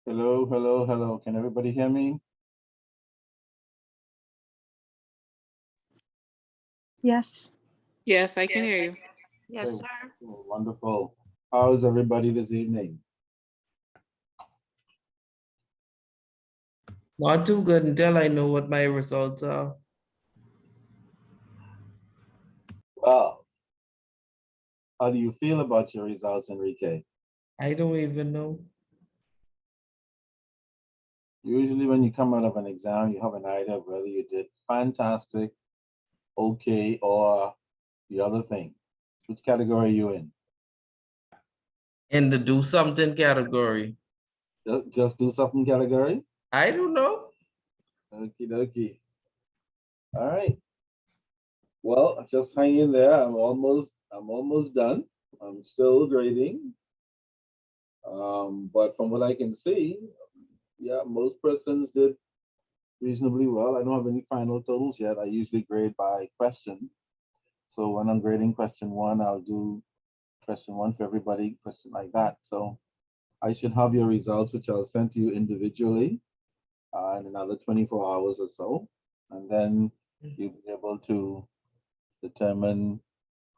Hello, hello, hello. Can everybody hear me? Yes. Yes, I can hear you. Okay, Yes, sir. wonderful. How is everybody this evening? Not too good until I know what my results are. Well, how do you feel about your results, Enrique? I don't even know. Usually when you come out of an exam, you have an idea of whether you did fantastic, okay, or the other thing. Which category are you in? In the do something category. Just do something category? I don't know. Okie dokie. All right. Well, just hang in there. I'm almost done. I'm still grading. But from what I can see, yeah, most persons did reasonably well. I don't have any final totals yet. I usually grade by question. So when I'm grading question one, I'll do question one for everybody, question like that. So I should have your results, which I'll send to you individually in another 24 hours or so. And then you'll be able to determine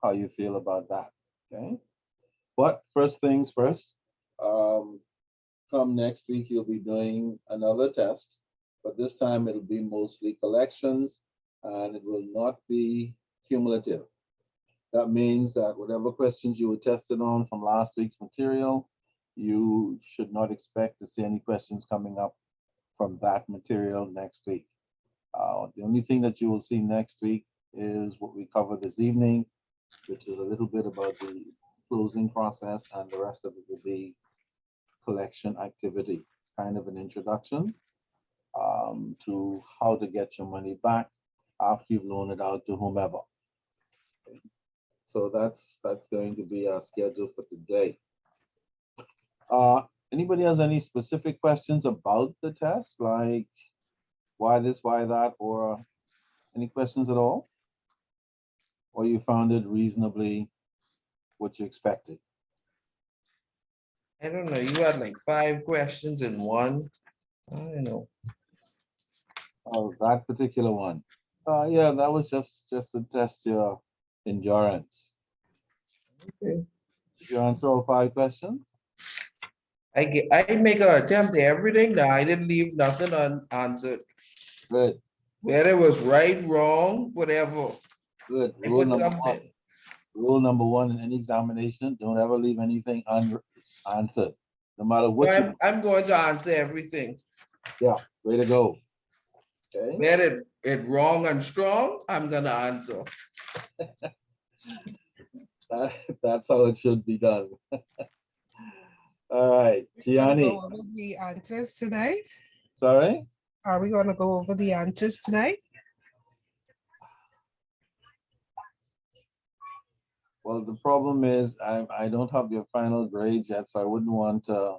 how you feel about that. Okay. But first things first, come next week, you'll be doing another test, but this time it'll be mostly collections and it will not be cumulative. That means that whatever questions you were tested on from last week's material, you should not expect to see any questions coming up from that material next week. The only thing that you will see next week is what we covered this evening, which is a little bit about the closing process, and the rest of it will be collection activity, kind of an introduction to how to get your money back after you've loaned it out to whomever. Okay. So that's going to be our schedule for today. Anybody has any specific questions about the test, like why this, why that, or any questions at all? Or you found it reasonably what you expected? I don't know. You had like 5 questions in one. I don't know. Oh, that particular one. Yeah, that was just to test your endurance. Okay. Did you answer all 5 questions? I make an attempt at everything. Now I didn't leave nothing unanswered. Good, Whether it was right, wrong, whatever. good. I put something. Rule number one in any examination: don't ever leave anything unanswered, no matter what you. I'm going to answer everything. Yeah, way to go. Okay. Whether it wrong and strong, I'm gonna answer. That's how it should be done. All right, We're gonna Gianni. go over the answers tonight. Sorry. Are we gonna go over the answers tonight? Well, the problem is I don't have your final grades yet, so I wouldn't want to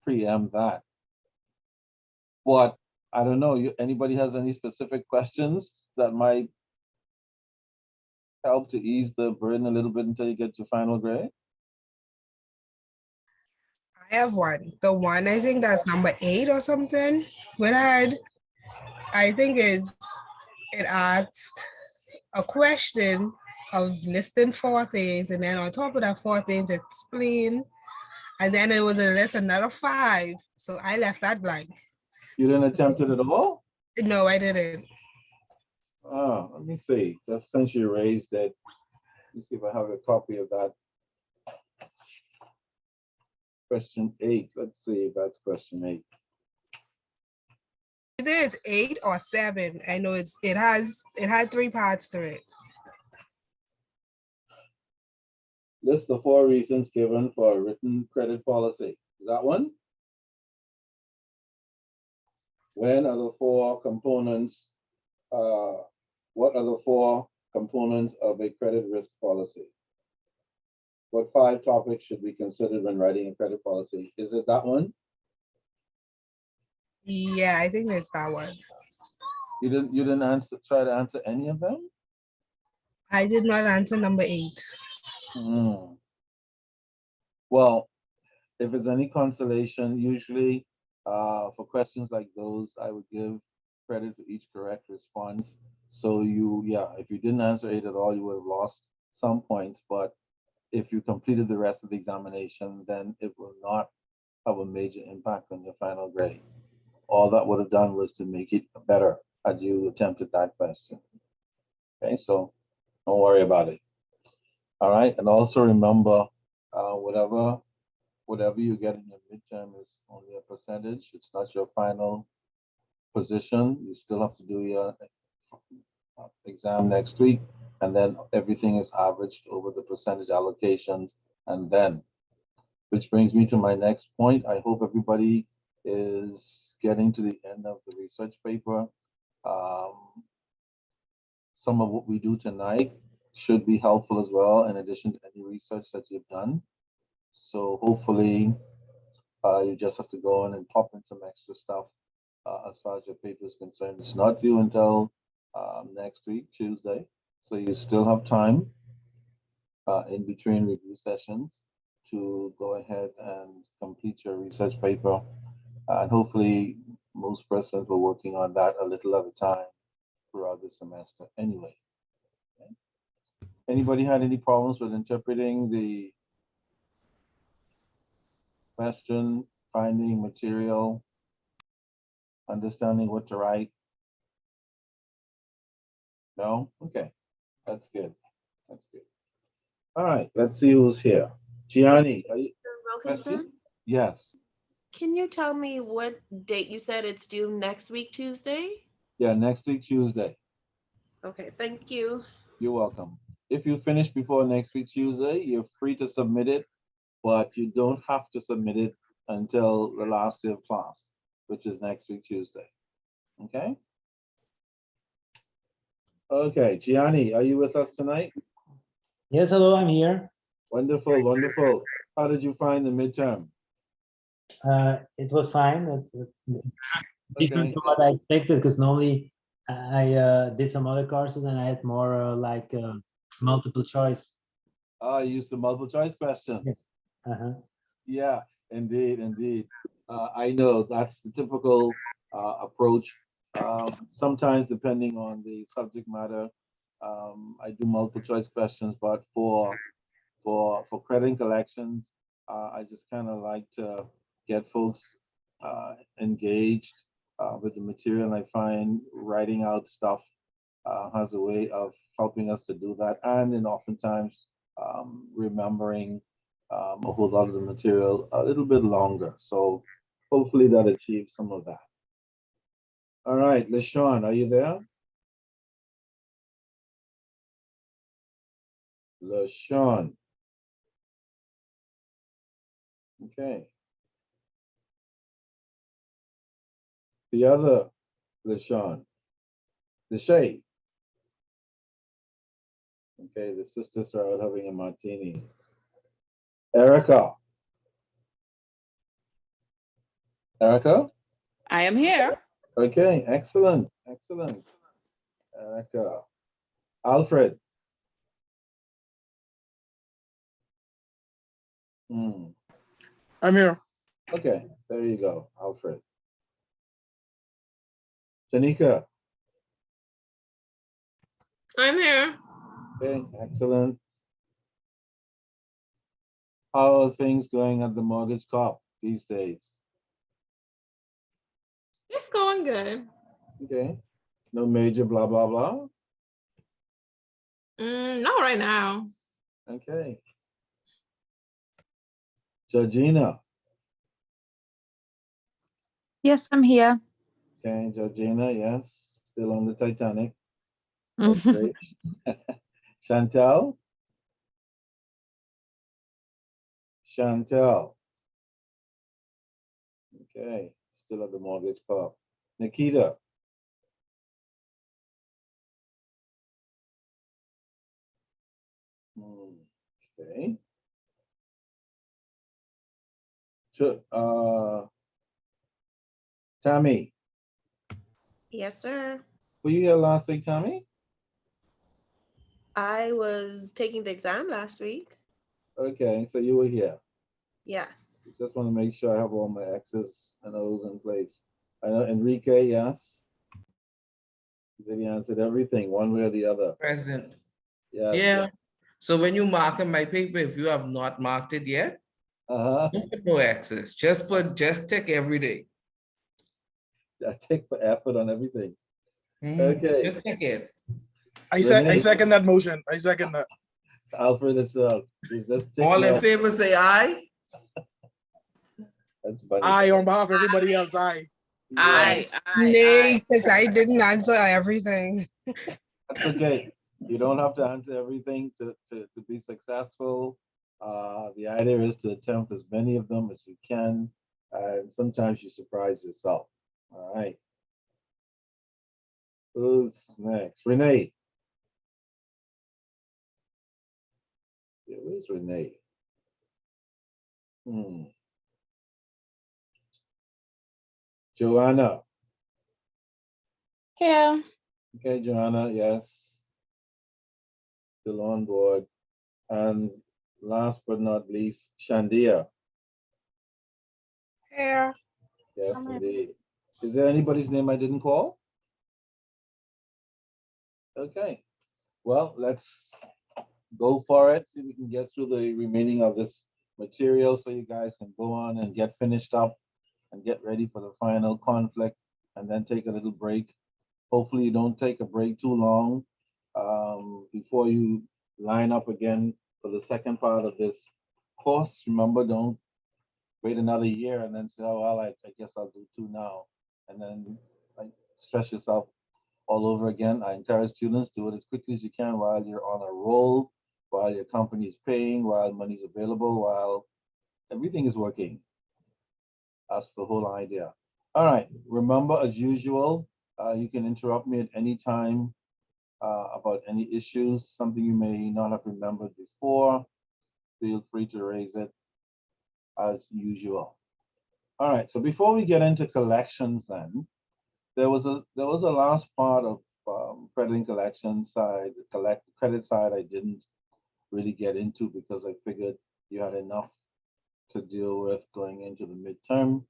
preempt that. But I don't know. Anybody has any specific questions that might help to ease the burden a little bit until you get your final grade? I have one. The one I think that's number 8 or something. But I think it asked a question of listing 4 things, and then on top of that 4 things, explain. And then it was a list another 5. So I left that blank. You didn't attempt it at all? No, I didn't. Oh, let me see. Just since you raised it, let me see if I have a copy of that. Question 8. Let's see if that's question 8. Either it's 8 or 7. I know it had 3 parts to it. List the 4 reasons given for a written credit policy. Is that one? When are the 4 components? What are the 4 components of a credit risk policy? What 5 topics should be considered when writing a credit policy? Is it that one? Yeah, I think it's that one. You didn't try to answer any of them? I did not answer number 8. Well, if it's any consolation, usually For questions like those, I would give credit for each correct response. So if you didn't answer 8 at all, you would have lost some points. But if you completed the rest of the examination, then it will not have a major impact on your final grade. All that would have done was to make it better had you attempted that question. Okay, so don't worry about it. All right, and also remember, whatever you get in your midterm is only a percentage. It's not your final position. You still have to do your exam next week, and then everything is averaged over the percentage allocations. And then, which brings me to my next point. I hope everybody is getting to the end of the research paper. Some of what we do tonight should be helpful as well, in addition to any research that you've done. So hopefully, you just have to go in and pop in some extra stuff as far as your paper is concerned. It's not due until next week, Tuesday. So you still have time in between review sessions to go ahead and complete your research paper. And hopefully most persons were working on that a little at a time throughout the semester anyway. Okay. Anybody had any problems with interpreting the question, finding material, understanding what to write? No? Okay, that's good. That's good. All right, let's see who's here. Gianni, are you? Wilkinson, Yes. can you tell me what date you said it's due next week, Tuesday? Yeah, next week, Tuesday. Okay, thank you. You're welcome. If you finish before next week, Tuesday, you're free to submit it, but you don't have to submit it until the last day of class, which is next week, Tuesday. Okay? Okay, Gianni, are you with us tonight? Yes, hello, I'm here. Wonderful, wonderful. How did you find the midterm? It was fine. It's different Okay. from what I expected, because normally I did some other courses and I had more like multiple choice. I used the multiple choice questions. Yes. Uh-huh. Yeah, indeed, indeed. I know that's the typical approach. Sometimes, depending on the subject matter, I do multiple choice questions. But for credit collections, I just kind of like to get folks engaged with the material. And I find writing out stuff has a way of helping us to do that, and then oftentimes remembering a whole lot of the material a little bit longer. So hopefully that achieves some of that. All right, LaShawn, are you there? LaShawn. Okay. The other LaShawn. Deshay. Okay, the sisters are out having a martini. Erica. Erica? I am here. Okay, excellent, excellent. Erica. Alfred. I'm here. Okay, there you go, Alfred. Tanika. I'm here. Okay, excellent. How are things going at the mortgage corp these days? It's going good. Okay, no major blah, blah, blah. Not right now. Okay. Georgina. Yes, I'm here. Okay, Georgina, yes, still on the Titanic. That's great. Chantel. Chantel. Okay, still at the mortgage corp. Nikita. Okay. Tammy. Yes, sir. Were you here last week, Tammy? I was taking the exam last week. Okay, so you were here. Yes. Just want to make sure I have all my X's and O's in place. I know Enrique, yes. He said he answered everything, one way or the other. Present. Yes. Yeah. So when you mark in my paper, if you have not marked it yet, Uh-huh. don't put no X's. Just tick every day. I take the effort on everything. Mhm. Okay. Just tick it. I Renee. second that motion. I second that. Alfred is just tick All in yes. favor, say aye. That's funny. Aye, on behalf of everybody else, aye. Yeah, Aye, aye, Nay, aye. because I didn't answer everything. that's okay. You don't have to answer everything to be successful. The idea is to attempt as many of them as you can. And sometimes you surprise yourself. All right. Who's next? Renee. Yeah, where's Renee? Joanna. Here. Okay, Joanna, yes. Still on board. And last but not least, Shandia. Here. Yes, I'm indeed. Is there anybody's name I didn't call? Okay. Well, let's go for it. See if we can get through the remaining of this material so you guys can go on and get finished up and get ready for the final conflict and then take a little break. Hopefully you don't take a break too long before you line up again for the second part of this course. Remember, don't wait another year and then say, oh, well, I guess I'll do two now. And then like, stress yourself all over again. I encourage students to do it as quickly as you can while you're on a roll, while your company is paying, while money's available, while everything is working. That's the whole idea. All right. Remember, as usual, you can interrupt me at any time about any issues, something you may not have remembered before. Feel free to raise it as usual. All right. So before we get into collections, then there was a last part of credit and collection side, the credit side. I didn't really get into because I figured you had enough to deal with going into the midterm.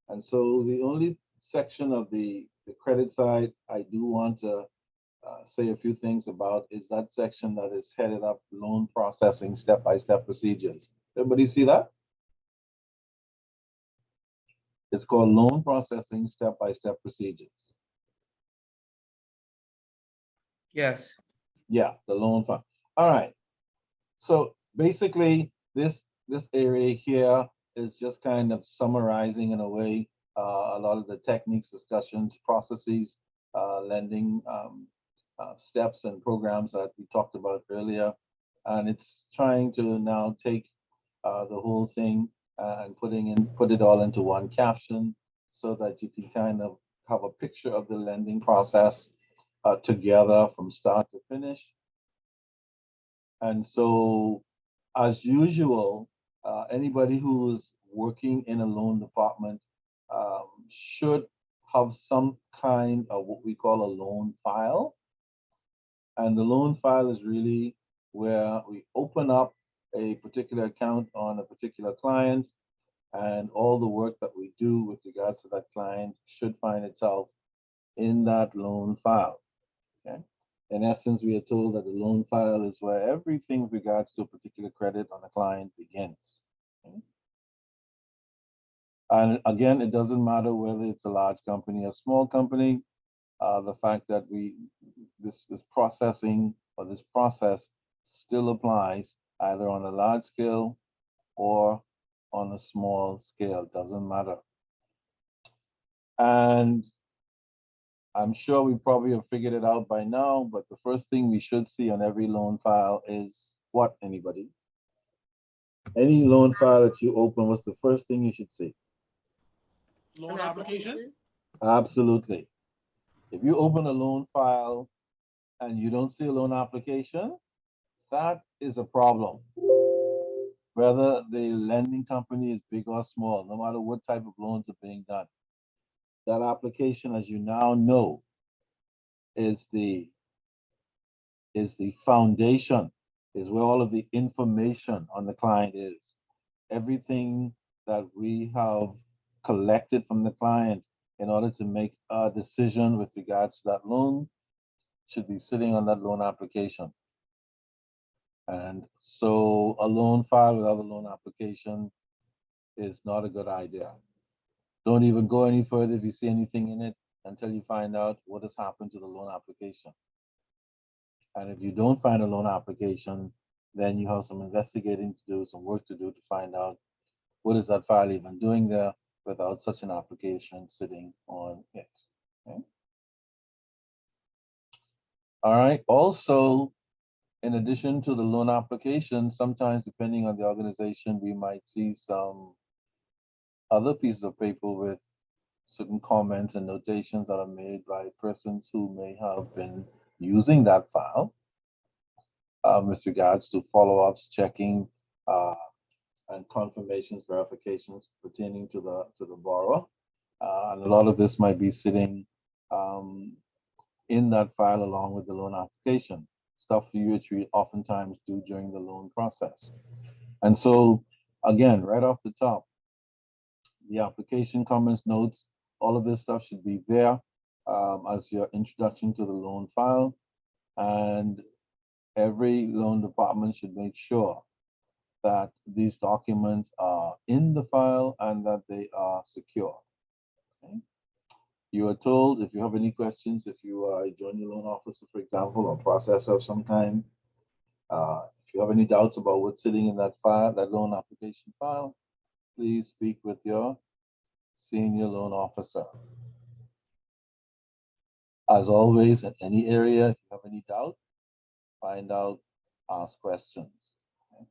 And so the only section of the credit side I do want to say a few things about is that section that is headed up loan processing step-by-step procedures. Everybody see that? It's called loan processing step-by-step procedures. Yes. Yeah, the loan fund. All right. So basically, this area here is just kind of summarizing in a way a lot of the techniques, discussions, processes, lending steps and programs that we talked about earlier, and it's trying to now take the whole thing and put it all into one caption so that you can kind of have a picture of the lending process together from start to finish. And so, as usual, anybody who's working in a loan department should have some kind of what we call a loan file. And the loan file is really where we open up a particular account on a particular client, and all the work that we do with regards to that client should find itself in that loan file. Okay. In essence, we are told that the loan file is where everything with regards to a particular credit on a client begins. Okay. And again, it doesn't matter whether it's a large company or small company. The fact that this processing or this process still applies either on a large scale or on a small scale, doesn't matter. And I'm sure we probably have figured it out by now, but the first thing we should see on every loan file is what, anybody? Any loan file that you open, what's the first thing you should see? Loan An application? Absolutely. If you open a loan file and you don't see a loan application, that is a problem. Whether the lending company is big or small, no matter what type of loans are being done, that application, as you now know, is the foundation, is where all of the information on the client is. Everything that we have collected from the client in order to make a decision with regards to that loan should be sitting on that loan application. And so a loan file without a loan application is not a good idea. Don't even go any further if you see anything in it until you find out what has happened to the loan application. And if you don't find a loan application, then you have some investigating to do, some work to do to find out what is that file even doing there without such an application sitting on it. Okay? All right. Also, in addition to the loan application, sometimes depending on the organization, we might see some other pieces of paper with certain comments and notations that are made by persons who may have been using that file with regards to follow-ups, checking, and confirmations, verifications pertaining to the borrower. And a lot of this might be sitting in that file along with the loan application, stuff which we oftentimes do during the loan process. And so, again, right off the top, the application, comments, notes, all of this stuff should be there as your introduction to the loan file. And every loan department should make sure that these documents are in the file and that they are secure. Okay? You are told if you have any questions, if you are a junior loan officer, for example, or processor of some kind, if you have any doubts about what's sitting in that file, that loan application file, please speak with your senior loan officer. As always, in any area, if you have any doubt, find out, ask questions. Okay?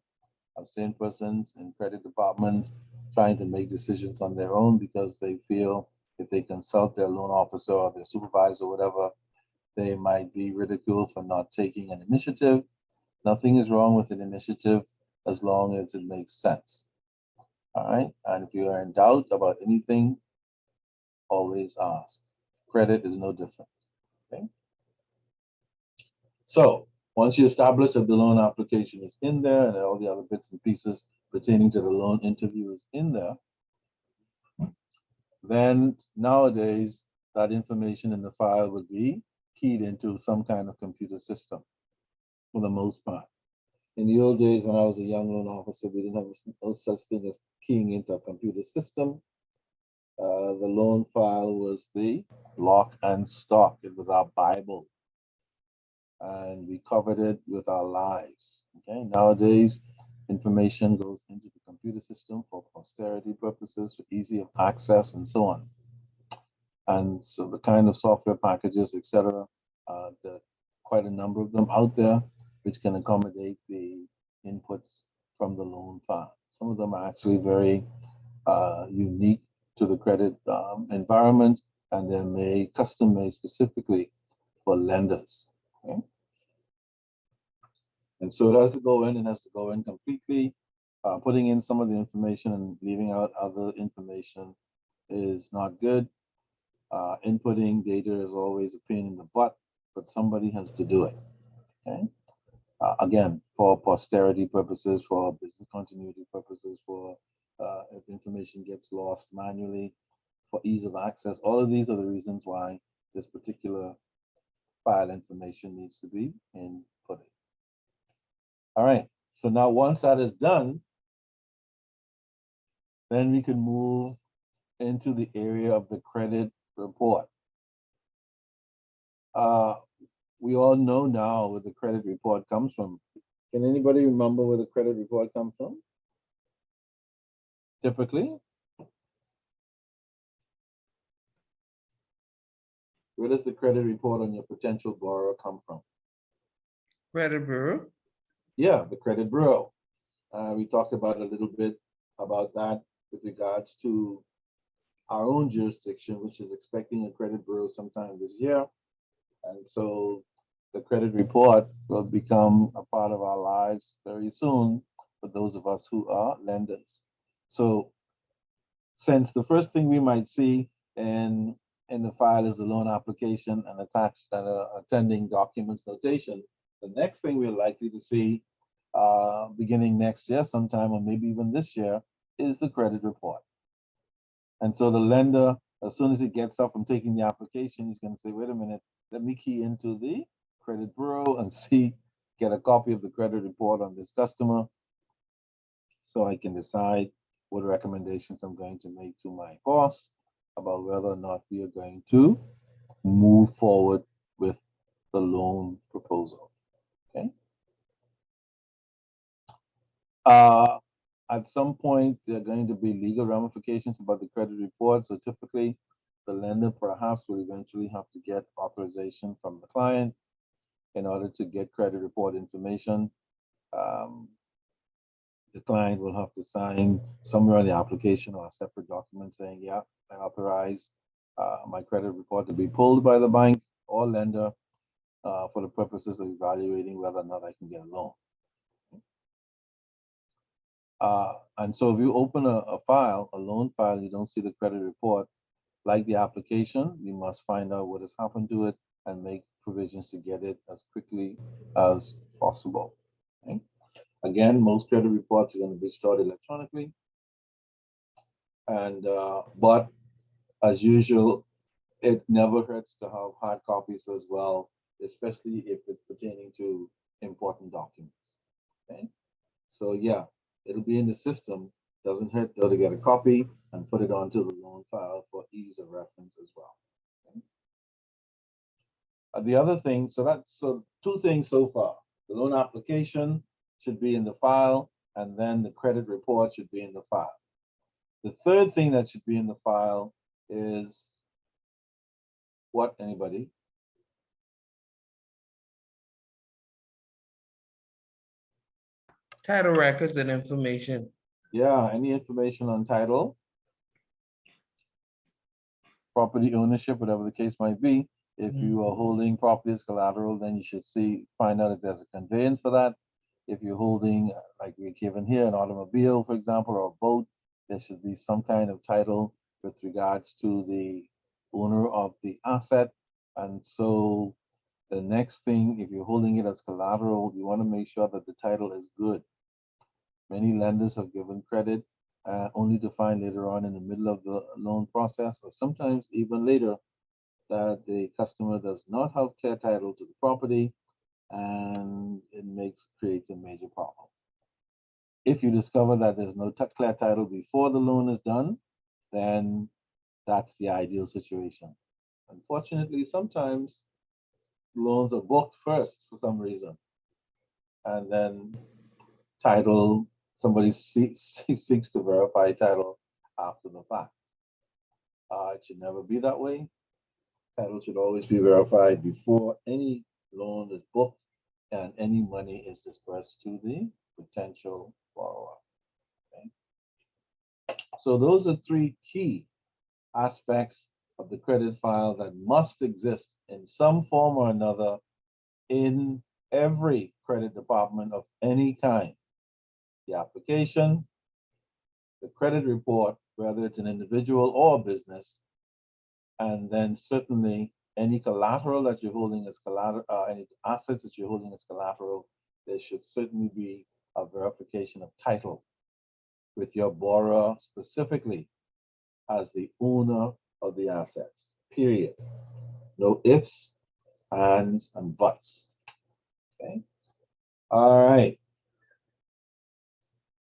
I've seen persons in credit departments trying to make decisions on their own because they feel if they consult their loan officer or their supervisor or whatever, they might be ridiculed for not taking an initiative. Nothing is wrong with an initiative as long as it makes sense. All right. And if you are in doubt about anything, always ask. Credit is no different. Okay. So once you establish that the loan application is in there and all the other bits and pieces pertaining to the loan interview is in there, then nowadays that information in the file would be keyed into some kind of computer system for the most part. In the old days, when I was a young loan officer, we didn't have no such thing as keying into a computer system. The loan file was the lock and stock. It was our Bible. And we covered it with our lives. Okay. Nowadays, information goes into the computer system for posterity purposes, for easy access, and so on. And so the kind of software packages, etc., there are quite a number of them out there which can accommodate the inputs from the loan file. Some of them are actually very unique to the credit environment, and they're made custom made specifically for lenders. Okay? And so it has to go in and has to go in completely. Putting in some of the information and leaving out other information is not good. Inputting data is always a pain in the butt, but somebody has to do it. Okay. Again, for posterity purposes, for business continuity purposes, for if information gets lost manually, for ease of access. All of these are the reasons why this particular file information needs to be inputted. All right. So now once that is done, then we can move into the area of the credit report. We all know now where the credit report comes from. Can anybody remember where the credit report comes from? Typically, where does the credit report on your potential borrower come from? Credit bureau. Yeah, the credit bureau. We talked about a little bit about that with regards to our own jurisdiction, which is expecting a credit bureau sometime this year. And so the credit report will become a part of our lives very soon for those of us who are lenders. So since the first thing we might see in the file is the loan application and attached attending documents notation, the next thing we're likely to see beginning next year sometime, or maybe even this year, is the credit report. And so the lender, as soon as he gets up from taking the application, he's going to say, wait a minute, let me key into the credit bureau and see, get a copy of the credit report on this customer so I can decide what recommendations I'm going to make to my boss about whether or not we are going to move forward with the loan proposal. Okay. At some point, there are going to be legal ramifications about the credit report. So typically, the lender perhaps will eventually have to get authorization from the client in order to get credit report information. The client will have to sign somewhere on the application or a separate document saying, yeah, I authorize my credit report to be pulled by the bank or lender for the purposes of evaluating whether or not I can get a loan. And so if you open a file, a loan file, you don't see the credit report, like the application, you must find out what has happened to it and make provisions to get it as quickly as possible. Okay? Again, most credit reports are going to be stored electronically. And but as usual, it never hurts to have hard copies as well, especially if it's pertaining to important documents. Okay? So yeah, it'll be in the system. Doesn't hurt though to get a copy and put it onto the loan file for ease of reference as well. Okay? The other thing, so two things so far. The loan application should be in the file, and then the credit report should be in the file. The third thing that should be in the file is what, anybody? Title records and information. Yeah, any information on title, property ownership, whatever the case might be. If you are holding property as collateral, then you should find out if there's a conveyance for that. If you're holding, like we're given here, an automobile, for example, or a boat, there should be some kind of title with regards to the owner of the asset. And so the next thing, if you're holding it as collateral, you want to make sure that the title is good. Many lenders have given credit only to find later on in the middle of the loan process, or sometimes even later, that the customer does not have clear title to the property, and it creates a major problem. If you discover that there's no clear title before the loan is done, then that's the ideal situation. Unfortunately, sometimes loans are booked first for some reason, and then title, somebody seeks to verify title after the fact. It should never be that way. Title should always be verified before any loan is booked and any money is dispersed to the potential borrower. Okay? So those are three key aspects of the credit file that must exist in some form or another in every credit department of any kind. The application, the credit report, whether it's an individual or a business, and then certainly any collateral that you're holding as collateral, any assets that you're holding as collateral, there should certainly be a verification of title with your borrower specifically as the owner of the assets, period. No ifs, ands, and buts. Okay. All right.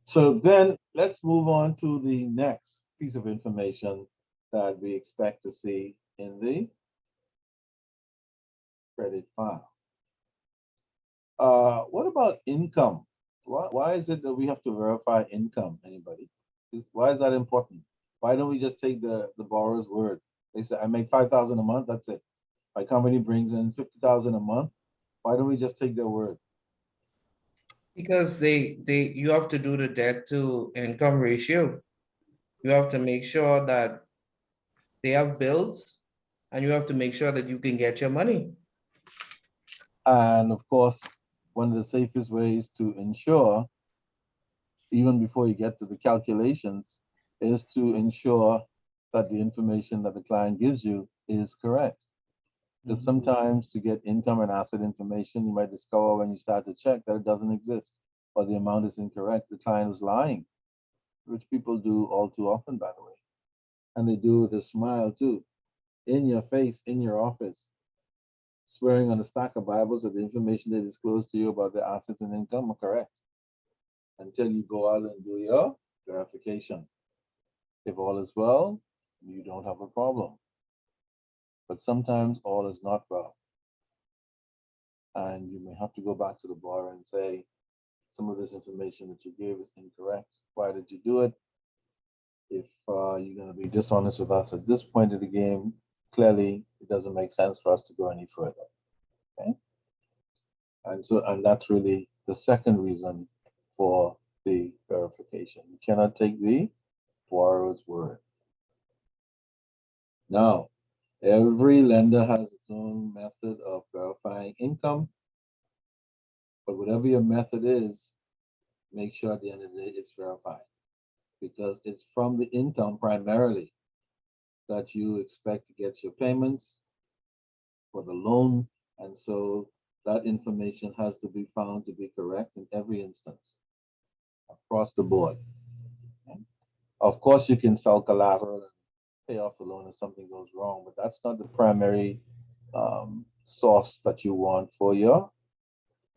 So then let's move on to the next piece of information that we expect to see in the credit file. What about income? Why is it that we have to verify income? Anybody? Why is that important? Why don't we just take the borrower's word? They say, I make 5,000 a month, that's it. My company brings in 50,000 a month. Why don't we just take their word? Because you have to do the debt to income ratio. You have to make sure that they have bills, and you have to make sure that you can get your money. And of course, one of the safest ways to ensure, even before you get to the calculations, is to ensure that the information that the client gives you is correct. Because sometimes to get income and asset information, you might discover when you start to check that it doesn't exist or the amount is incorrect. The client was lying. which people do all too often, by the way. And they do with a smile too, in your face, in your office, swearing on a stack of Bibles that the information they disclose to you about their assets and income are correct until you go out and do your verification. If all is well, you don't have a problem. But sometimes all is not well. And you may have to go back to the borrower and say, some of this information that you gave is incorrect. Why did you do it? If you're going to be dishonest with us at this point of the game, clearly it doesn't make sense for us to go any further. Okay? And that's really the second reason for the verification. You cannot take the borrower's word. Now, every lender has its own method of verifying income, but whatever your method is, make sure at the end of the day it's verified, because it's from the income primarily that you expect to get your payments for the loan, and so that information has to be found to be correct in every instance across the board. Okay? Of course, you can sell collateral and pay off the loan if something goes wrong, but that's not the primary source that you want for your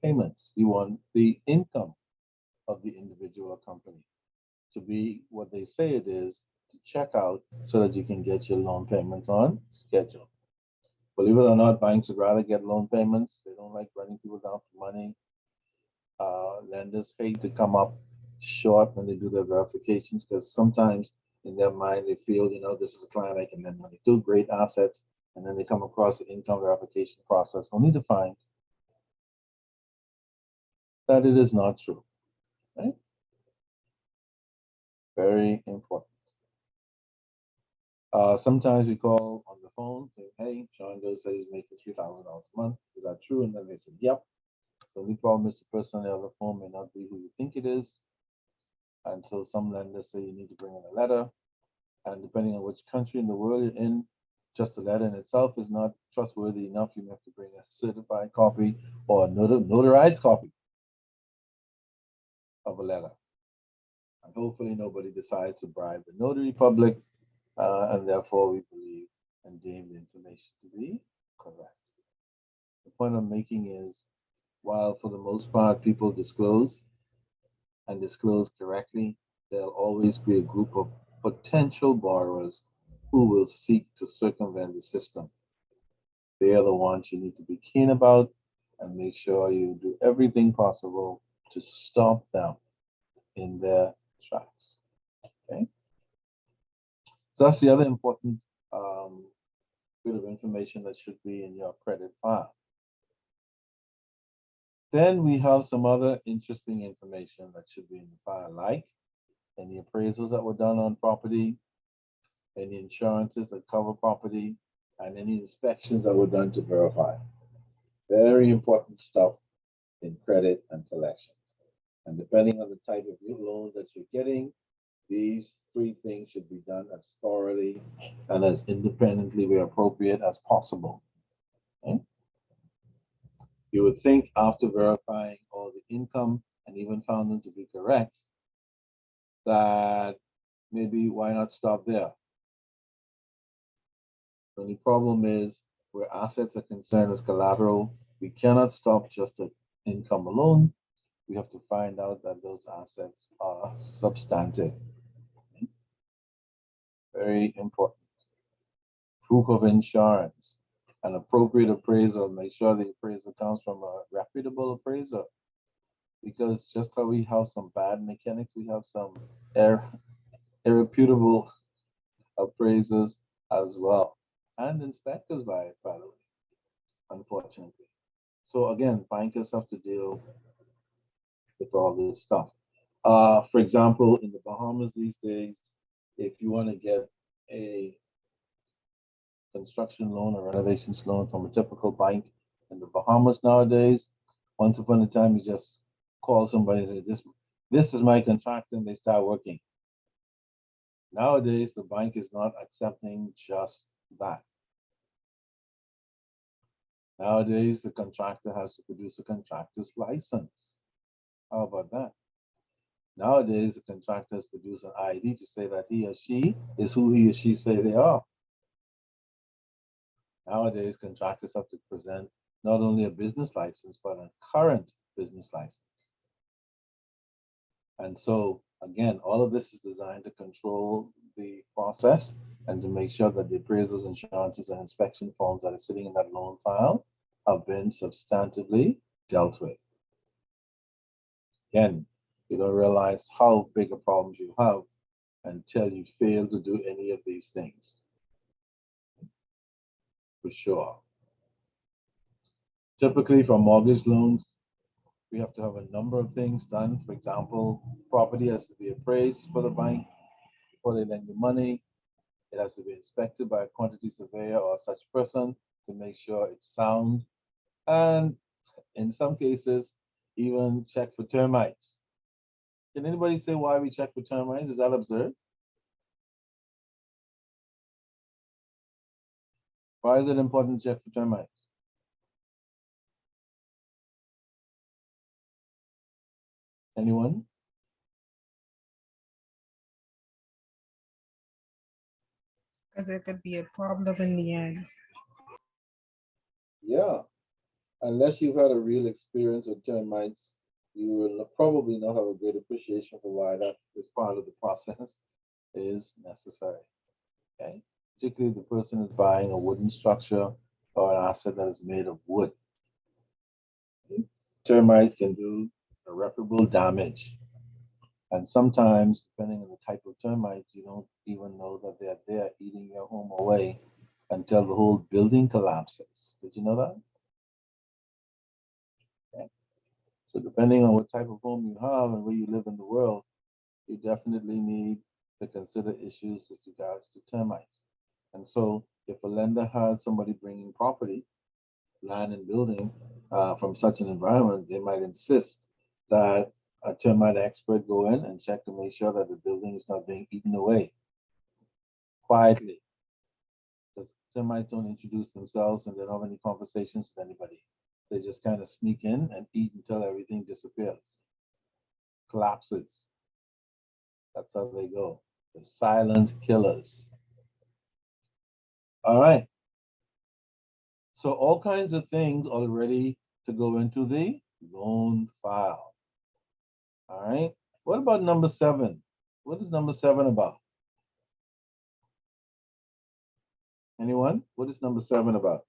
payments. You want the income of the individual company to be what they say it is, to check out so that you can get your loan payments on schedule. Believe it or not, banks would rather get loan payments. They don't like running people down for money. Lenders hate to come up short when they do their verifications, because sometimes in their mind they feel, this is a client I can lend money to, great assets, and then they come across the income verification process only to find that it is not true. Right? Very important. Sometimes we call on the phone, say, hey, John Doe says he's making $3,000 a month. Is that true? And then they say, yep. The only problem is the person on the other phone may not be who you think it is. And so some lenders say you need to bring in a letter. And depending on which country in the world you're in, just the letter in itself is not trustworthy enough. You may have to bring a certified copy or a notarized copy of a letter. And hopefully nobody decides to bribe the notary public, and therefore we believe and deem the information to be correct. The point I'm making is, while for the most part people disclose and disclose correctly, there'll always be a group of potential borrowers who will seek to circumvent the system. They are the ones you need to be keen about and make sure you do everything possible to stop them in their tracks. Okay? So that's the other important bit of information that should be in your credit file. Then we have some other interesting information that should be in the file, like any appraisals that were done on property, any insurances that cover property, and any inspections that were done to verify. Very important stuff in credit and collections. And depending on the type of new loan that you're getting, these three things should be done as thoroughly and as independently where appropriate as possible. Okay? You would think after verifying all the income and even found them to be correct, that maybe why not stop there? The only problem is where assets are concerned as collateral, we cannot stop just at income alone. We have to find out that those assets are substantive. Very important. Proof of insurance, an appropriate appraisal. Make sure the appraisal comes from a reputable appraiser, because just how we have some bad mechanics, we have some irreputable appraisers as well, and inspectors by the way, unfortunately. So again, bankers have to deal with all this stuff. For example, in the Bahamas these days, if you want to get a construction loan or renovations loan from a typical bank in the Bahamas nowadays, once upon a time you just call somebody and say, this is my contractor, and they start working. Nowadays, the bank is not accepting just that. Nowadays, the contractor has to produce a contractor's license. How about that? Nowadays, the contractors produce an ID to say that he or she is who he or she say they are. Nowadays, contractors have to present not only a business license, but a current business license. And so, again, all of this is designed to control the process and to make sure that the appraisals, insurances, and inspection forms that are sitting in that loan file have been substantively dealt with. Again, you don't realize how big a problem you have until you fail to do any of these things. For sure. Typically, for mortgage loans, we have to have a number of things done. For example, property has to be appraised for the bank before they lend you money. It has to be inspected by a quantity surveyor or such person to make sure it's sound. And in some cases, even check for termites. Can anybody say why we check for termites? Is that absurd? Why is it important to check for termites? Anyone? Because it could be a problem in the end. Yeah, unless you've had a real experience with termites, you will probably not have a great appreciation for why that is part of the process is necessary. Okay, particularly if the person is buying a wooden structure or an asset that is made of wood. Okay? Termites can do irreparable damage. And sometimes, depending on the type of termites, you don't even know that they're there eating your home away until the whole building collapses. Did you know that? Okay. So depending on what type of home you have and where you live in the world, you definitely need to consider issues with regards to termites. And so if a lender has somebody bringing property, land and building from such an environment, they might insist that a termite expert go in and check to make sure that the building is not being eaten away quietly. Because termites don't introduce themselves and they don't have any conversations with anybody. They just kind of sneak in and eat until everything disappears, collapses. That's how they go. The silent killers. All right. So all kinds of things are ready to go into the loan file. All right. What about number 7? What is number 7 about? Anyone? What is number 7 about?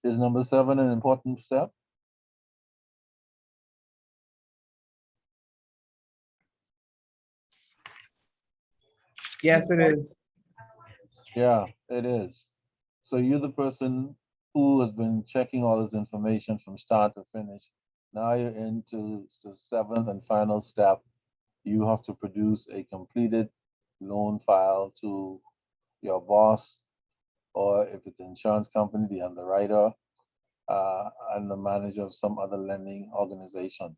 Is number 7 an important step? Yes, it is. Yeah, it is. So you're the person who has been checking all this information from start to finish. Now you're into the 7th and final step. You have to produce a completed loan file to your boss, or if it's an insurance company, the underwriter, and the manager of some other lending organization.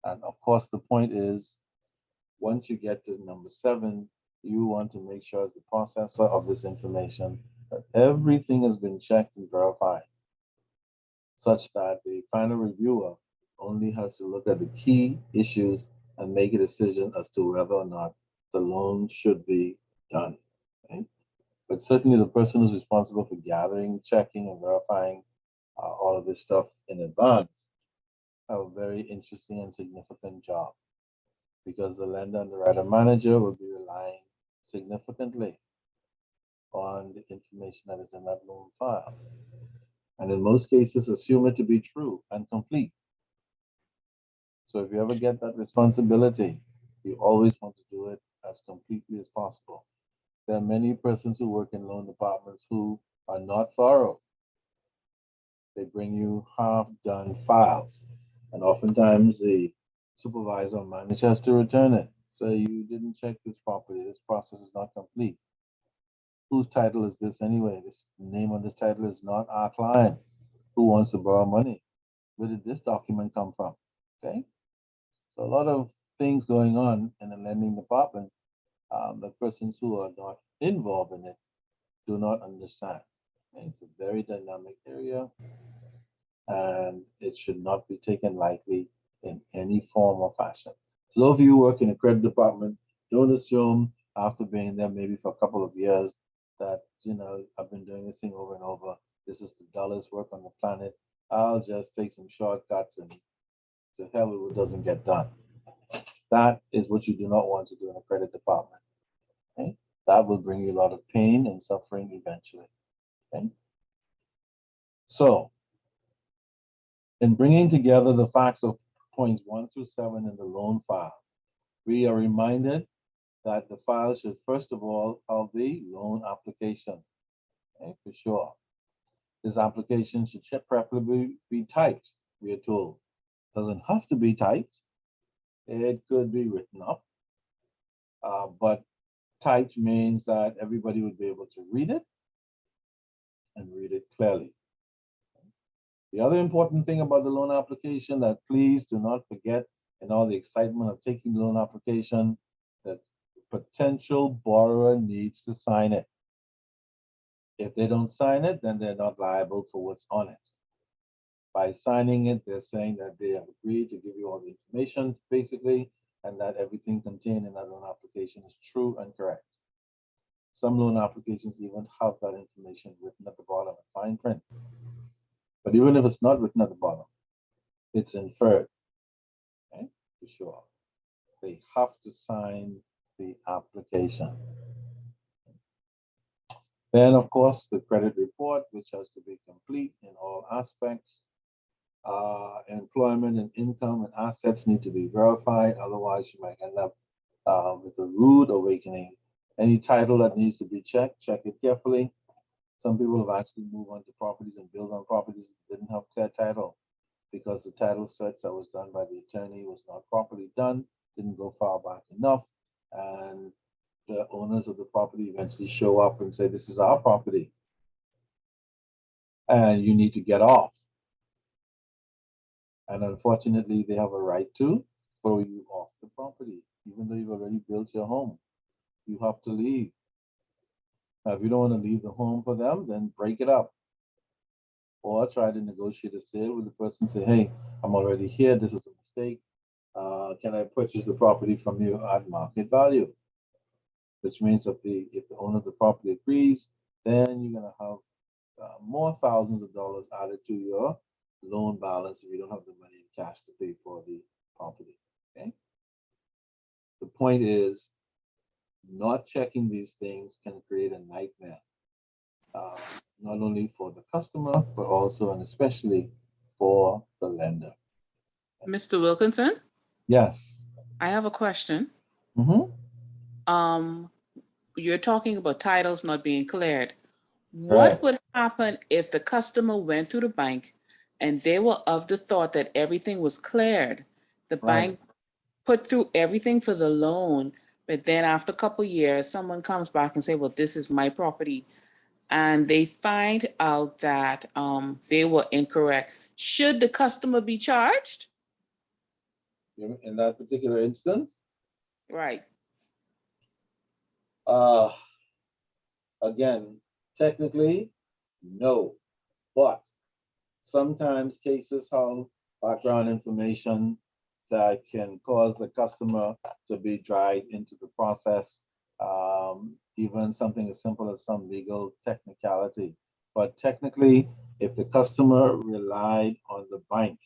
And of course, the point is, once you get to number 7, you want to make sure as the processor of this information that everything has been checked and verified, such that the final reviewer only has to look at the key issues and make a decision as to whether or not the loan should be done. Okay? But certainly the person who's responsible for gathering, checking, and verifying all of this stuff in advance have a very interesting and significant job, because the lender and the writer manager will be relying significantly on the information that is in that loan file. And in most cases, assume it to be true and complete. So if you ever get that responsibility, you always want to do it as completely as possible. There are many persons who work in loan departments who are not thorough. They bring you half-done files, and oftentimes the supervisor or manager has to return it. So you didn't check this properly. This process is not complete. Whose title is this anyway? This name on this title is not our client who wants to borrow money. Where did this document come from? Okay. So a lot of things going on in the lending department, the persons who are not involved in it do not understand. Okay, it's a very dynamic area, and it should not be taken lightly in any form or fashion. So those of you who work in the credit department, don't assume after being there maybe for a couple of years that, I've been doing this thing over and over. This is the dullest work on the planet. I'll just take some shortcuts and to hell with what doesn't get done. That is what you do not want to do in a credit department. Okay? That will bring you a lot of pain and suffering eventually. Okay? So, in bringing together the facts of points 1 through 7 in the loan file, we are reminded that the file should first of all have the loan application. Okay, for sure. This application should preferably be typed, we are told. Doesn't have to be typed. It could be written up. But typed means that everybody would be able to read it and read it clearly. The other important thing about the loan application that please do not forget in all the excitement of taking the loan application, that potential borrower needs to sign it. If they don't sign it, then they're not liable for what's on it. By signing it, they're saying that they have agreed to give you all the information, basically, and that everything contained in that loan application is true and correct. Some loan applications even have that information written at the bottom in fine print. But even if it's not written at the bottom, it's inferred, okay, for sure. They have to sign the application. Then, of course, the credit report, which has to be complete in all aspects. Employment and income and assets need to be verified. Otherwise, you might end up with a rude awakening. Any title that needs to be checked, check it carefully. Some people have actually moved on to properties and built on properties that didn't have clear title because the title search that was done by the attorney was not properly done, didn't go far back enough, and the owners of the property eventually show up and say, this is our property, and you need to get off. And unfortunately, they have a right to throw you off the property, even though you've already built your home. You have to leave. Now, if you don't want to leave the home for them, then break it up. Or try to negotiate a sale with the person, say, hey, I'm already here, this is a mistake. Can I purchase the property from you at market value? Which means if the owner of the property agrees, then you're gonna have more thousands of dollars added to your loan balance if you don't have the money in cash to pay for the property. Okay. The point is, not checking these things can create a nightmare, not only for the customer, but also and especially for the lender. Mr. Wilkinson, Yes. I have a question. Mm-hmm. You're talking about titles not being cleared. Right. What would happen if the customer went through the bank and they were of the thought that everything was cleared? The bank put through everything for the loan, but then after a couple of years, someone comes back and say, well, this is my property. And they find out that they were incorrect. Should the customer be charged? In that particular instance, Right. again, technically, no, but sometimes cases have background information that can cause the customer to be dragged into the process, even something as simple as some legal technicality. But technically, if the customer relied on the bank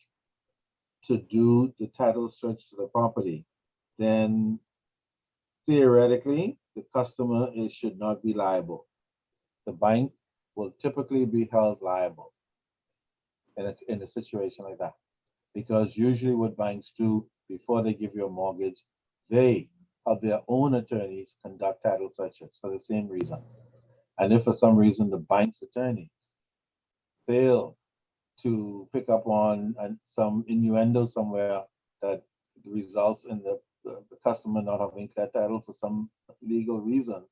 to do the title search to the property, then theoretically, the customer should not be liable. The bank will typically be held liable in a situation like that. Because usually what banks do before they give you a mortgage, they have their own attorneys conduct title searches for the same reason. And if for some reason the bank's attorneys fail to pick up on some innuendo somewhere that results in the customer not having clear title for some legal reason,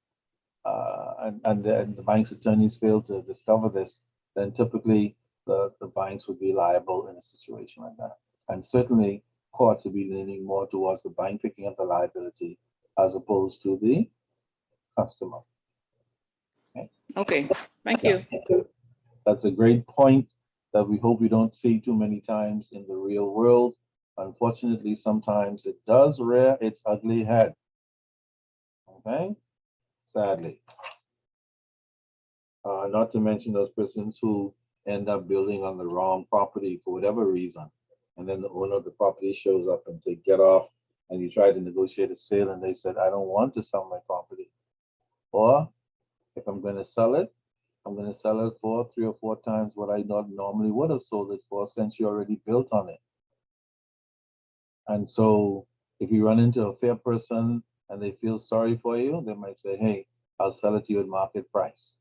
and the bank's attorneys fail to discover this, then typically the banks would be liable in a situation like that. And certainly courts would be leaning more towards the bank picking up the liability as opposed to the customer. Okay. Okay, thank you. That's a great point that we hope we don't see too many times in the real world. Unfortunately, sometimes it does rear its ugly head. Okay, sadly. Not to mention those persons who end up building on the wrong property for whatever reason. And then the owner of the property shows up and say, get off. And you try to negotiate a sale and they said, I don't want to sell my property. Or if I'm going to sell it, I'm going to sell it for 3 or 4 times what I not normally would have sold it for since you already built on it. And so if you run into a fair person and they feel sorry for you, they might say, hey, I'll sell it to you at market price.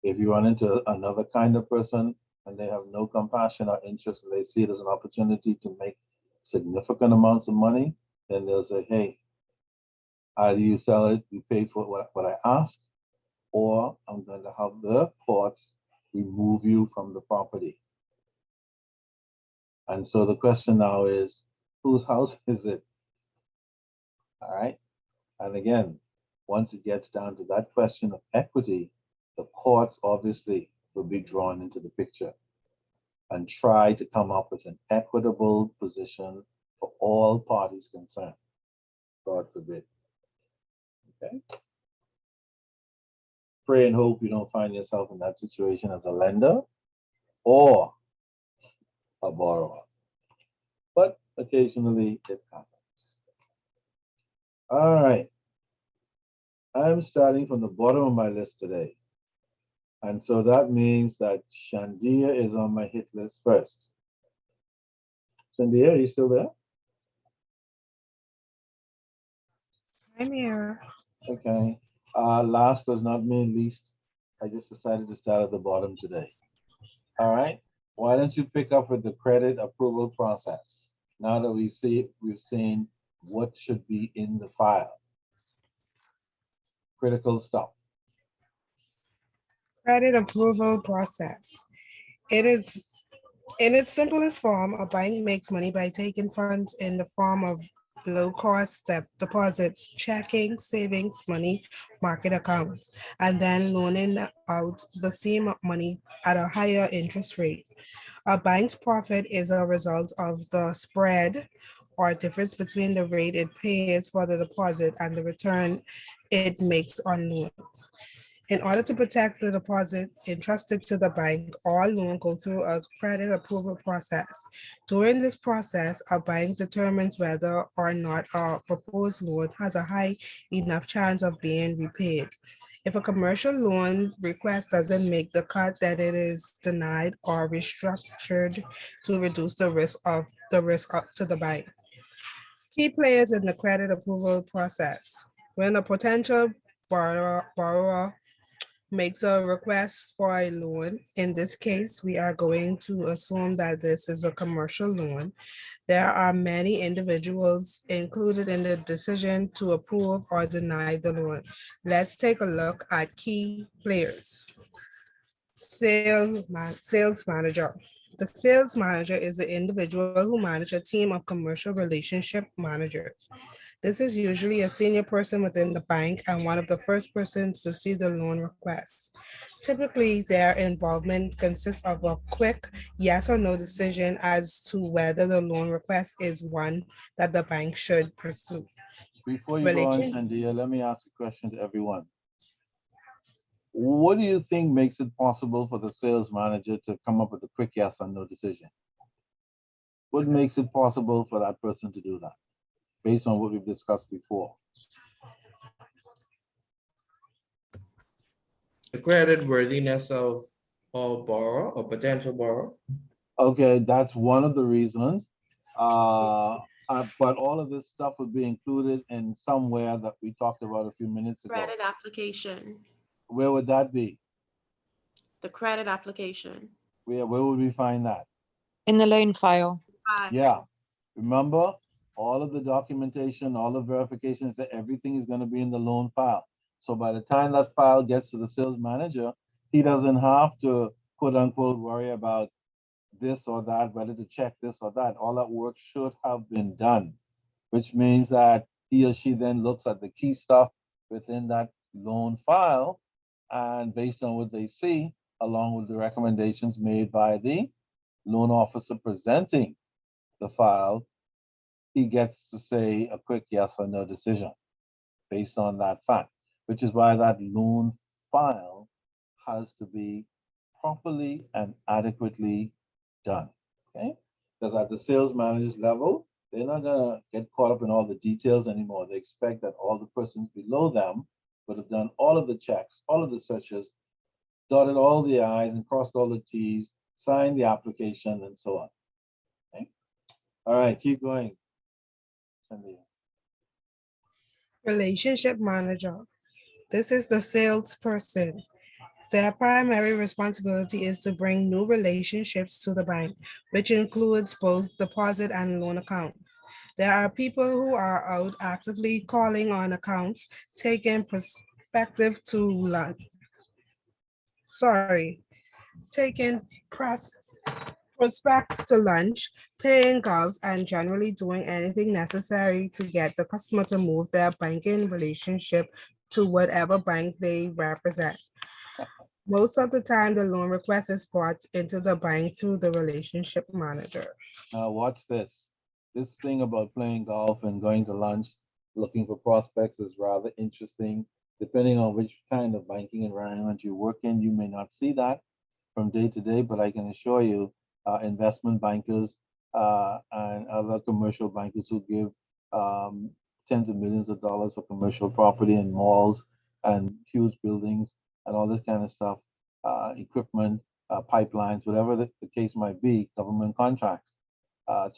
If you run into another kind of person and they have no compassion or interest and they see it as an opportunity to make significant amounts of money, then they'll say, hey, either you sell it, you pay for what I ask, or I'm going to have the courts remove you from the property. And so the question now is, whose house is it? All right. And again, once it gets down to that question of equity, the courts obviously will be drawn into the picture and try to come up with an equitable position for all parties concerned. God forbid. Okay. Pray and hope you don't find yourself in that situation as a lender or a borrower. But occasionally it happens. All right. I'm starting from the bottom of my list today. And so that means that Shandia is on my hit list first. Shandia, are you still there? I'm here. Okay. Last does not mean least. I just decided to start at the bottom today. All right. Why don't you pick up with the credit approval process? Now that we've seen what should be in the file. Critical stuff. Credit approval process. It is, in its simplest form, a bank makes money by taking funds in the form of low-cost step deposits, checking, savings, money market accounts, and then loaning out the same money at a higher interest rate. A bank's profit is a result of the spread or difference between the rate it pays for the deposit and the return it makes on loans. In order to protect the deposit entrusted to the bank, all loans go through a credit approval process. During this process, a bank determines whether or not a proposed loan has a high enough chance of being repaid. If a commercial loan request doesn't make the cut, then it is denied or restructured to reduce the risk up to the bank. Key players in the credit approval process. When a potential borrower makes a request for a loan, in this case, we are going to assume that this is a commercial loan. There are many individuals included in the decision to approve or deny the loan. Let's take a look at key players. Sales manager. The sales manager is the individual who manages a team of commercial relationship managers. This is usually a senior person within the bank and one of the first persons to see the loan request. Typically, their involvement consists of a quick yes or no decision as to whether the loan request is one that the bank should pursue. Before you go on, Shandia, let me ask a question to everyone. What do you think makes it possible for the sales manager to come up with a quick yes or no decision? What makes it possible for that person to do that, based on what we've discussed before? The credit worthiness of borrower or potential borrower. Okay, that's one of the reasons. But all of this stuff would be included in somewhere that we talked about a few minutes ago. Credit application, Where would that be? the credit application. Where would we find that? In the loan file. Yeah, remember, all of the documentation, all the verifications, that everything is going to be in the loan file. So by the time that file gets to the sales manager, he doesn't have to, quote unquote, worry about this or that, whether to check this or that. All that work should have been done, which means that he or she then looks at the key stuff within that loan file And based on what they see, along with the recommendations made by the loan officer presenting the file, he gets to say a quick yes or no decision based on that fact, which is why that loan file has to be properly and adequately done. Okay? Because at the sales manager's level, they're not gonna get caught up in all the details anymore. They expect that all the persons below them would have done all of the checks, all of the searches, dotted all the I's and crossed all the T's, signed the application, and so on. Okay? All right, keep going. Cindy. Relationship manager. This is the salesperson. Their primary responsibility is to bring new relationships to the bank, which includes both deposit and loan accounts. There are people who are out actively calling on accounts, taking perspective to lunch. Taking prospects to lunch, paying calls, and generally doing anything necessary to get the customer to move their banking relationship to whatever bank they represent. Most of the time, the loan request is brought into the bank through the relationship manager. Now watch this. This thing about playing golf and going to lunch, looking for prospects is rather interesting. Depending on which kind of banking environment you work in, you may not see that from day to day, but I can assure you, investment bankers and other commercial bankers who give tens of millions of dollars for commercial property and malls and huge buildings and all this kind of stuff, equipment, pipelines, whatever the case might be, government contracts.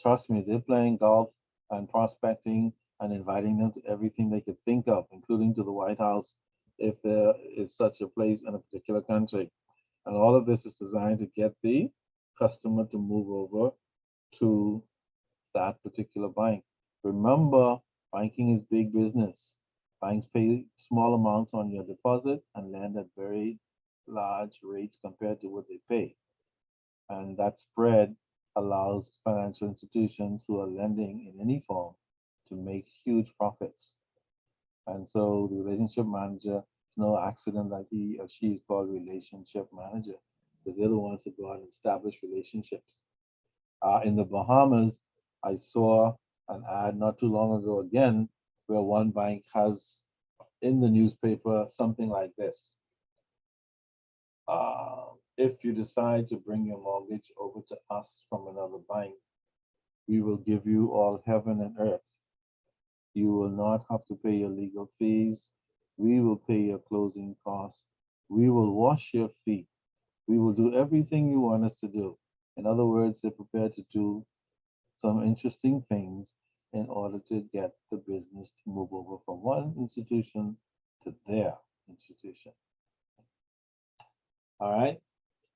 Trust me, they're playing golf and prospecting and inviting them to everything they could think of, including to the White House, if there is such a place in a particular country. And all of this is designed to get the customer to move over to that particular bank. Remember, banking is big business. Banks pay small amounts on your deposit and lend at very large rates compared to what they pay. And that spread allows financial institutions who are lending in any form to make huge profits. And so the relationship manager, it's no accident that he or she is called relationship manager, because they're the ones that go out and establish relationships. In the Bahamas, I saw an ad not too long ago again, where one bank has in the newspaper something like this. If you decide to bring your mortgage over to us from another bank, we will give you all heaven and earth. You will not have to pay your legal fees. We will pay your closing costs. We will wash your feet. We will do everything you want us to do. In other words, they're prepared to do some interesting things in order to get the business to move over from one institution to their institution. All right.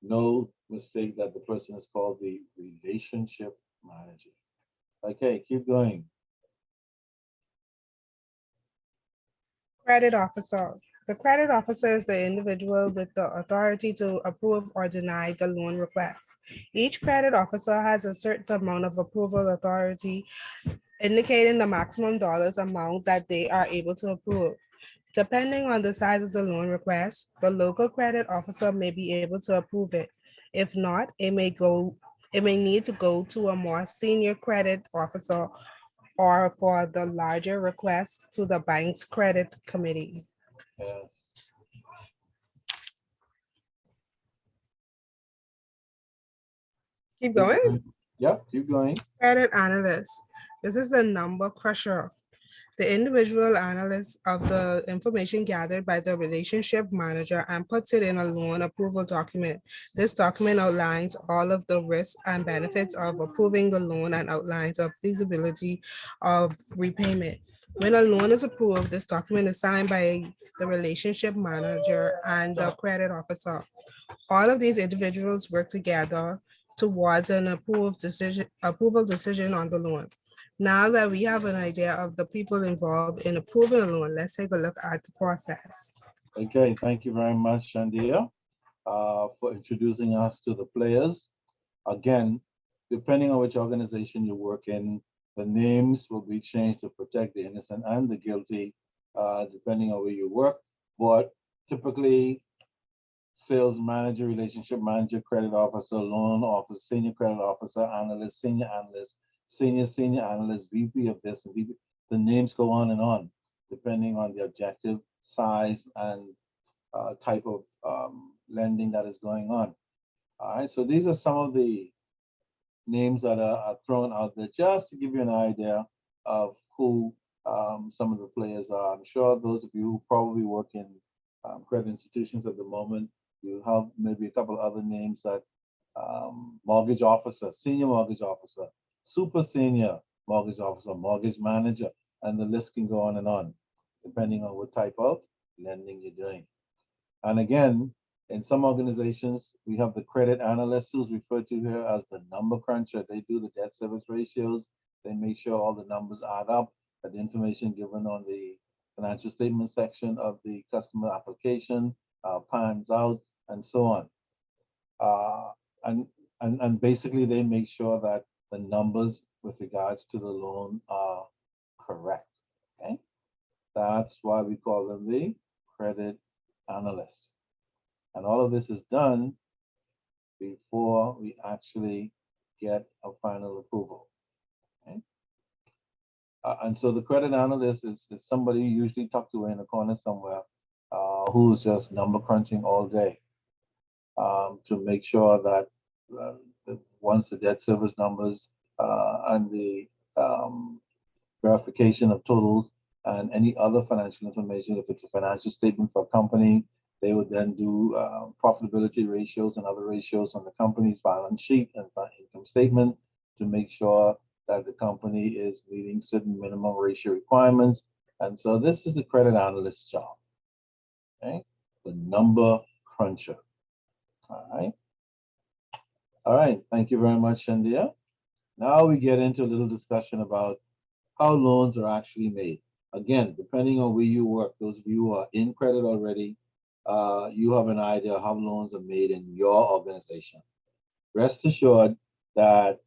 No mistake that the person is called the relationship manager. Okay, keep going. Credit officer. The credit officer is the individual with the authority to approve or deny the loan request. Each credit officer has a certain amount of approval authority, indicating the maximum dollars amount that they are able to approve. Depending on the size of the loan request, the local credit officer may be able to approve it. If not, it may need to go to a more senior credit officer, or for the larger requests, to the bank's credit committee. Yes. Keep going. Yep, keep going. Credit analyst. This is the number crusher. The individual analyst of the information gathered by the relationship manager and puts it in a loan approval document. This document outlines all of the risks and benefits of approving the loan and outlines of feasibility of repayment. When a loan is approved, this document is signed by the relationship manager and the credit officer. All of these individuals work together towards an approval decision on the loan. Now that we have an idea of the people involved in approving a loan, let's take a look at the process. Okay, thank you very much, Shandia, for introducing us to the players. Again, depending on which organization you work in, the names will be changed to protect the innocent and the guilty, depending on where you work. But typically, sales manager, relationship manager, credit officer, loan officer, senior credit officer, analyst, senior analyst, senior analyst, VP of this and VP. The names go on, depending on the objective, size, and type of lending that is going on. All right, so these are some of the names that are thrown out there just to give you an idea of who some of the players are. I'm sure those of you who probably work in credit institutions at the moment, you have maybe a couple other names that mortgage officer, senior mortgage officer, super senior mortgage officer, mortgage manager, and the list can go on, depending on what type of lending you're doing. And again, in some organizations, we have the credit analyst who's referred to here as the number cruncher. They do the debt service ratios. They make sure all the numbers add up, that the information given on the financial statement section of the customer application pans out, and so on. And basically, they make sure that the numbers with regards to the loan are correct. Okay, that's why we call them the credit analyst. And all of this is done before we actually get a final approval. Okay? And so the credit analyst is somebody usually tucked away in a corner somewhere who's just number crunching all day to make sure that once the debt service numbers and the verification of totals and any other financial information, if it's a financial statement for a company, they would then do profitability ratios and other ratios on the company's balance sheet and income statement to make sure that the company is meeting certain minimum ratio requirements. And so this is the credit analyst's job, okay? The number cruncher, all right? All right, thank you very much, Shandia. Now we get into a little discussion about how loans are actually made. Again, depending on where you work, those of you who are in credit already, you have an idea of how loans are made in your organization. Rest assured that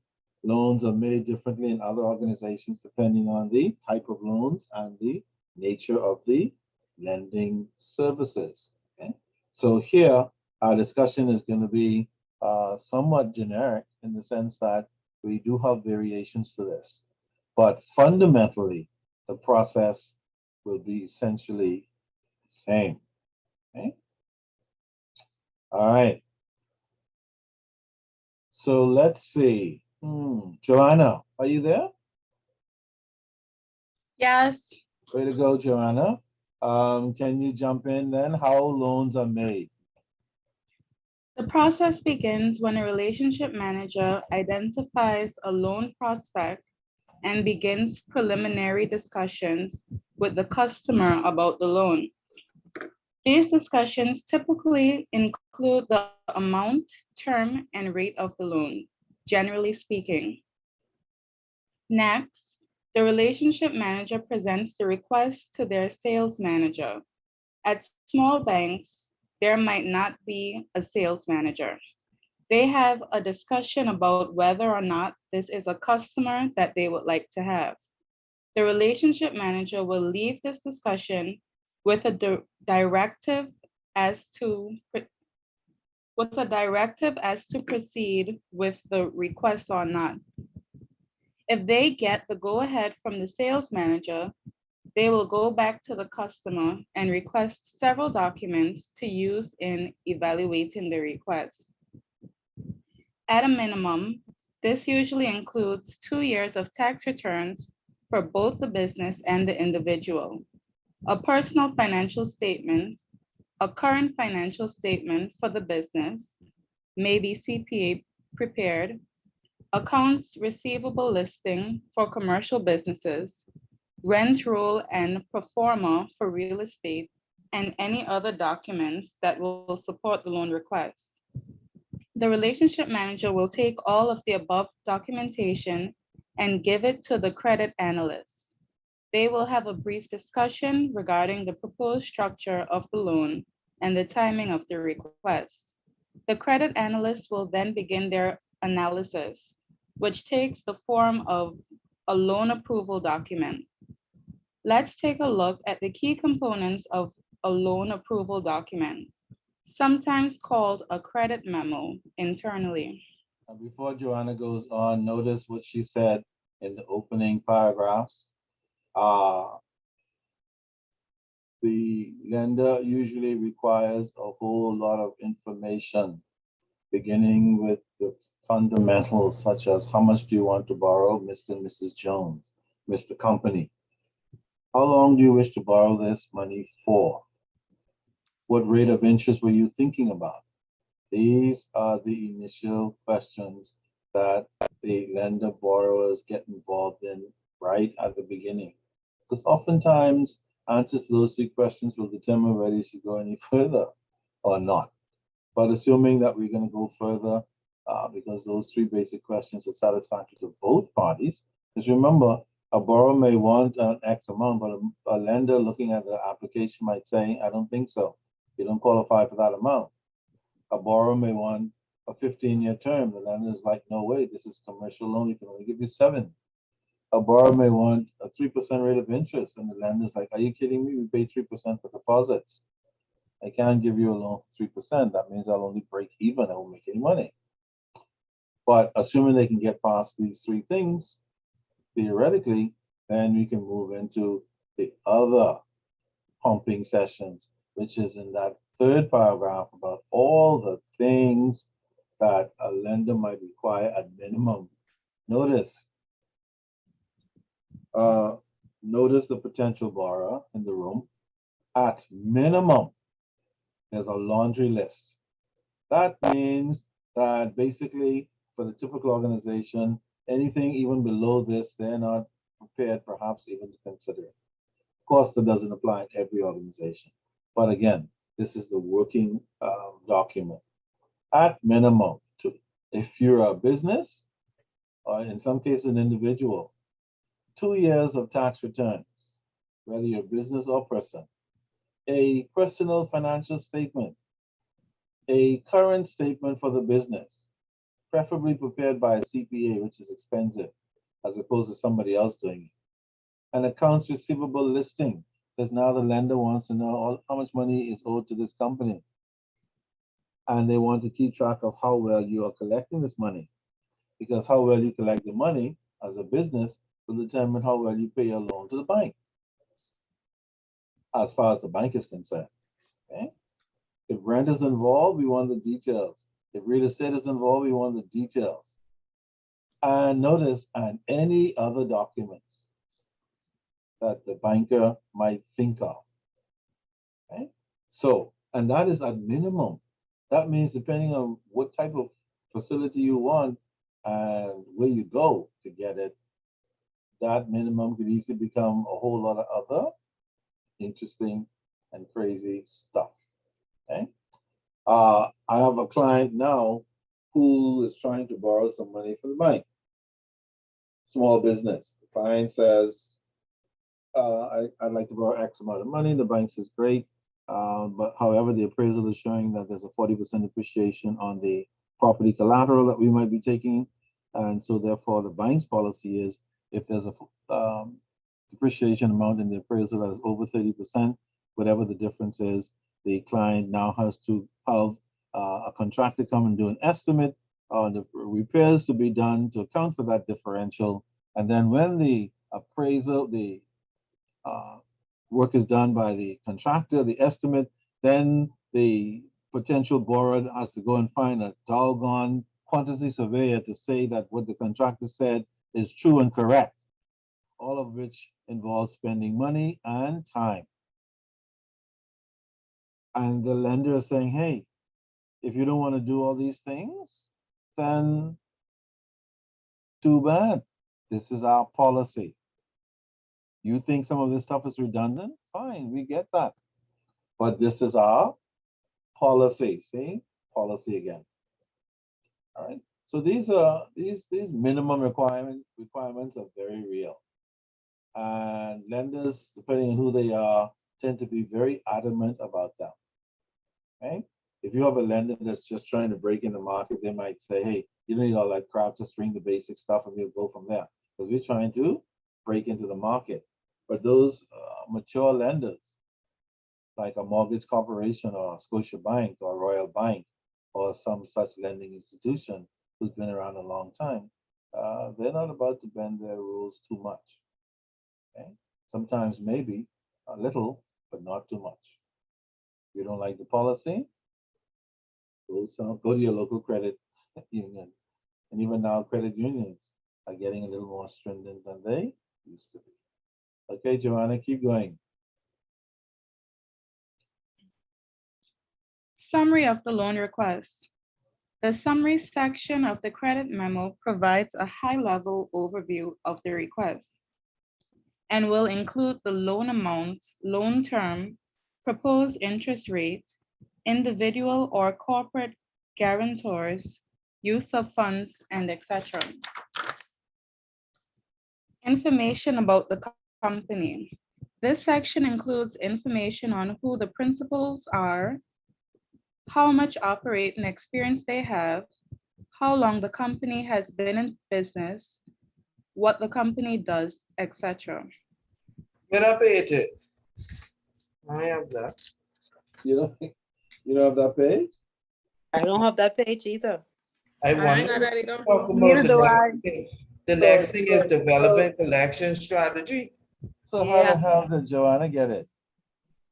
loans are made differently in other organizations depending on the type of loans and the nature of the lending services. Okay? So here, our discussion is going to be somewhat generic in the sense that we do have variations to this, but fundamentally, the process will be essentially the same. Okay. All right. So let's see. Joanna, are you there? Yes. Way to go, Joanna. Can you jump in then? How loans are made? The process begins when a relationship manager identifies a loan prospect and begins preliminary discussions with the customer about the loan. These discussions typically include the amount, term, and rate of the loan, generally speaking. Next, the relationship manager presents the request to their sales manager. At small banks, there might not be a sales manager. They have a discussion about whether or not this is a customer that they would like to have. The relationship manager will leave this discussion with a directive as to proceed with the request or not. If they get the go-ahead from the sales manager, they will go back to the customer and request several documents to use in evaluating the request. At a minimum, this usually includes 2 years of tax returns for both the business and the individual, a personal financial statement, a current financial statement for the business, maybe CPA prepared, accounts receivable listing for commercial businesses, rent roll and pro forma for real estate, and any other documents that will support the loan request. The relationship manager will take all of the above documentation and give it to the credit analyst. They will have a brief discussion regarding the proposed structure of the loan and the timing of the request. The credit analyst will then begin their analysis, which takes the form of a loan approval document. Let's take a look at the key components of a loan approval document. sometimes called a credit memo internally. And before Joanna goes on, notice what she said in the opening paragraphs. The lender usually requires a whole lot of information, beginning with the fundamentals such as how much do you want to borrow, Mr. and Mrs. Jones, Mr. Company? How long do you wish to borrow this money for? What rate of interest were you thinking about? These are the initial questions that the lender borrowers get involved in right at the beginning. Because oftentimes answers to those three questions will determine whether you should go any further or not. But assuming that we're going to go further, because those three basic questions are satisfactory to both parties, because remember, a borrower may want an X amount, but a lender looking at the application might say, I don't think so. You don't qualify for that amount. A borrower may want a 15-year term. The lender is like, no way, this is commercial loan. We can only give you 7. A borrower may want a 3% rate of interest, and the lender's like, are you kidding me? We pay 3% for deposits. I can't give you a loan for 3%. That means I'll only break even. I won't make any money. But assuming they can get past these three things, theoretically, then we can move into the other pumping sessions, which is in that third paragraph about all the things that a lender might require at minimum. Notice the potential borrower in the room. At minimum, there's a laundry list. That means that basically for the typical organization, anything even below this, they're not prepared perhaps even to consider it. Of course, that doesn't apply in every organization. But again, this is the working document. At minimum, if you're a business, or in some cases an individual, 2 years of tax returns, whether you're a business or person, a personal financial statement, a current statement for the business, preferably prepared by a CPA, which is expensive, as opposed to somebody else doing it. An accounts receivable listing, because now the lender wants to know how much money is owed to this company. And they want to keep track of how well you are collecting this money, because how well you collect the money as a business will determine how well you pay your loan to the bank, as far as the bank is concerned. Okay? If rent is involved, we want the details. If real estate is involved, we want the details. And notice, and any other documents that the banker might think of. Okay? So, and that is at minimum. That means depending on what type of facility you want and where you go to get it, that minimum could easily become a whole lot of other interesting and crazy stuff. Okay. I have a client now who is trying to borrow some money from the bank. Small business. The client says, I'd like to borrow X amount of money. The bank says, great. But however, the appraisal is showing that there's a 40% appreciation on the property collateral that we might be taking. And so therefore the bank's policy is if there's a depreciation amount in the appraisal that is over 30%, whatever the difference is, the client now has to have a contractor come and do an estimate on the repairs to be done to account for that differential. And then when the appraisal, the work is done by the contractor, the estimate, then the potential borrower has to go and find a doggone quantity surveyor to say that what the contractor said is true and correct, all of which involves spending money and time. And the lender is saying, hey, if you don't want to do all these things, then too bad. This is our policy. You think some of this stuff is redundant? Fine, we get that. But this is our policy. See? Policy again. All right. So these minimum requirements are very real. And lenders, depending on who they are, tend to be very adamant about them. Okay? If you have a lender that's just trying to break in the market, they might say, hey, you don't need all that crap, just bring the basic stuff and we'll go from there. Because we're trying to break into the market. But those mature lenders, like a mortgage corporation or Scotia Bank or Royal Bank or some such lending institution who's been around a long time, they're not about to bend their rules too much. Okay? Sometimes maybe a little, but not too much. If you don't like the policy, go to your local credit union. And even now, credit unions are getting a little more stringent than they used to be. Okay, Joanna, keep going. Summary of the loan request. The summary section of the credit memo provides a high-level overview of the request and will include the loan amount, loan term, proposed interest rate, individual or corporate guarantors, use of funds, and etc. Information about the company. This section includes information on who the principals are, how much operating experience they have, how long the company has been in business, what the company does, etc. Where are pages? I have that. You don't have that page? I don't have that page either. I I ain't want got to that either. talk about Neither the do next I. thing. The next thing is developing collection strategy. So how the Yeah. hell did Joanna get it?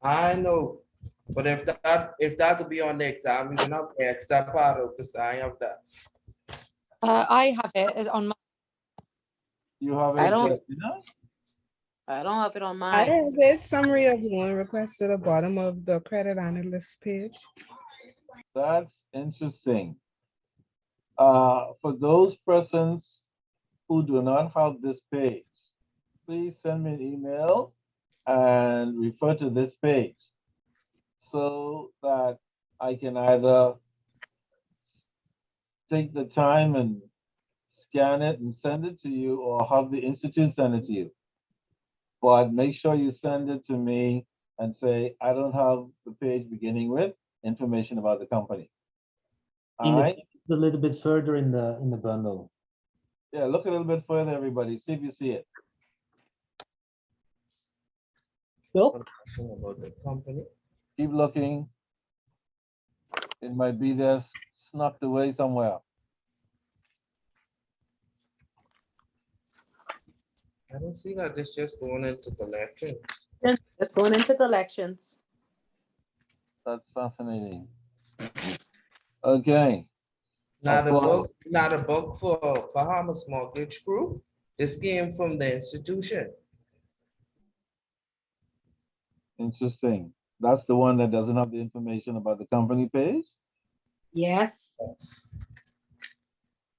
I know, but if that could be on the exam, you can have the extra part of because I have that. I have it as on my, You have I it, don't- Justina? I don't have it on I mine. have it, summary of loan request at the bottom of the credit analyst page. That's interesting. For those persons who do not have this page, please send me an email and refer to this page so that I can either take the time and scan it and send it to you or have the institute send it to you. But make sure you send it to me and say, I don't have the page beginning with information about the company. All right? A little bit further in the bundle. Yeah, look a little bit further, everybody. See if you see it. Nope. About the company. Keep looking. It might be there snuck away somewhere. I don't see that. It's just going into collection. It's going into collections. That's fascinating. Okay. Not Of a course. book, not a book for Bahamas Mortgage Group. This came from the institution. Interesting. That's the one that doesn't have the information about the company page. Yes.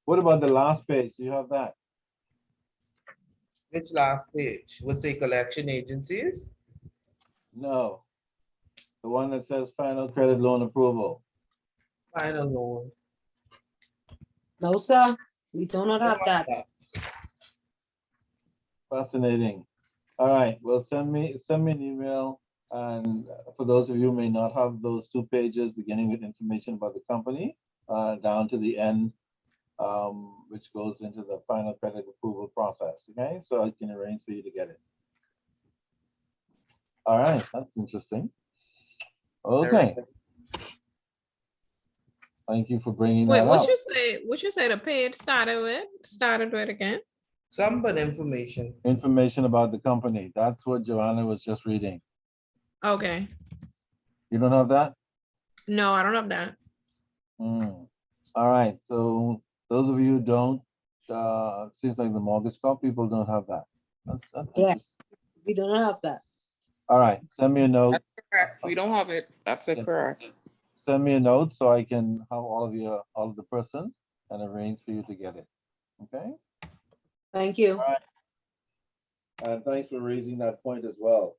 What about the last page? Do you have that? Which last page? Would say collection agencies? No. The one that says final credit loan approval. Final loan. No, sir. We do not have that. Fascinating. All right. Well, send me an email. And for those of you who may not have those 2 pages beginning with information about the company, down to the end, which goes into the final credit approval process. Okay, so I can arrange for you to get it. All right, that's interesting. Okay. Thank you for bringing Wait, that what up. you say? What you say? The page started with? Started with again? Some but information. Information about the company. That's what Joanna was just reading. Okay. You don't have that? No, I don't have that. Hmm. All right. So those of you who don't, seems like the mortgage corp people don't have that. That's Yeah. interesting. We do not have that. All right. Send me a note. That's correct. We don't have it. That's Yeah. correct. Send me a note so I can have all of the persons and arrange for you to get it. Okay. Thank you. And thanks for raising that point as well.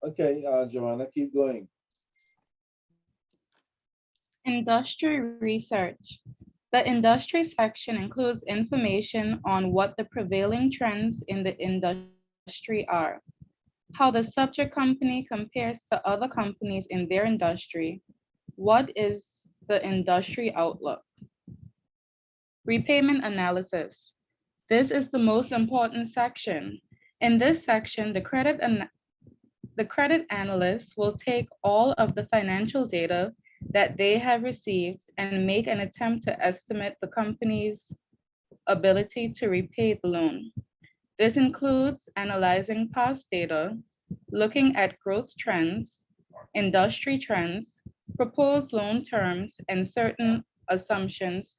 Okay, Joanna, keep going. Industry research. The industry section includes information on what the prevailing trends in the industry are, how the subject company compares to other companies in their industry, what is the industry outlook. Repayment analysis. This is the most important section. In this section, the the credit analyst will take all of the financial data that they have received and make an attempt to estimate the company's ability to repay the loan. This includes analyzing past data, looking at growth trends, industry trends, proposed loan terms, and certain assumptions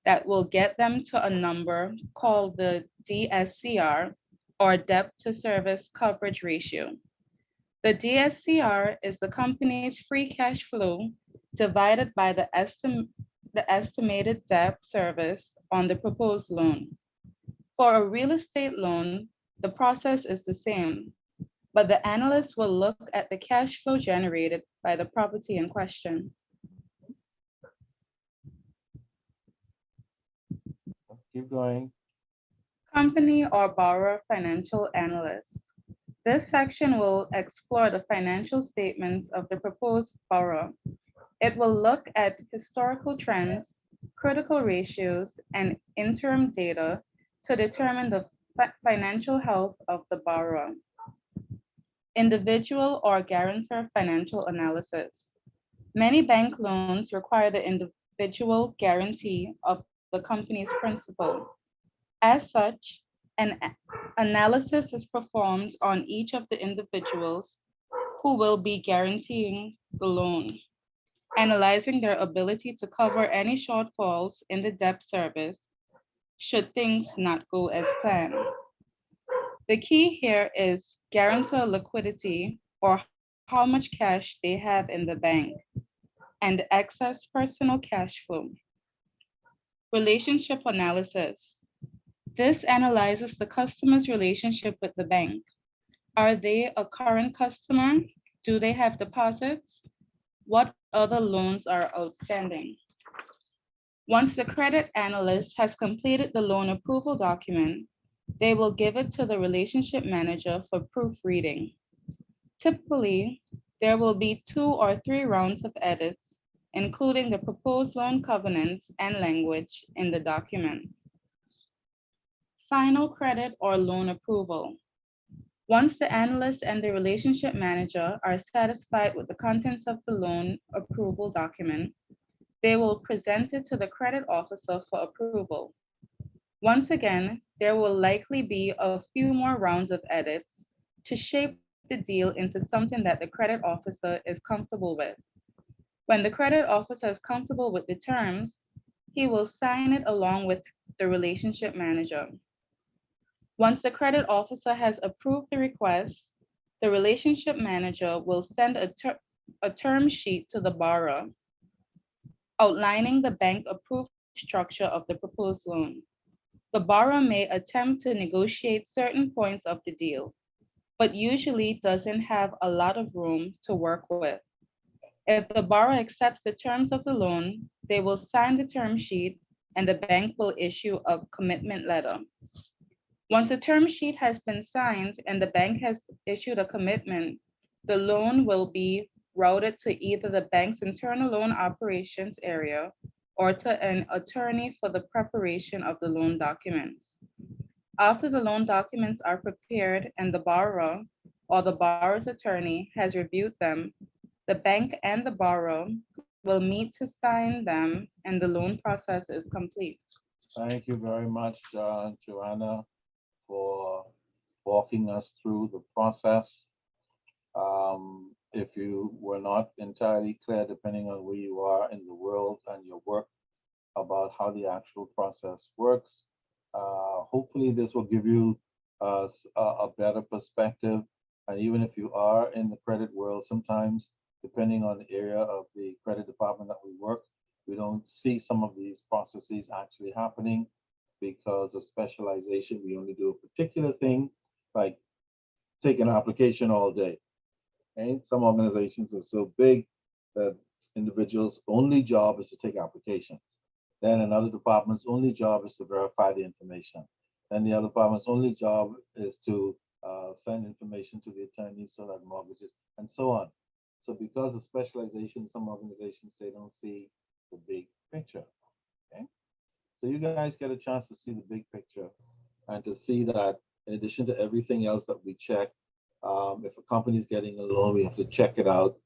that will get them to a number called the Dscr, or debt to service coverage ratio. The Dscr is the company's free cash flow divided by the estimated debt service on the proposed loan. For a real estate loan, the process is the same, but the analyst will look at the cash flow generated by the property in question. Keep going. Company or borrower financial analyst. This section will explore the financial statements of the proposed borrower. It will look at historical trends, critical ratios, and interim data to determine the financial health of the borrower. Individual or guarantor financial analysis. Many bank loans require the individual guarantee of the company's principal. As such, an analysis is performed on each of the individuals who will be guaranteeing the loan, analyzing their ability to cover any shortfalls in the debt service should things not go as planned. The key here is guarantor liquidity, or how much cash they have in the bank, and excess personal cash flow. Relationship analysis. This analyzes the customer's relationship with the bank. Are they a current customer? Do they have deposits? What other loans are outstanding? Once the credit analyst has completed the loan approval document, they will give it to the relationship manager for proofreading. Typically, there will be 2 or 3 rounds of edits, including the proposed loan covenants and language in the document. Final credit or loan approval. Once the analyst and the relationship manager are satisfied with the contents of the loan approval document, they will present it to the credit officer for approval. Once again, there will likely be a few more rounds of edits to shape the deal into something that the credit officer is comfortable with. When the credit officer is comfortable with the terms, he will sign it along with the relationship manager. Once the credit officer has approved the request, the relationship manager will send a term sheet to the borrower outlining the bank-approved structure of the proposed loan. The borrower may attempt to negotiate certain points of the deal, but usually doesn't have a lot of room to work with. If the borrower accepts the terms of the loan, they will sign the term sheet and the bank will issue a commitment letter. Once the term sheet has been signed and the bank has issued a commitment, the loan will be routed to either the bank's internal loan operations area or to an attorney for the preparation of the loan documents. After the loan documents are prepared and the borrower or the borrower's attorney has reviewed them, the bank and the borrower will meet to sign them and the loan process is complete. Thank you very much, Joanna, for walking us through the process. If you were not entirely clear, depending on where you are in the world and your work, about how the actual process works, hopefully this will give you a better perspective. And even if you are in the credit world, sometimes, depending on the area of the credit department that we work, we don't see some of these processes actually happening because of specialization. We only do a particular thing, like take an application all day. And some organizations are so big that individuals' only job is to take applications. Then another department's only job is to verify the information. Then the other department's only job is to send information to the attorneys so that mortgages, and so on. So because of specialization, some organizations, they don't see the big picture. Okay. So you guys get a chance to see the big picture and to see that in addition to everything else that we check, If a company is getting a loan, we have to check it out.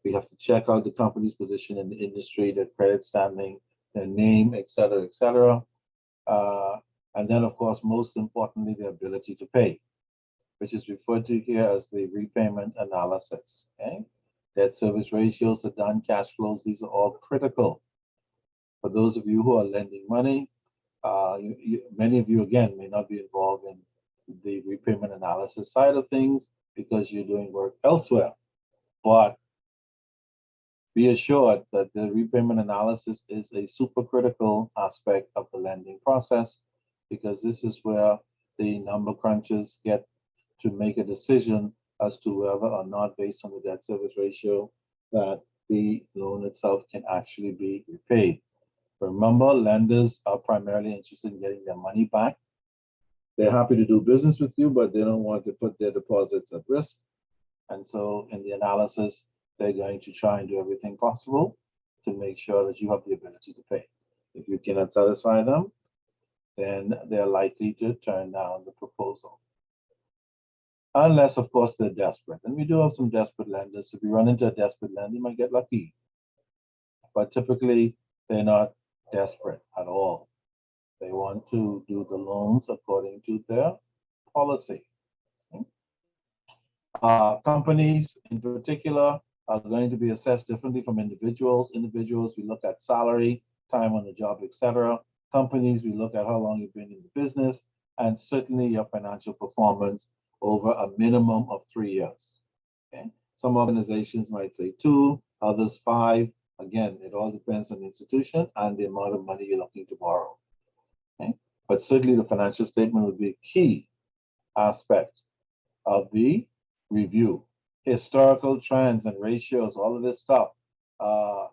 We have to check out the company's position in the industry, their credit standing, their name, et cetera, et cetera. And then, of course, most importantly, the ability to pay, which is referred to here as the repayment analysis. Okay? Debt service ratios, the done cash flows, these are all critical. For those of you who are lending money, many of you, again, may not be involved in the repayment analysis side of things because you're doing work elsewhere. But be assured that the repayment analysis is a super critical aspect of the lending process, because this is where the number crunchers get to make a decision as to whether or not, based on the debt service ratio, that the loan itself can actually be repaid. Remember, lenders are primarily interested in getting their money back. They're happy to do business with you, but they don't want to put their deposits at risk. And so in the analysis, they're going to try and do everything possible to make sure that you have the ability to pay. If you cannot satisfy them, then they're likely to turn down the proposal. Unless, of course, they're desperate. And we do have some desperate lenders. If you run into a desperate lender, you might get lucky. But typically, they're not desperate at all. They want to do the loans according to their policy. Companies in particular are going to be assessed differently from individuals. Individuals, we look at salary, time on the job, etc. Companies, we look at how long you've been in the business, and certainly your financial performance over a minimum of 3 years. Okay? Some organizations might say 2, others 5. Again, it all depends on the institution and the amount of money you're looking to borrow. Okay? But certainly the financial statement would be a key aspect of the review. Historical trends and ratios, all of this stuff. The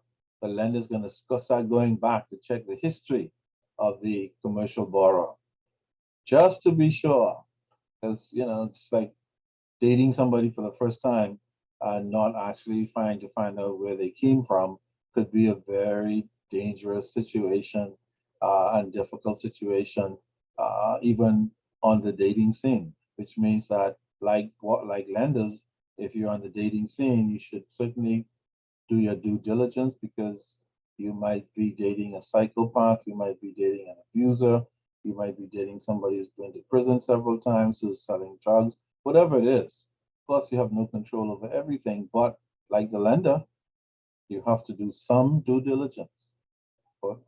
lender's going to start going back to check the history of the commercial borrower, just to be sure. Because, you know, it's like dating somebody for the first time and not actually trying to find out where they came from could be a very dangerous situation and difficult situation, even on the dating scene, which means that like lenders, if you're on the dating scene, you should certainly do your due diligence, because you might be dating a psychopath, you might be dating an abuser, you might be dating somebody who's been to prison several times, who's selling drugs, whatever it is. Of course, you have no control over everything, but like the lender, you have to do some due diligence.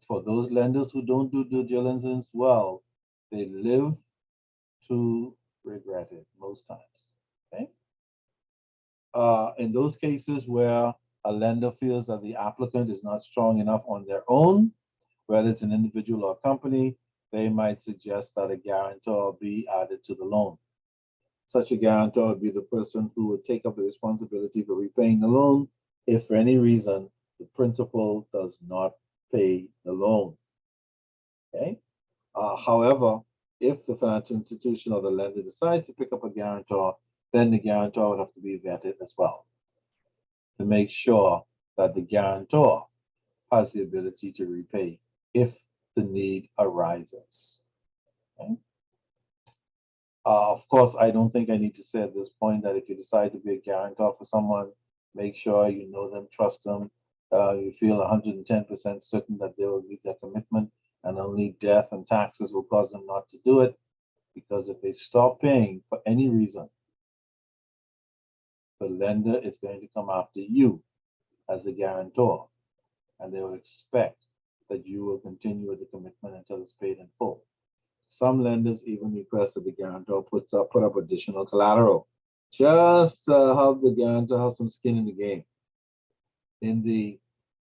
For those lenders who don't do due diligence well, they live to regret it most times. Okay. In those cases where a lender feels that the applicant is not strong enough on their own, whether it's an individual or company, they might suggest that a guarantor be added to the loan. Such a guarantor would be the person who would take up the responsibility for repaying the loan if for any reason the principal does not pay the loan. Okay. However, if the financial institution or the lender decides to pick up a guarantor, then the guarantor would have to be vetted as well to make sure that the guarantor has the ability to repay if the need arises. Okay? Of course, I don't think I need to say at this point that if you decide to be a guarantor for someone, make sure you know them, trust them, you feel 110% certain that they will meet their commitment, and only death and taxes will cause them not to do it. Because if they stop paying for any reason, the lender is going to come after you as the guarantor, and they will expect that you will continue with the commitment until it's paid in full. Some lenders even request that the guarantor put up additional collateral, just to help the guarantor have some skin in the game in the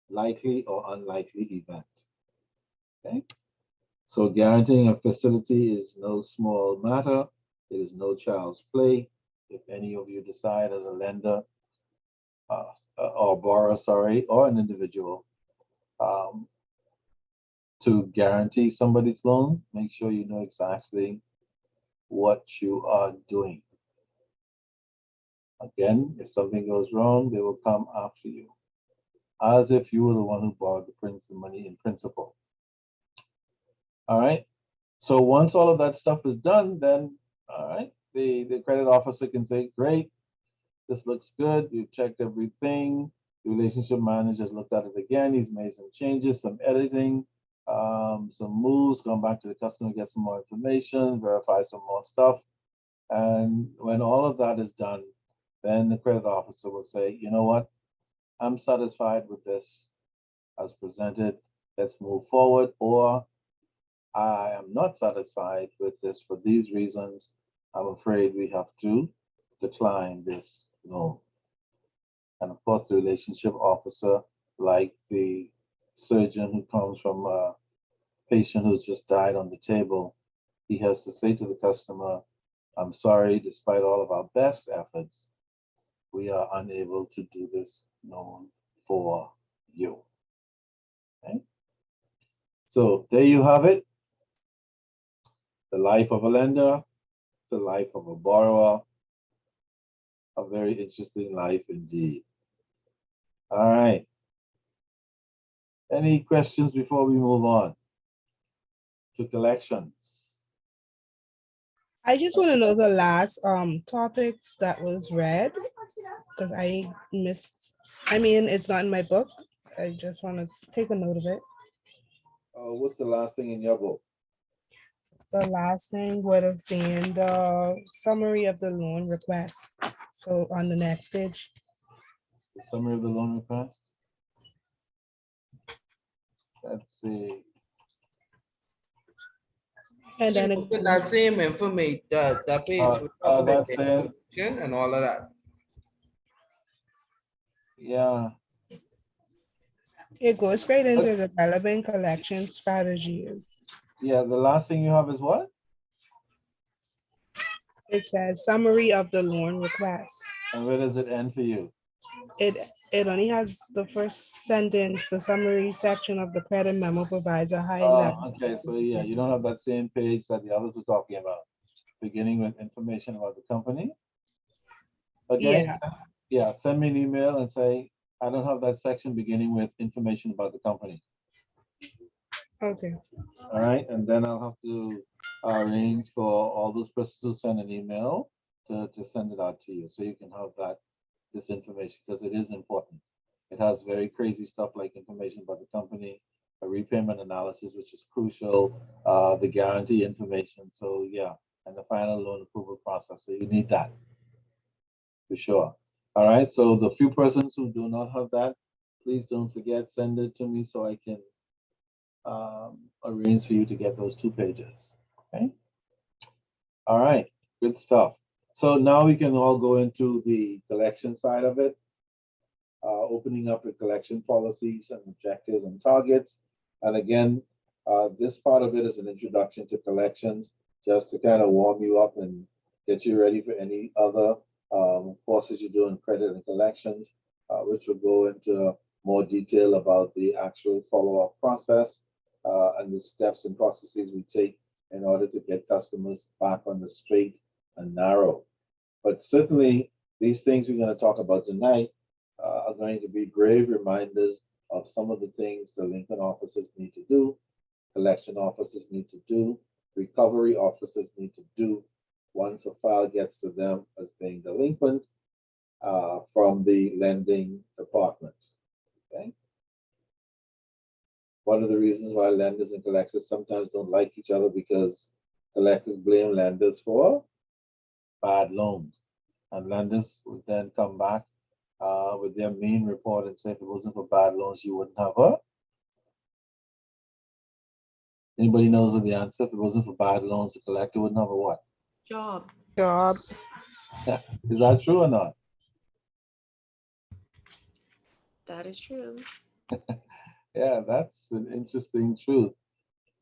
likely or unlikely event. Okay. So guaranteeing a facility is no small matter. It is no child's play. If any of you decide as a lender or borrower, sorry, or an individual to guarantee somebody's loan, make sure you know exactly what you are doing. Again, if something goes wrong, they will come after you, as if you were the one who borrowed the money in principle. All right. So once all of that stuff is done, then all right, the credit officer can say, great, this looks good. We've checked everything. The relationship manager's looked at it again. He's made some changes, some editing, some moves, gone back to the customer, get some more information, verify some more stuff. And when all of that is done, then the credit officer will say, you know what? I'm satisfied with this as presented. Let's move forward. Or I am not satisfied with this for these reasons. I'm afraid we have to decline this loan. And of course, the relationship officer, like the surgeon who comes from a patient who's just died on the table, he has to say to the customer, I'm sorry, despite all of our best efforts, we are unable to do this loan for you. Okay? So there you have it. The life of a lender, the life of a borrower, a very interesting life indeed. All right. Any questions before we move on to collections? I just want to know the last topics that was read because I missed. I mean, it's not in my book. I just want to take a note of it. What's the last thing in your book? The last thing would have been the summary of the loan request. So on the next page. The summary of the loan request? Let's see. And then it's Look at that same information, that page, we talk about That's the it. information and all of that. Yeah. it goes straight into developing collection strategies. Yeah, the last thing you have is what? It says summary of the loan request. And where does it end for you? It only has the first sentence. The summary section of the credit memo provides a high Oh, level. okay, so yeah, you don't have that same page that the others were talking about, beginning with information about the company. Okay, Yeah. yeah, send me an email and say, I don't have that section beginning with information about the company. Okay. All right, and then I'll have to arrange for all those persons to send an email to send it out to you, so you can have this information, because it is important. It has very crazy stuff like information about the company, a repayment analysis, which is crucial, the guarantee information. So yeah, and the final loan approval process. So you need that for sure. All right. So the few persons who do not have that, please don't forget, send it to me so I can arrange for you to get those 2 pages. Okay. All right. Good stuff. So now we can all go into the collection side of it. Opening up the collection policies and objectives and targets. And again, this part of it is an introduction to collections, just to kind of warm you up and get you ready for any other courses you do in credit and collections, which will go into more detail about the actual follow-up process and the steps and processes we take in order to get customers back on the straight and narrow. But certainly, these things we're going to talk about tonight are going to be grave reminders of some of the things delinquent officers need to do, collection officers need to do, recovery officers need to do once a file gets to them as being delinquent from the lending department. Okay. One of the reasons why lenders and collectors sometimes don't like each other, because collectors blame lenders for bad loans, and lenders would then come back with their mean report and say, if it wasn't for bad loans, you wouldn't have a. Anybody knows the answer? If it wasn't for bad loans, the collector wouldn't have a what? Job. Job. Is that true or not? That is true. Yeah, that's an interesting truth.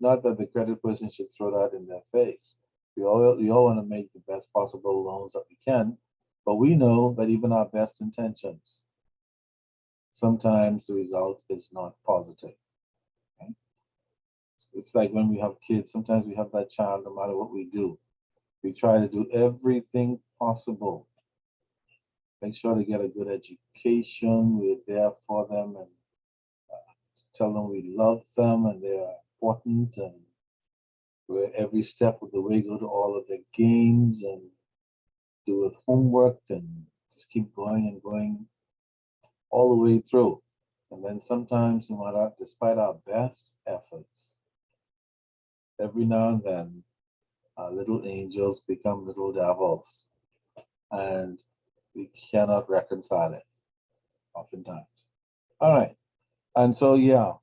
Not that the credit person should throw that in their face. We all want to make the best possible loans that we can, but we know that even our best intentions, sometimes the result is not positive. Okay? It's like when we have kids, sometimes we have that child, no matter what we do. We try to do everything possible. Make sure they get a good education. We're there for them and tell them we love them and they're important, and we're every step of the way go to all of their games and do with homework and just keep going and going all the way through. And then sometimes, no matter, despite our best efforts, every now and then, our little angels become little devils, and we cannot reconcile it oftentimes. All right. And so, yeah,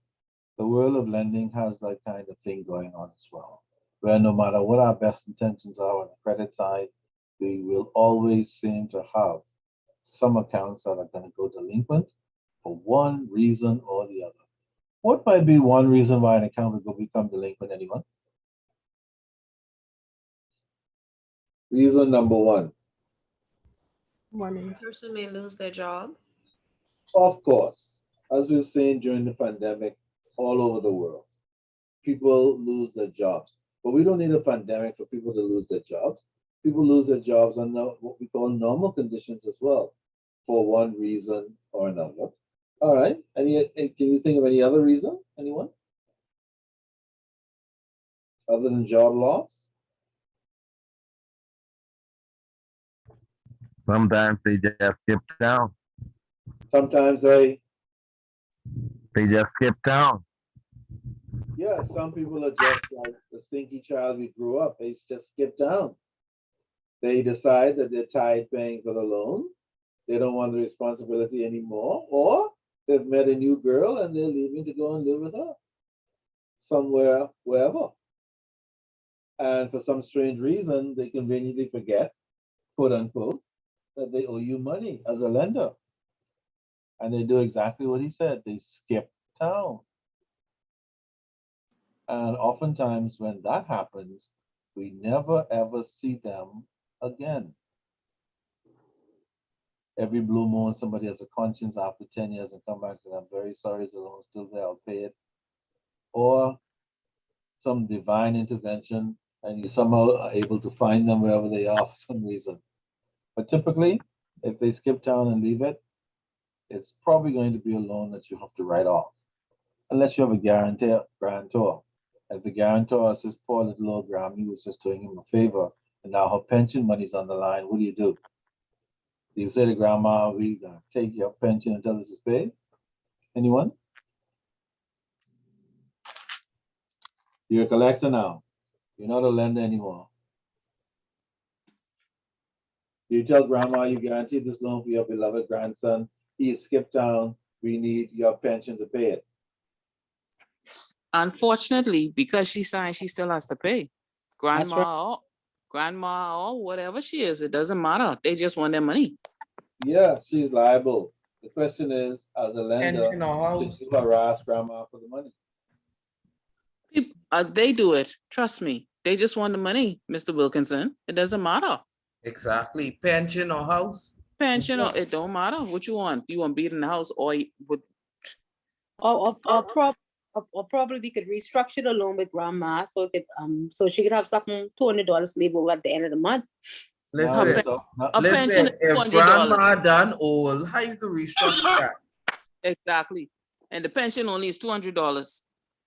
the world of lending has that kind of thing going on as well, where no matter what our best intentions are on the credit side, we will always seem to have some accounts that are going to go delinquent for one reason or the other. What might be one reason why an account would go become delinquent, anyone? Reason number one, Money. Person may lose their job. of course, as we've seen during the pandemic all over the world, people lose their jobs. But we don't need a pandemic for people to lose their jobs. People lose their jobs under what we call normal conditions as well, for one reason or another. All right. Can you think of any other reason? Anyone? Other than job loss? Sometimes they just skip town. Sometimes They just skip town. yeah, some people are just like the stinky child we grew up. They just skip town. They decide that they're tired paying for the loan. They don't want the responsibility anymore, or they've met a new girl and they're leaving to go and live with her somewhere, wherever. And for some strange reason, they conveniently forget, quote unquote, that they owe you money as a lender. And they do exactly what he said. They skip town. And oftentimes when that happens, we never ever see them again. Every blue moon, somebody has a conscience after 10 years and come back and say, I'm very sorry, is the loan still there, I'll pay it. Or some divine intervention and you somehow are able to find them wherever they are for some reason. But typically, if they skip town and leave it, it's probably going to be a loan that you have to write off, unless you have a guarantor. If the guarantor says, poor little old Grammy was just doing him a favor, and now her pension money's on the line, what do? Do you say to grandma, we gonna take your pension until this is paid? Anyone? You're a collector now. You're not a lender anymore. You tell grandma you guarantee this loan for your beloved grandson. He skipped town. We need your pension to pay it. Unfortunately, because she signed, she still has to pay. That's right. Grandma or whatever she is, it doesn't matter. They just want their money. Yeah, she's liable. The question is, as a lender, Pension or should house. you harass grandma for the money? They do it. Trust me. They just want the money, Mr. Wilkinson. It doesn't matter. Exactly. Pension or house. Pension or it don't matter what you want. You want beat in the house or with Or probably we could restructure the loan with grandma so it could, so she could have something $200 leave over at the end of the month. Now Listen, we're talk- now- a pension listen, is if $200. grandma done old, how you can restructure that? Exactly. And the pension only is $200.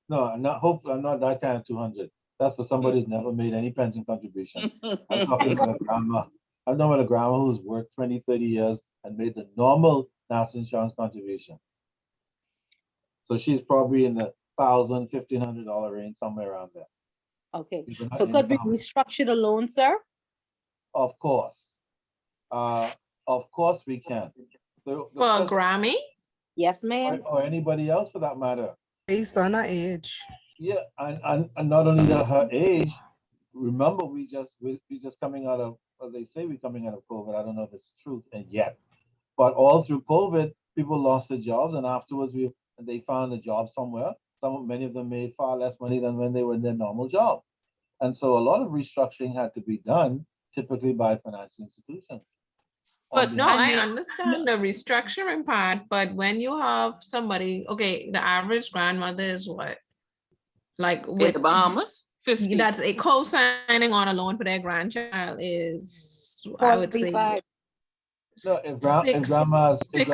No, I'm not that kind of 200. That's for somebody who's never made any pension contribution. I'm talking about a grandma. I'm talking about a grandma who's worked 20, 30 years and made the normal national insurance contribution. So she's probably in the $1,000, $1,500 range, somewhere around there. Okay, People not so in could we town. restructure the loan, sir? Of course. Of course we can. The For a question- Grammy? Yes, ma'am. or anybody else for that matter. Based on her age. Yeah, and not only that, her age. Remember, we just coming out of, well, they say we're coming out of COVID. I don't know if it's truth and yet, but all through COVID, people lost their jobs, and afterwards they found a job somewhere. Many of them made far less money than when they were in their normal job, and so a lot of restructuring had to be done, typically by financial institutions. But no, I mean, understand the restructuring part, but when you have somebody, okay, the average grandmother is what? Like In with the Bahamas, 50. that's a co-signing on a loan for their grandchild is, I would say. 45. No, if grandma's 60?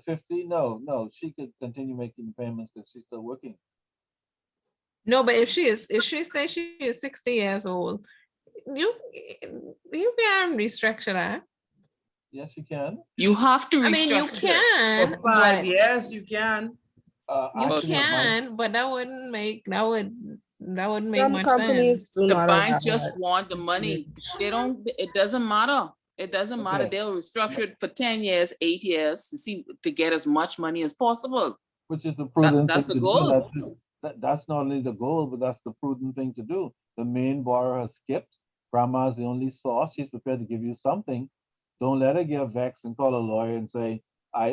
50, no, she could continue making the payments because she's still working. No, but if she says she is 60 years old, you can restructure that. Yes, you can. You have to I mean, you restructure. can, For 5 but years, you can. you Actually, it might- can, but that wouldn't make Some much companies sense. do The not bank allow just it. want the money. They don't, it doesn't matter. It doesn't matter. Okay. They'll restructure it for 10 years, 8 years to get as much money as possible. Which is the prudent that's thing the to do. goal. That's not only the goal, but that's the prudent thing to do. The main borrower has skipped. Grandma's the only source. She's prepared to give you something. Don't let her get vexed and call a lawyer and say,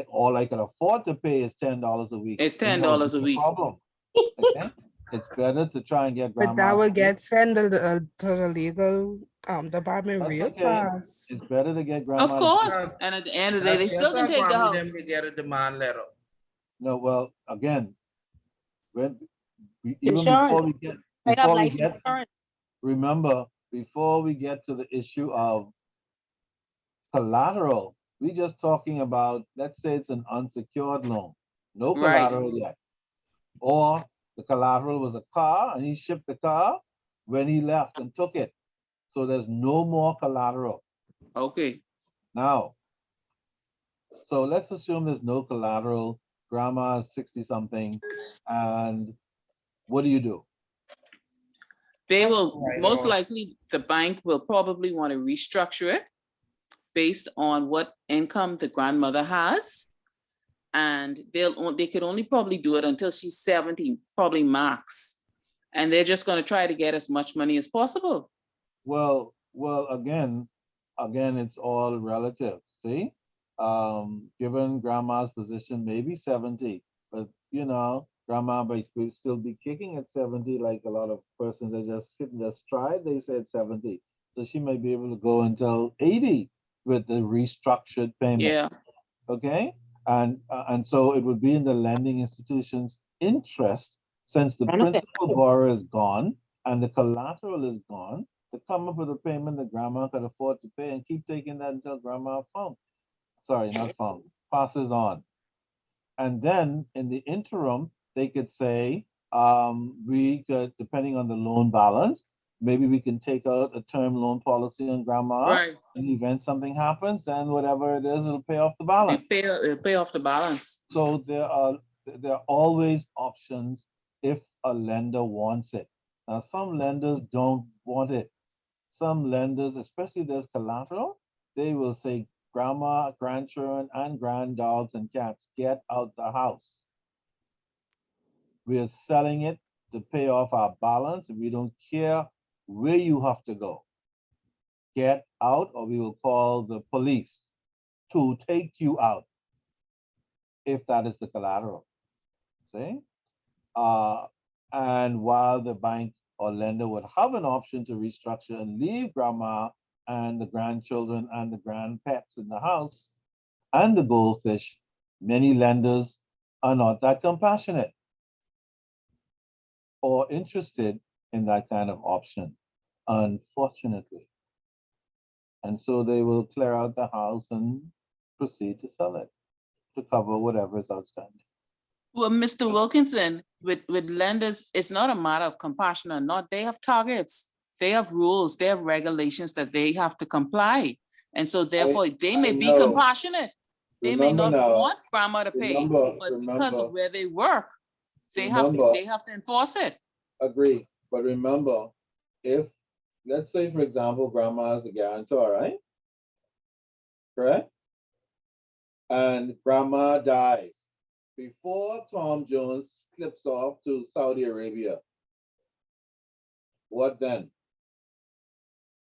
all I can afford to pay is $10 a week. It's Then you have $10 a bigger week. Problem. Okay? It's better to try and get But grandma. that would get sent to the legal department That's real okay. fast. It's better to get grandma. Of course. And at the end of the day, they That's still can just take the family, house. then we get a demand letter. No, well, again, when even Insurance. before we get, Might have before we life get, insurance. remember, before we get to the issue of collateral, we just talking about, let's say it's an unsecured loan, no Right. collateral yet. Or the collateral was a car and he shipped the car when he left and took it. So there's no more collateral. Okay. Now, so let's assume there's no collateral, grandma is 60 something, and what do? They will, Right, most or- likely, the bank will probably want to restructure it based on what income the grandmother has. And they could only probably do it until she's 70, probably max. And they're just going to try to get as much money as possible. Well, again, it's all relative, see? Given grandma's position, maybe 70, but grandma might still be kicking at 70, like a lot of persons that just sit in their stride, they said 70. So she might be able to go until 80 with the restructured payment. Yeah. Okay? And so it would be in the lending institution's interest, since the Benefit. principal borrower is gone and the collateral is gone, to come up with a payment that grandma could afford to pay and keep taking that until grandma passes on. And then in the interim, they could say, we could, depending on the loan balance, maybe we can take out a term loan policy on grandma. Right. In the event something happens, then whatever it is, it'll pay off the balance. It'll pay off the balance. So there are always options if a lender wants it. Now, some lenders don't want it. Some lenders, especially if there's collateral, they will say, grandma, grandchildren, and granddogs and cats, get out the house. We are selling it to pay off our balance. We don't care where you have to go. Get out, or we will call the police to take you out, if that is the collateral. See? And while the bank or lender would have an option to restructure and leave grandma and the grandchildren and the grandpets in the house and the goldfish, many lenders are not that compassionate or interested in that kind of option, unfortunately. And so they will clear out the house and proceed to sell it to cover whatever is outstanding. Well, Mr. Wilkinson, with lenders, it's not a matter of compassion or not. They have targets, they have rules, they have regulations that they have to comply. And so therefore, they may be know. compassionate. They may Remember not now, want grandma to pay, but because of where they work, they have to enforce it. Agree, but remember, if, let's say, for example, grandma is the guarantor, right? Correct? And grandma dies before Tom Jones slips off to Saudi Arabia. What then?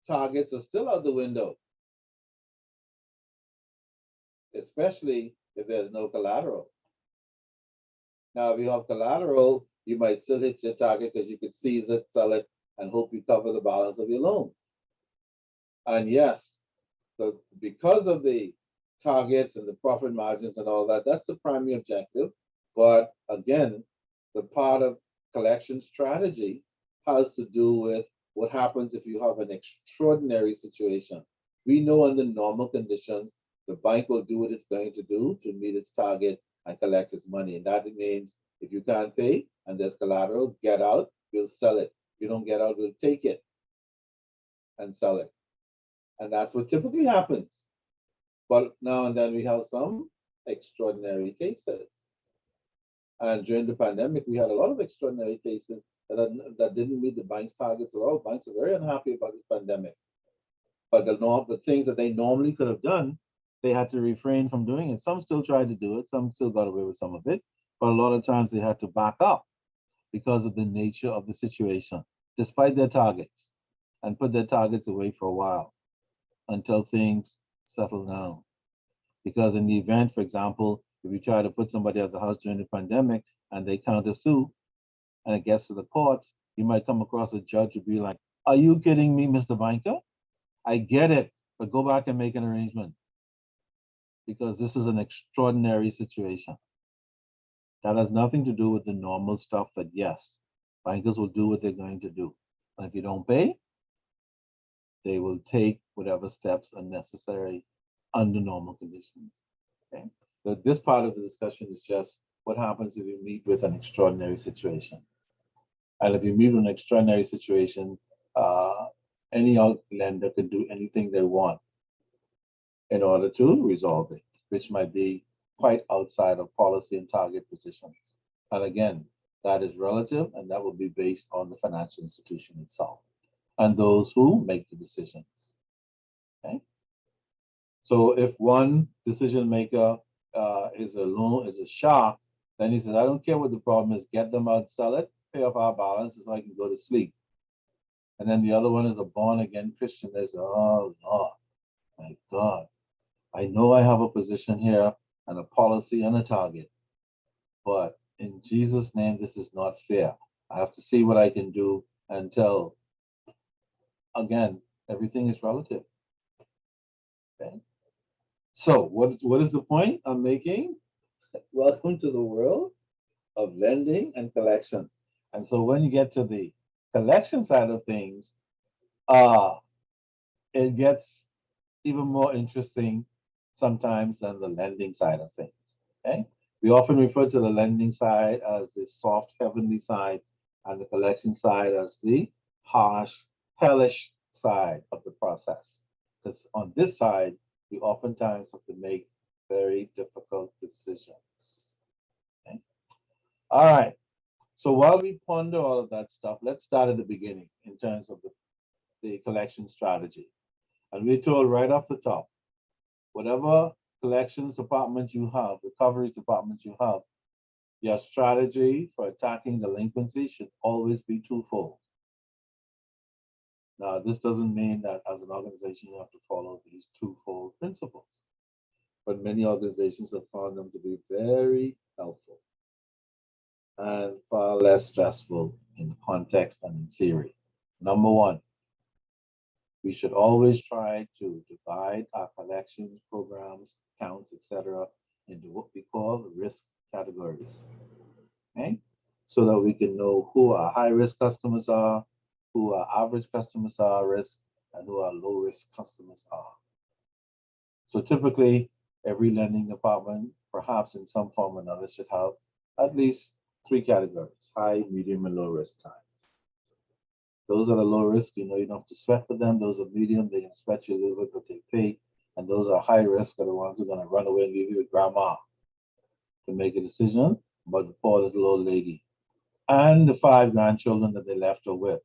Targets are still out the window, especially if there's no collateral. Now, if you have collateral, you might still hit your target because you could seize it, sell it, and hope you cover the balance of your loan. And yes, because of the targets and the profit margins and all that, that's the primary objective. But again, the part of collection strategy has to do with what happens if you have an extraordinary situation. We know under normal conditions, the bank will do what it's going to do to meet its target and collect its money. And that means if you can't pay and there's collateral, get out, we'll sell it. If you don't get out, we'll take it and sell it. And that's what typically happens. But now and then we have some extraordinary cases. And during the pandemic, we had a lot of extraordinary cases that didn't meet the bank's targets at all. Banks are very unhappy about this pandemic. But the things that they normally could have done, they had to refrain from doing it. Some still tried to do it, some still got away with some of it, but a lot of times they had to back up because of the nature of the situation, despite their targets, and put their targets away for a while until things settle down. Because in the event, for example, if you try to put somebody out of the house during the pandemic and they counter sue and it gets to the courts, you might come across a judge who be like, "Are you kidding me, Mr. Banker? I get it, but go back and make an arrangement because this is an extraordinary situation." That has nothing to do with the normal stuff that, yes, bankers will do what they're going to do. And if you don't pay, they will take whatever steps are necessary under normal conditions. Okay. So this part of the discussion is just what happens if you meet with an extraordinary situation. And if you meet with an extraordinary situation, any lender can do anything they want in order to resolve it, which might be quite outside of policy and target positions. And again, that is relative and that will be based on the financial institution itself and those who make the decisions. Okay. So if one decision maker is a shark, then he says, "I don't care what the problem is, get them out, sell it, pay off our balance so I can go to sleep." And then the other one is a born again Christian. They say, "Oh Lord, my God, I know I have a position here and a policy and a target, but in Jesus' name, this is not fair. I have to see what I can do until," again, everything is relative. Okay. So what is the point I'm making? Welcome to the world of lending and collections. And so when you get to the collection side of things, it gets even more interesting sometimes than the lending side of things. Okay. We often refer to the lending side as the soft, heavenly side, and the collection side as the harsh, hellish side of the process. Because on this side, we oftentimes have to make very difficult decisions. Okay. All right. So while we ponder all of that stuff, let's start at the beginning in terms of the collection strategy. And we're told right off the top, whatever collections department you have, recoveries department you have, your strategy for attacking delinquency should always be twofold. Now, this doesn't mean that as an organization you have to follow these twofold principles, but many organizations have found them to be very helpful and far less stressful in context and in theory. Number one, we should always try to divide our collections programs, accounts, etc., into what we call risk categories. Okay? So that we can know who our high-risk customers are, who our average customers are risk, and who our low-risk customers are. So typically, every lending department, perhaps in some form or another, should have at least 3 categories: high, medium, and low risk clients. Those that are low risk, you know you don't have to sweat for them. Those are medium, they can sweat you a little bit, but they pay. And those are high risk, are the ones who are going to run away and leave you with grandma to make a decision about the poor little old lady and the 5 grandchildren that they left her with,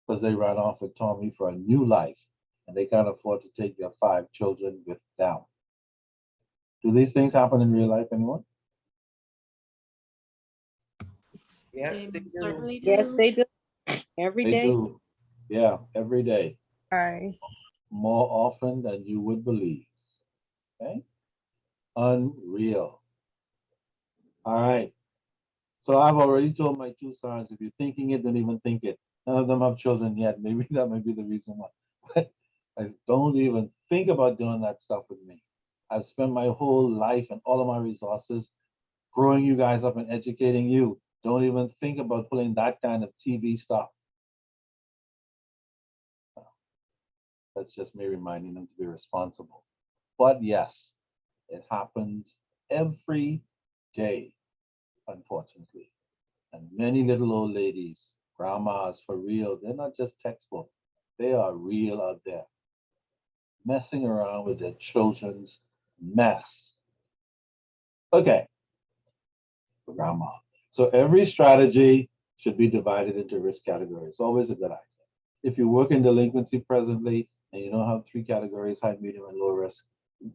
because they ran off with Tommy for a new life and they can't afford to take their 5 children with them. Do these things happen in real life, anyone? Yes, they They do. certainly Yes, do. they do. Every They day. do. Yeah, every day. Hi. More often than you would believe. Okay? Unreal. All right. So I've already told my 2 sons, if you're thinking it, don't even think it. None of them have children yet. Maybe that might be the reason why. I don't even think about doing that stuff with me. I've spent my whole life and all of my resources growing you guys up and educating you. Don't even think about pulling that kind of TV stuff. That's just me reminding them to be responsible. But yes, it happens every day, unfortunately. And many little old ladies, grandmas for real, they're not just textbook. They are real out there. messing around with their children's mess. Okay, grandma. So every strategy should be divided into risk categories. Always a good idea. If you work in delinquency presently and you don't have 3 categories, high, medium, and low risk,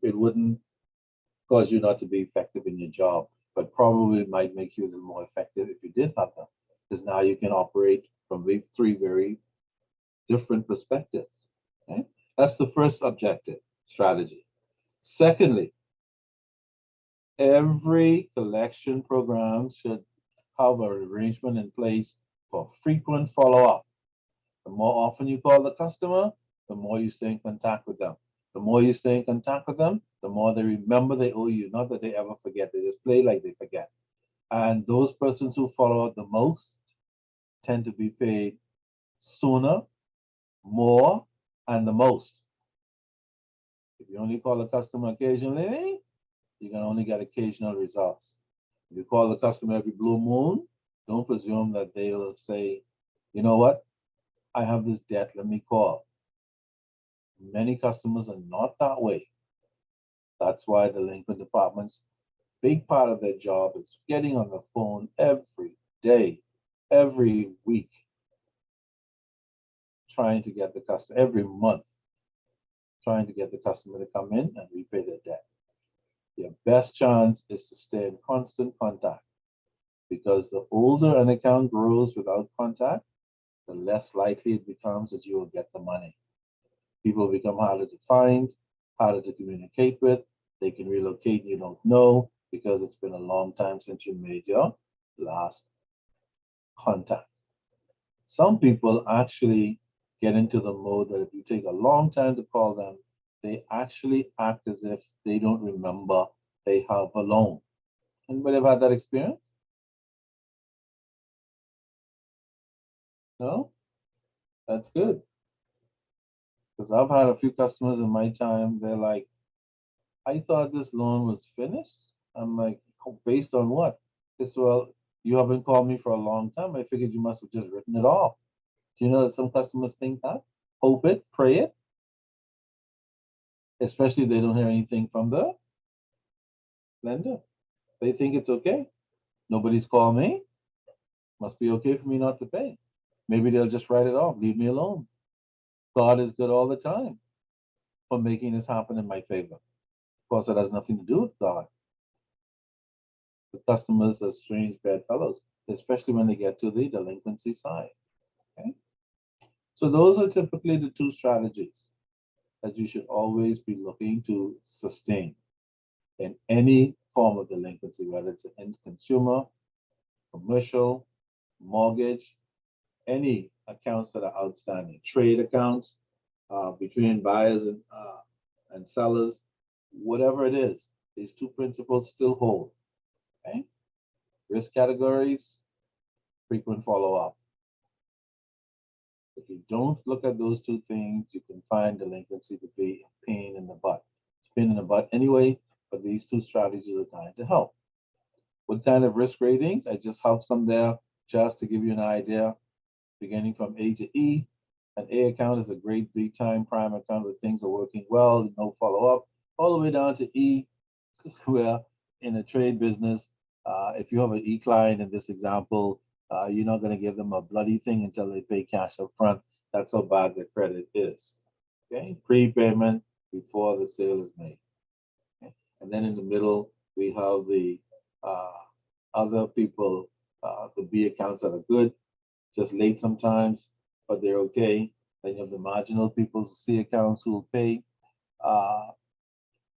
it wouldn't cause you not to be effective in your job, but probably might make you a little more effective if you did have them, because now you can operate from 3 very different perspectives. Okay? That's the first objective strategy. Secondly, every collection program should have an arrangement in place for frequent follow-up. The more often you call the customer, the more you stay in contact with them. The more you stay in contact with them, the more they remember they owe you. Not that they ever forget, they just play like they forget. And those persons who follow up the most tend to be paid sooner, more, and the most. If you only call a customer occasionally, you can only get occasional results. If you call the customer every blue moon, don't presume that they'll say, you know what, I have this debt, let me call. Many customers are not that way. That's why delinquent departments, big part of their job is getting on the phone every day, every week, trying to get the customer, every month, trying to get the customer to come in and repay their debt. Your best chance is to stay in constant contact, because the older an account grows without contact, the less likely it becomes that you will get the money. People become harder to find, harder to communicate with. They can relocate, you don't know, because it's been a long time since you made your last contact. Some people actually get into the mode that if you take a long time to call them, they actually act as if they don't remember they have a loan. Anybody ever had that experience? No? That's good. Because I've had a few customers in my time, they're like, I thought this loan was finished. I'm like, "Oh, based on what?" It's, well, you haven't called me for a long time. I figured you must have just written it off. Do you know that some customers think that? Hope it, pray it. Especially if they don't hear anything from the lender. They think it's okay. Nobody's called me. Must be okay for me not to pay. Maybe they'll just write it off. Leave me alone. God is good all the time for making this happen in my favor. Of course, it has nothing to do with God. The customers are strange bedfellows, especially when they get to the delinquency side. Okay? So those are typically the 2 strategies that you should always be looking to sustain in any form of delinquency, whether it's in consumer, commercial, mortgage, any accounts that are outstanding, trade accounts between buyers and sellers, whatever it is, these 2 principles still hold. Okay? Risk categories, frequent follow-up. If you don't look at those 2 things, you can find delinquency to be a pain in the butt. It's a pain in the butt anyway, but these 2 strategies are trying to help. What kind of risk ratings? I just have some there just to give you an idea, beginning from A to E. An A account is a great big time prime account where things are working well, no follow-up, all the way down to E, where in a trade business, if you have an E client in this example, you're not going to give them a bloody thing until they pay cash up front. That's how bad their credit is. Okay, prepayment before the sale is made. Okay? And then in the middle, we have the other people, the B accounts that are good, just late sometimes, but they're okay. Then you have the marginal people, C accounts who will pay,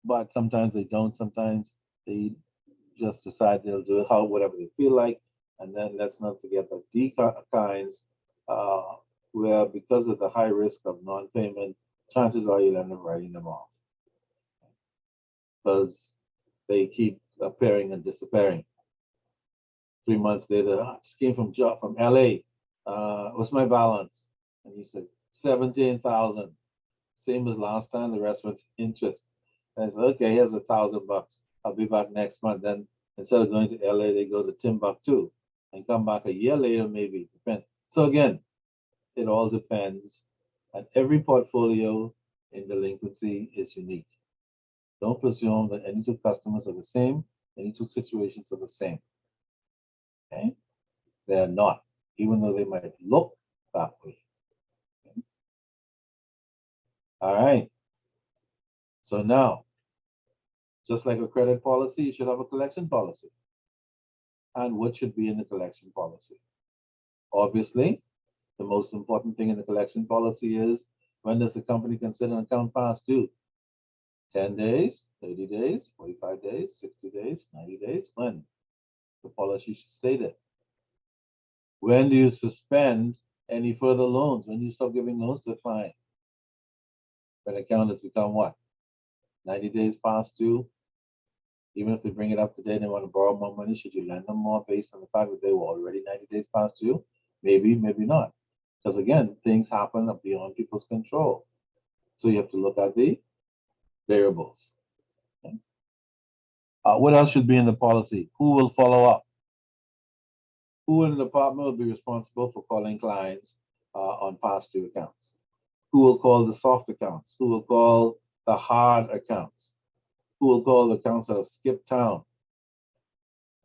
but sometimes they don't. Sometimes they just decide they'll do it how whatever they feel like. And then let's not forget the D kinds, where because of the high risk of non-payment, chances are you'll end up writing them off because they keep appearing and disappearing. 3 months later, I just came from LA. What's my balance? And he said 17,000, same as last time. The rest was interest. And I said, okay, here's $1,000. I'll be back next month. Then instead of going to LA, they go to Timbuktu and come back a year later, maybe. Depends. So again, it all depends. And every portfolio in delinquency is unique. Don't presume that any two customers are the same, any two situations are the same. Okay? They're not, even though they might look that way. Okay? All right. So now, just like a credit policy, you should have a collection policy. And what should be in the collection policy? Obviously, the most important thing in the collection policy is, when does the company consider an account past due? 10 days, 30 days, 45 days, 60 days, 90 days, when? The policy should state it. When do you suspend any further loans? When do you stop giving loans to a client? When an account has become what? 90 days past due? Even if they bring it up today, they want to borrow more money, should you lend them more based on the fact that they were already 90 days past due? Maybe, maybe not. Because again, things happen beyond people's control. So you have to look at the variables. Okay? What else should be in the policy? Who will follow up? Who in the department will be responsible for calling clients on past due accounts? Who will call the soft accounts? Who will call the hard accounts? Who will call the accounts that have skipped town?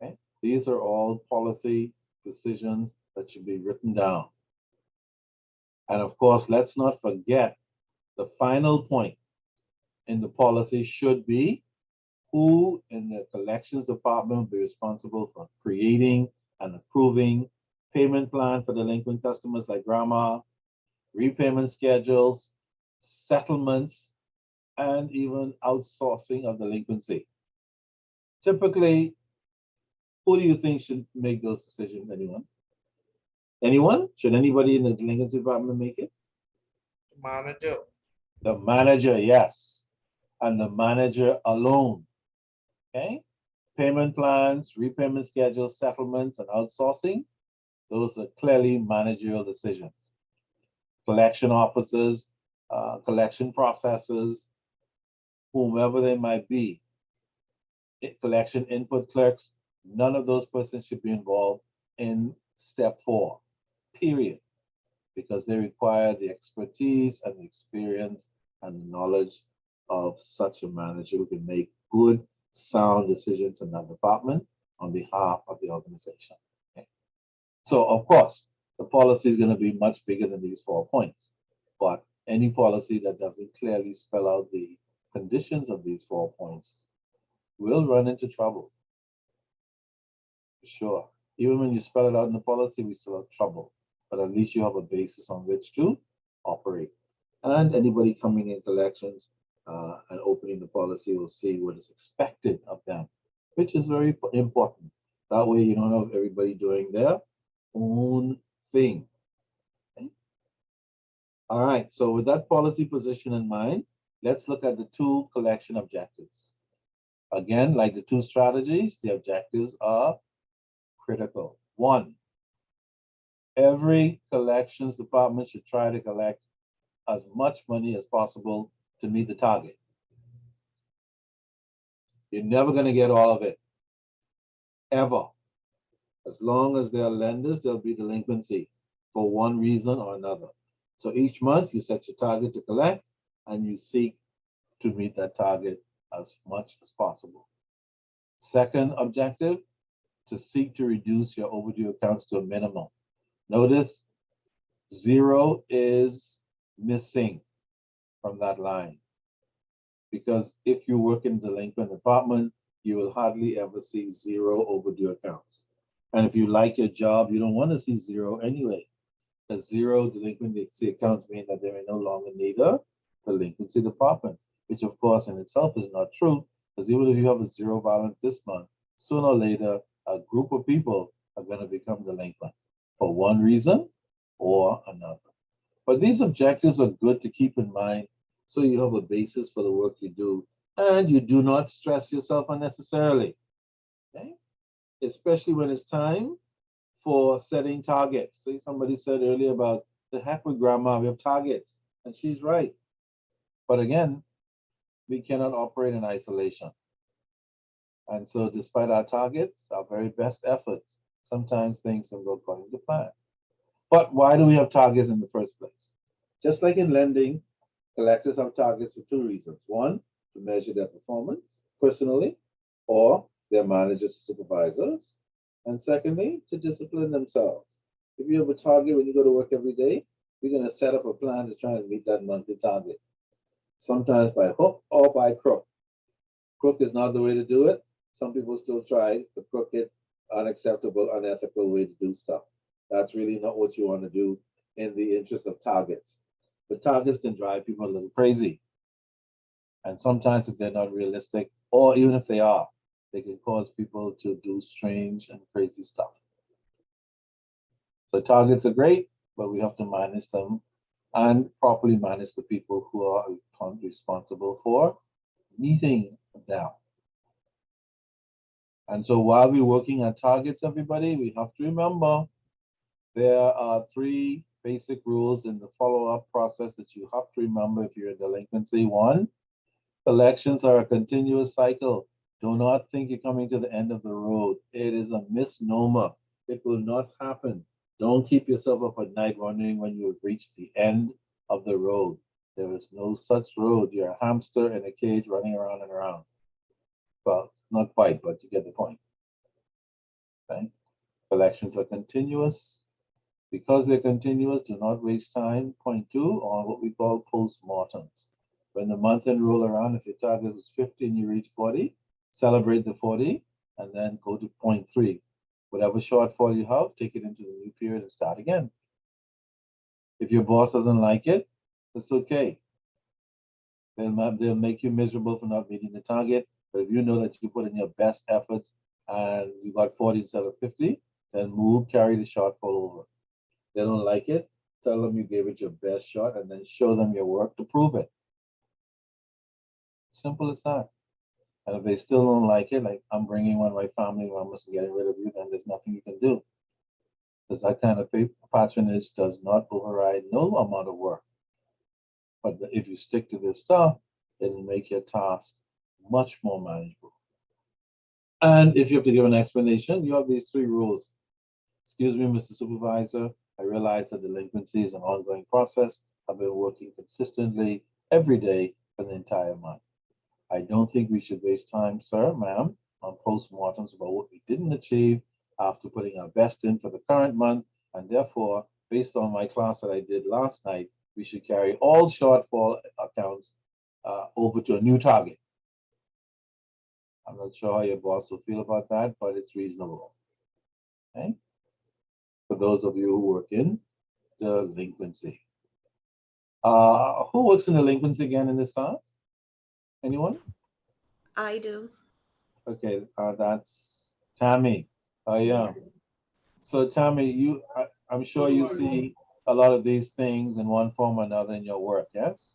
Okay? These are all policy decisions that should be written down. And of course, let's not forget the final point in the policy should be who in the collections department will be responsible for creating and approving payment plan for delinquent customers like grandma, repayment schedules, settlements, and even outsourcing of delinquency. Typically, who do you think should make those decisions? Anyone? Anyone? Should anybody in the delinquency department make it? Manager. The manager, yes. And the manager alone. Okay? Payment plans, repayment schedules, settlements, and outsourcing, those are clearly managerial decisions. Collection officers, collection processors, whomever they might be, collection input clerks, none of those persons should be involved in step 4, period, because they require the expertise and the experience and the knowledge of such a manager who can make good, sound decisions in that department on behalf of the organization. Okay? So, of course, the policy is going to be much bigger than these 4 points, but any policy that doesn't clearly spell out the conditions of these 4 points will run into trouble. For sure. Even when you spell it out in the policy, we still have trouble, but at least you have a basis on which to operate. And anybody coming in collections and opening the policy will see what is expected of them, which is very important. That way you don't have everybody doing their own thing. Okay? All right, so with that policy position in mind, let's look at the 2 collection objectives. Again, like the 2 strategies, the objectives are critical. 1, every collections department should try to collect as much money as possible to meet the target. You're never going to get all of it, ever. As long as there are lenders, there'll be delinquency for one reason or another. So each month you set your target to collect and you seek to meet that target as much as possible. Second objective, to seek to reduce your overdue accounts to a minimum. Notice 0 is missing from that line, because if you work in delinquent department, you will hardly ever see 0 overdue accounts. And if you like your job, you don't want to see 0 anyway, because 0 delinquency accounts mean that they may no longer need a delinquency department, which of course in itself is not true, because even if you have a 0 balance this month, sooner or later, a group of people are going to become delinquent for one reason or another. But these objectives are good to keep in mind so you have a basis for the work you do and you do not stress yourself unnecessarily. Okay? Especially when it's time for setting targets. See, somebody said earlier about the heck with grandma, we have targets, and she's right. But again, we cannot operate in isolation. And so despite our targets, our very best efforts, sometimes things don't go according to plan. But why do we have targets in the first place? Just like in lending, Collectors have targets for two reasons. One, to measure their performance personally or their managers or supervisors. And secondly, to discipline themselves. If you have a target when you go to work every day, you're going to set up a plan to try and meet that monthly target. Sometimes by hook or by crook. Crook is not the way to do it. Some people still try the crooked, unacceptable, unethical way to do stuff. That's really not what you want to do in the interest of targets. But targets can drive people a little crazy. And sometimes if they're not realistic, or even if they are, they can cause people to do strange and crazy stuff. So targets are great, but we have to manage them and properly manage the people who are responsible for meeting them. And so while we're working on targets, everybody, we have to remember there are three basic rules in the follow-up process that you have to remember if you're in delinquency. One, collections are a continuous cycle. Do not think you're coming to the end of the road. It is a misnomer. It will not happen. Don't keep yourself up at night wondering when you have reached the end of the road. There is no such road. You're a hamster in a cage running around and around. Well, not quite, but you get the point. Okay? Collections are continuous. Because they're continuous, do not waste time. Point two, on what we call postmortems. When the month end roll around, if your target was 50 and you reach 40, celebrate the 40 and then go to point three. Whatever shortfall you have, take it into the new period and start again. If your boss doesn't like it, it's okay. They'll make you miserable for not meeting the target. But if you know that you put in your best efforts and you got 40 instead of 50, then carry the shortfall over. They don't like it, tell them you gave it your best shot and then show them your work to prove it. Simple as that. And if they still don't like it, like I'm bringing one of my family members and getting rid of you, then there's nothing you can do. Because that kind of patronage does not override no amount of work. But if you stick to this stuff, it'll make your task much more manageable. And if you have to give an explanation, you have these three rules. Excuse me, Mr. Supervisor, I realize that delinquency is an ongoing process. I've been working consistently every day for the entire month. I don't think we should waste time, sir, ma'am, on postmortems about what we didn't achieve after putting our best in for the current month. And therefore, based on my class that I did last night, we should carry all shortfall accounts over to a new target. I'm not sure how your boss will feel about that, but it's reasonable. Okay? For those of you who work in delinquency. Who works in delinquency again in this class? Anyone? I do. Okay, that's Tammy. Yeah. So Tammy, I'm sure you see a lot of these things in one form or another in your work, yes?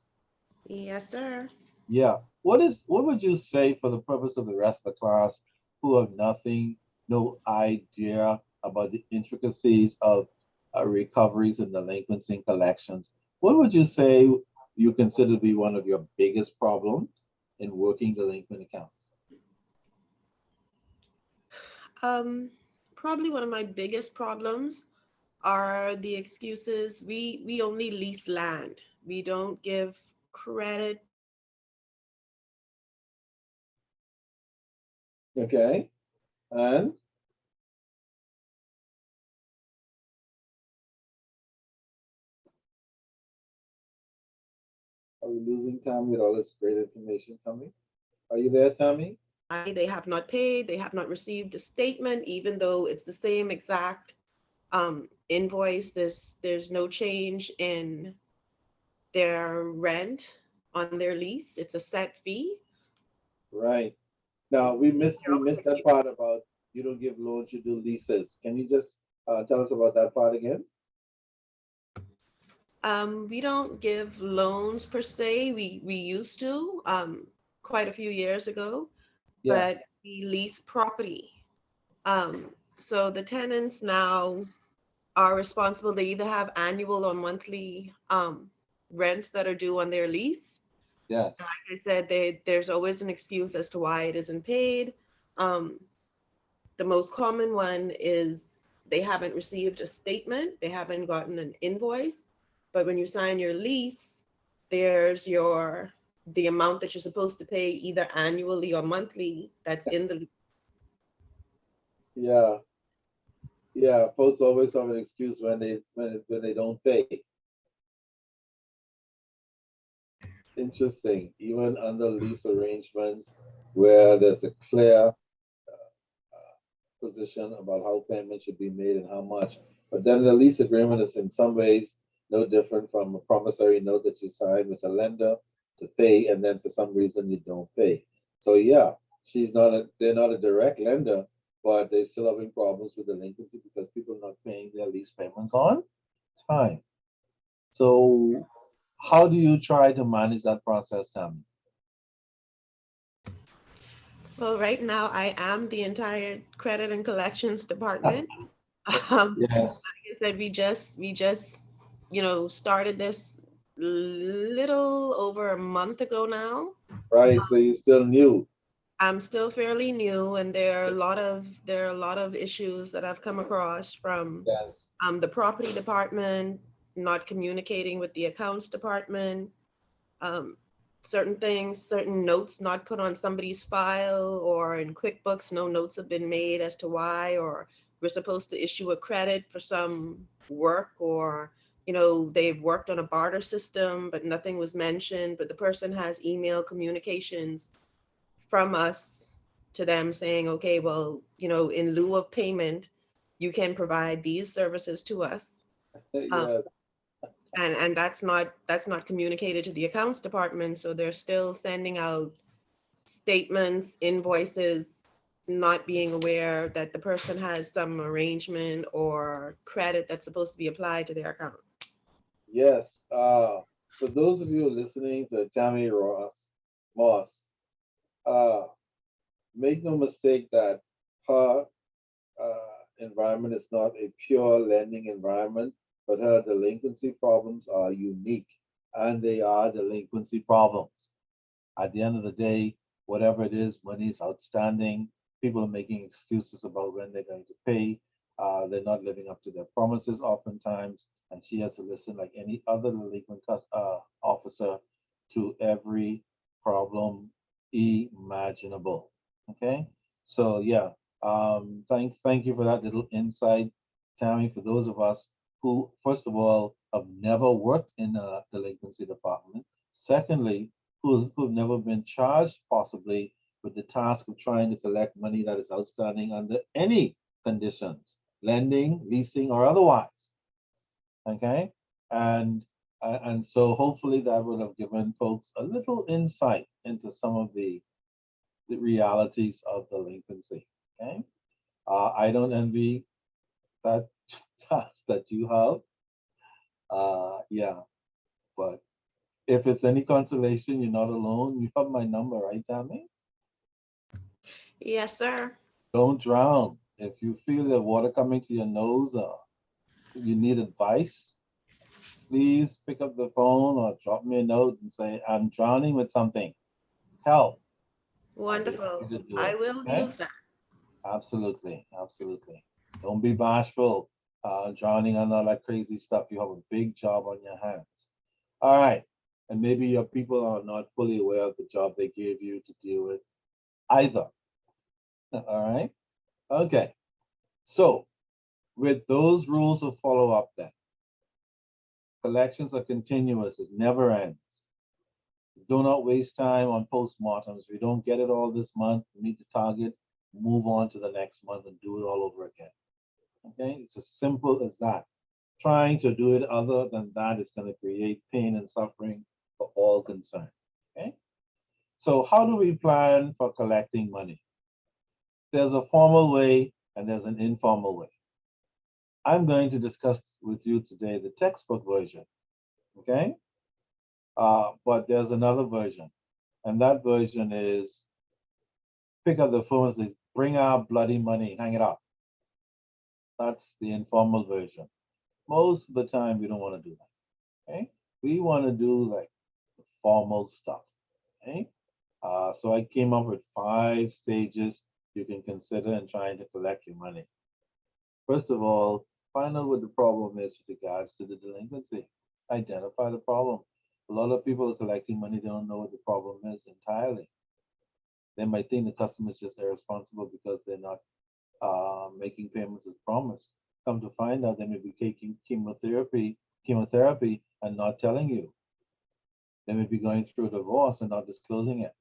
Yes, sir. Yeah. What would you say for the purpose of the rest of the class who have no idea about the intricacies of recoveries and delinquency and collections? What would you say you consider to be one of your biggest problems in working delinquent accounts? Probably one of my biggest problems are the excuses. We only lease land. We don't give credit. Okay. And are we losing Tammy with all this great information coming? Are you there, Tammy? They have not paid. They have not received a statement, even though it's the same exact invoice. There's no change in their rent on their lease. It's a set fee. Right. Now we missed that part about you don't give loans, you do leases. Can you just tell us about that part again? We don't give loans per se. We used to quite a few years ago, Yes. but we lease property. So the tenants now are responsible. They either have annual or monthly rents that are due on their lease. Yes. Like I said, there's always an excuse as to why it isn't paid. The most common one is they haven't received a statement. They haven't gotten an invoice. But when you sign your lease, there's the amount that you're supposed to pay either annually or monthly that's in the Yeah. Yeah, folks always have an excuse when they don't pay. Interesting, even under lease arrangements where there's a clear position about how payment should be made and how much. But then the lease agreement is in some ways no different from a promissory note that you sign with a lender to pay, and then for some reason you don't pay. So yeah, they're not a direct lender, but they're still having problems with delinquency because people are not paying their lease payments on time. So how do you try to manage that process, Tammy? Well, right now I am the entire credit and collections department. Yes, Like I said, we just, started this little over a month ago now. right. So you're still new. I'm still fairly new, and there are a lot of issues that I've come across from Yes. the property department not communicating with the accounts department. Certain things, certain notes not put on somebody's file, or in QuickBooks, no notes have been made as to why, or we're supposed to issue a credit for some work, or they've worked on a barter system, but nothing was mentioned, but the person has email communications from us to them saying, okay, well, in lieu of payment, you can provide these services to us. Yes. And that's not communicated to the accounts department, so they're still sending out statements, invoices, not being aware that the person has some arrangement or credit that's supposed to be applied to their account. Yes. For those of you listening to Tammy Moss, make no mistake that her environment is not a pure lending environment, but her delinquency problems are unique, and they are delinquency problems. At the end of the day, whatever it is, money is outstanding. People are making excuses about when they're going to pay. They're not living up to their promises oftentimes, and she has to listen like any other delinquent officer to every problem imaginable. Okay, so yeah, thank you for that little insight, Tammy. For those of us who, first of all, have never worked in a delinquency department. Secondly, who've never been charged possibly with the task of trying to collect money that is outstanding under any conditions, lending, leasing, or otherwise. Okay, and so hopefully that would have given folks a little insight into some of the realities of delinquency. Okay, I don't envy that task that you have. Yeah, but if it's any consolation, you're not alone. You have my number, right, Tammy? Yes, sir. Don't drown. If you feel the water coming to your nose, or you need advice, please pick up the phone or drop me a note and say, I'm drowning with something. Help. Wonderful. You could do I it, will okay? use that. Absolutely, absolutely. Don't be bashful, drowning on all that crazy stuff. You have a big job on your hands. All right. And maybe your people are not fully aware of the job they gave you to deal with either. All right. Okay. So with those rules of follow-up then, collections are continuous, it never ends. Do not waste time on postmortems. We don't get it all this month, meet the target, move on to the next month and do it all over again. Okay, it's as simple as that. Trying to do it other than that is going to create pain and suffering for all concerned. Okay, so how do we plan for collecting money? There's a formal way and there's an informal way. I'm going to discuss with you today the textbook version. Okay, but there's another version, and that version is pick up the phone and say, bring our bloody money, hang it up. That's the informal version. Most of the time, we don't want to do that. Okay, we want to do like the formal stuff. Okay, so I came up with 5 stages you can consider in trying to collect your money. First of all, find out what the problem is with regards to the delinquency. Identify the problem. A lot of people are collecting money, they don't know what the problem is entirely. They might think the customer is just irresponsible because they're not making payments as promised. Come to find out, they may be taking chemotherapy and not telling you. They may be going through a divorce and not disclosing it.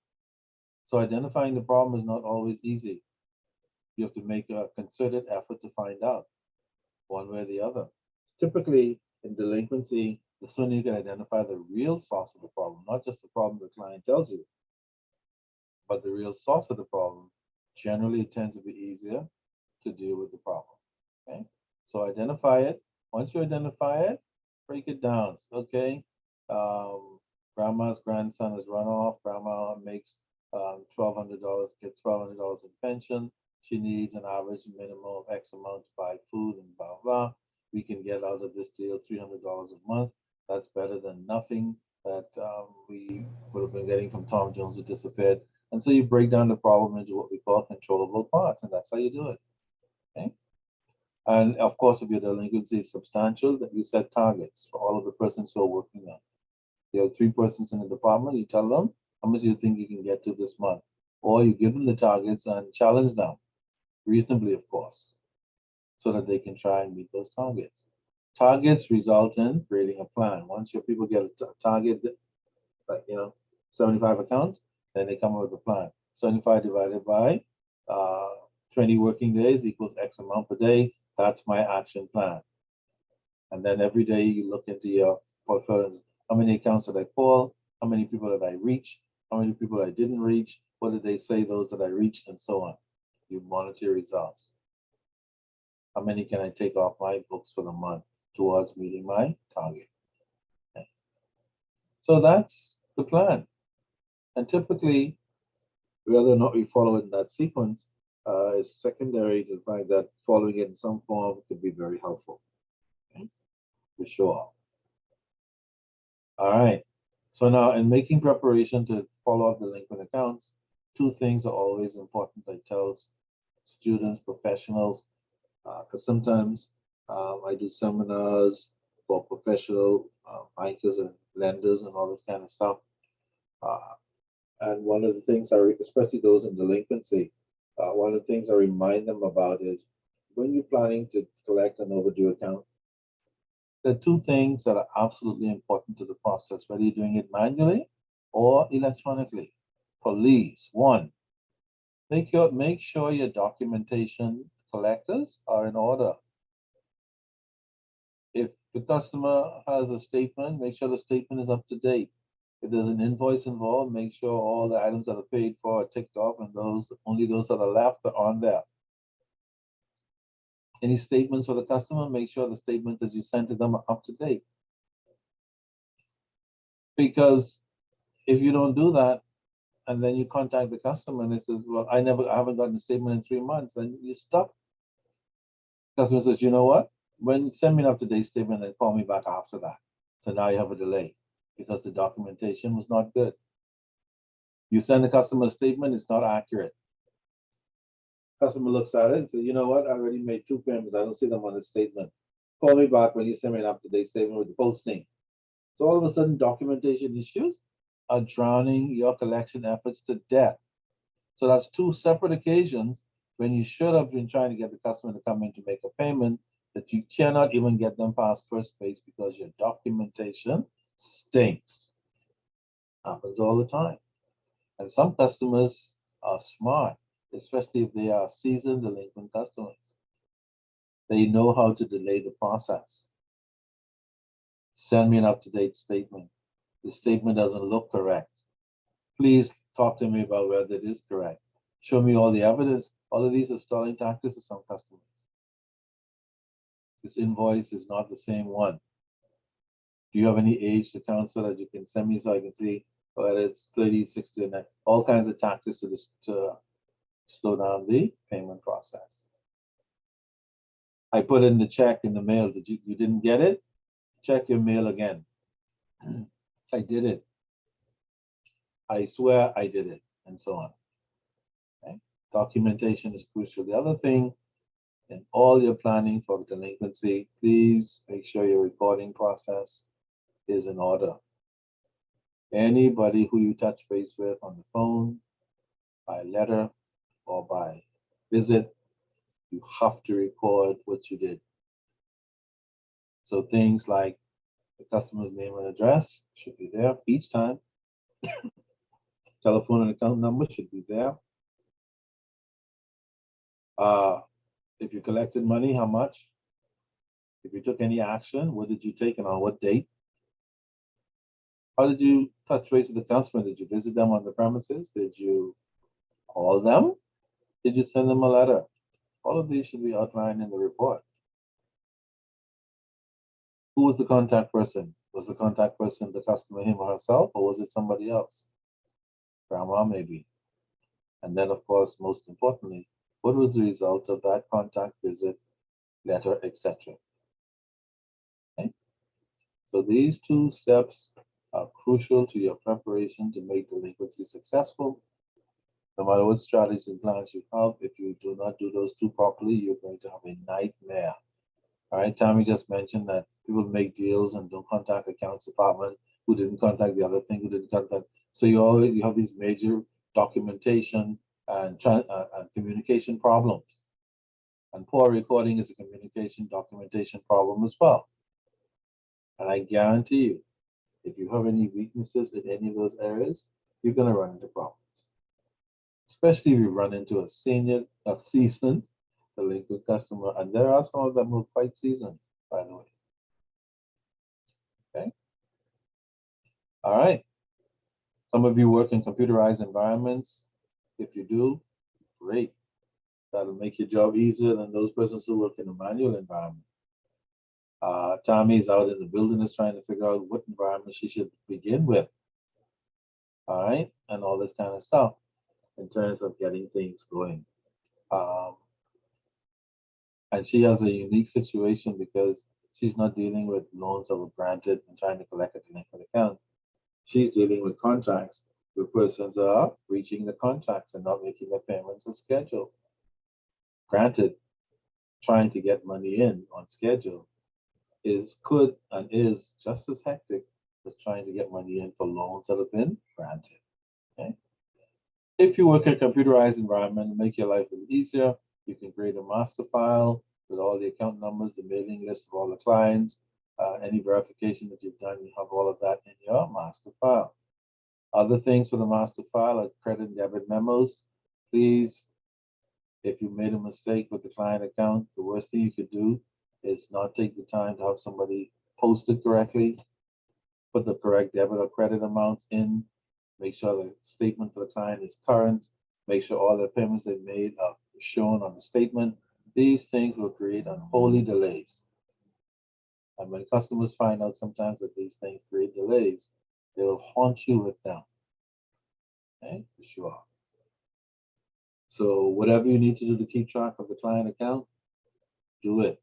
So identifying the problem is not always easy. You have to make a concerted effort to find out one way or the other. Typically, in delinquency, the sooner you can identify the real source of the problem, not just the problem the client tells you, but the real source of the problem, generally it tends to be easier to deal with the problem. Okay, so identify it. Once you identify it, break it down. Okay, grandma's grandson has run off. Grandma makes $1,200, gets $1,200 in pension. She needs an average minimum of X amount to buy food and blah blah. We can get out of this deal $300 a month. That's better than nothing that we would have been getting from Tom Jones who disappeared. And so you break down the problem into what we call controllable parts, and that's how you do it. Okay. And of course, if your delinquency is substantial, then you set targets for all of the persons who are working on. You have 3 persons in the department, you tell them how much you think you can get to this month. Or you give them the targets and challenge them, reasonably, of course, so that they can try and meet those targets. Targets result in creating a plan. Once your people get a target, like 75 accounts, then they come up with a plan. 75 divided by 20 working days equals X amount per day. That's my action plan. And then every day you look into your portfolios. How many accounts did I call? How many people did I reach? How many people I didn't reach? What did they say those that I reached, and so on. You monitor your results. How many can I take off my books for the month towards meeting my target? Okay. So that's the plan. And typically, whether or not we follow it in that sequence is secondary to the fact that following it in some form could be very helpful. Okay? For sure. All right. So now in making preparation to follow up delinquent accounts, 2 things are always important. I tell students, professionals, because sometimes I do seminars for professional bankers and lenders and all this kind of stuff. And one of the things especially those in delinquency, one of the things I remind them about is when you're planning to collect an overdue account, there are 2 things that are absolutely important to the process, whether you're doing it manually or electronically. Please, 1, make sure your documentation collectors are in order. If the customer has a statement, make sure the statement is up to date. If there's an invoice involved, make sure all the items that are paid for are ticked off and only those that are left are on there. Any statements for the customer, make sure the statements that you send to them are up to date. Because if you don't do that, and then you contact the customer and it says, well, I haven't gotten a statement in 3 months, then you're stuck. Customer says, you know what? Send me an up-to-date statement and call me back after that. So now you have a delay because the documentation was not good. You send the customer a statement, it's not accurate. Customer looks at it and says, you know what? I already made 2 payments. I don't see them on the statement. Call me back when you send me an up-to-date statement with the posting. So all of a sudden, documentation issues are drowning your collection efforts to death. So that's 2 separate occasions when you should have been trying to get the customer to come in to make a payment that you cannot even get them past first base because your documentation stinks. Happens all the time. And some customers are smart, especially if they are seasoned delinquent customers. They know how to delay the process. Send me an up-to-date statement. The statement doesn't look correct. Please talk to me about whether it is correct. Show me all the evidence. All of these are stalling tactics for some customers. This invoice is not the same one. Do you have any aged accounts so that you can send me so I can see whether it's 30, 60, and all kinds of tactics to slow down the payment process? I put in the check in the mail. You didn't get it? Check your mail again. I did it. I swear I did it, and so on. Okay? Documentation is crucial. The other thing, in all your planning for delinquency, please make sure your recording process is in order. Anybody who you touch base with on the phone, by letter, or by visit, you have to record what you did. So things like the customer's name and address should be there each time. Telephone and account number should be there. If you collected money, how much? If you took any action, what did you take and on what date? How did you touch base with the customer? Did you visit them on the premises? Did you call them? Did you send them a letter? All of these should be outlined in the report. Who was the contact person? Was the contact person the customer, him or herself, or was it somebody else? Grandma, maybe. And then, of course, most importantly, what was the result of that contact visit, letter, etc.? Okay. So these two steps are crucial to your preparation to make delinquency successful. No matter what strategies and plans you have, if you do not do those two properly, you're going to have a nightmare. All right, Tommy just mentioned that people make deals and don't contact accounts department, who didn't contact the other thing, who didn't contact. So you have these major documentation and communication problems. And poor recording is a communication documentation problem as well. And I guarantee you, if you have any weaknesses in any of those areas, you're going to run into problems. Especially if you run into a seasoned delinquent customer, and there are some of them who are quite seasoned, by the way. Okay. All right. Some of you work in computerized environments. If you do, great. That'll make your job easier than those persons who work in a manual environment. Tommy's out in the wilderness trying to figure out what environment she should begin with. All right, and all this kind of stuff in terms of getting things going. And she has a unique situation because she's not dealing with loans that were granted and trying to collect a delinquent account. She's dealing with contracts where persons are breaching the contracts and not making their payments as scheduled. Granted, trying to get money in on schedule could and is just as hectic as trying to get money in for loans that have been granted. Okay. If you work in a computerized environment, make your life a little easier. You can create a master file with all the account numbers, the mailing list of all the clients, any verification that you've done, you have all of that in your master file. Other things for the master file are credit and debit memos. Please, if you made a mistake with the client account, the worst thing you could do is not take the time to have somebody post it correctly, put the correct debit or credit amounts in, make sure the statement for the client is current, make sure all the payments they made are shown on the statement. These things will create unholy delays. And when customers find out sometimes that these things create delays, they will haunt you with them. Okay, for sure. So whatever you need to do to keep track of the client account, do it.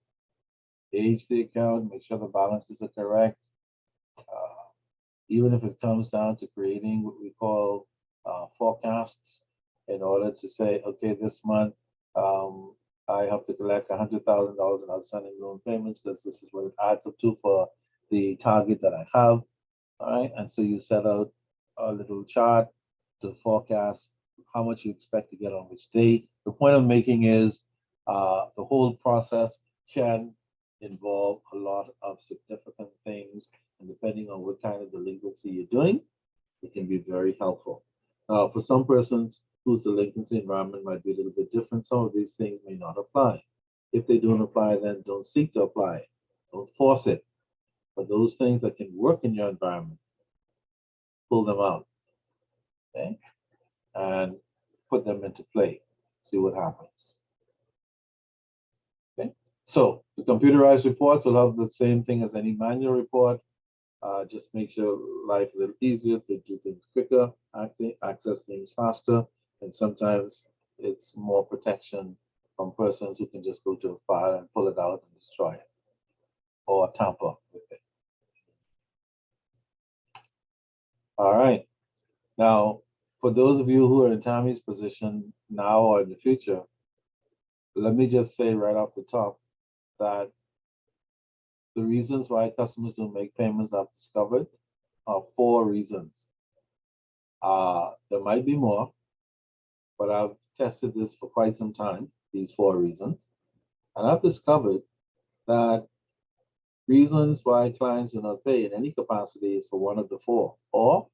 Age the account, make sure the balances are correct. Even if it comes down to creating what we call forecasts in order to say, okay, this month I have to collect $100,000 in outstanding loan payments because this is what it adds up to for the target that I have. All right, and so you set out a little chart to forecast how much you expect to get on which day. The point I'm making is the whole process can involve a lot of significant things, and depending on what kind of delinquency you're doing, it can be very helpful. For some persons whose delinquency environment might be a little bit different, some of these things may not apply. If they don't apply, then don't seek to apply it. Don't force it. But those things that can work in your environment, pull them out, okay, and put them into play. See what happens. Okay, so the computerized reports will have the same thing as any manual report. Just makes your life a little easier to do things quicker, access things faster, and sometimes it's more protection from persons who can just go to a file and pull it out and destroy it or tamper with it. All right. Now, for those of you who are in Tammy's position now or in the future, let me just say right off the top that the reasons why customers don't make payments I've discovered are 4 reasons. There might be more, but I've tested this for quite some time, these 4 reasons. And I've discovered that reasons why clients do not pay in any capacity is for one of the 4, or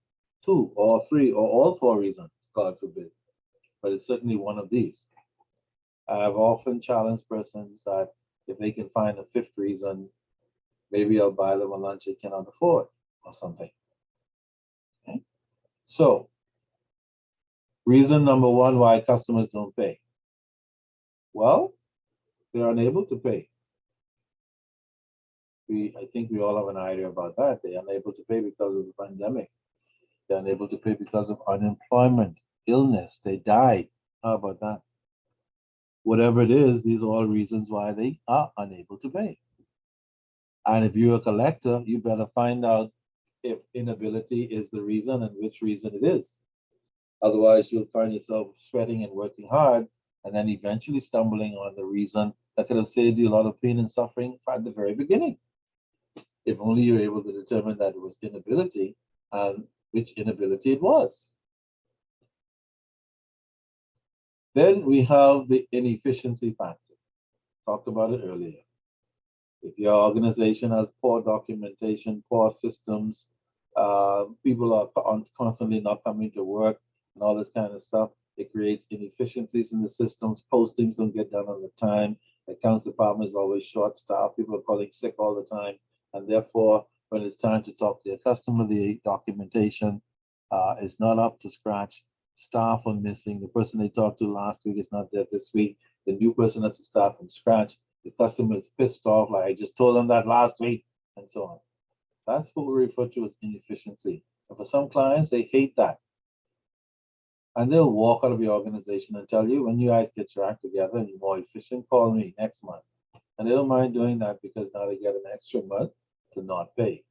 2, or 3, or all 4 reasons, God forbid. But it's certainly one of these. I've often challenged persons that if they can find a 5th reason, maybe I'll buy them a lunch they cannot afford or something. Okay? So, reason number 1 why customers don't pay. Well, they're unable to pay. I think we all have an idea about that. They're unable to pay because of the pandemic. They're unable to pay because of unemployment, illness. They died. How about that? Whatever it is, these are all reasons why they are unable to pay. And if you're a collector, you better find out if inability is the reason and which reason it is. Otherwise, you'll find yourself sweating and working hard and then eventually stumbling on the reason that could have saved you a lot of pain and suffering at the very beginning. If only you were able to determine that it was inability and which inability it was. Then we have the inefficiency factor. Talked about it earlier. If your organization has poor documentation, poor systems, people are constantly not coming to work and all this kind of stuff, it creates inefficiencies in the systems. Postings don't get done on the time. The accounts department is always short-staffed. People are calling sick all the time. And therefore, when it's time to talk to your customer, the documentation is not up to scratch. Staff are missing. The person they talked to last week is not there this week. The new person has to start from scratch. The customer is pissed off, like I just told them that last week, and so on. That's what we refer to as inefficiency. And for some clients, they hate that. And they'll walk out of your organization and tell you, when you guys get your act together and you're more efficient, call me next month. And they don't mind doing that because now they get an extra month to not pay.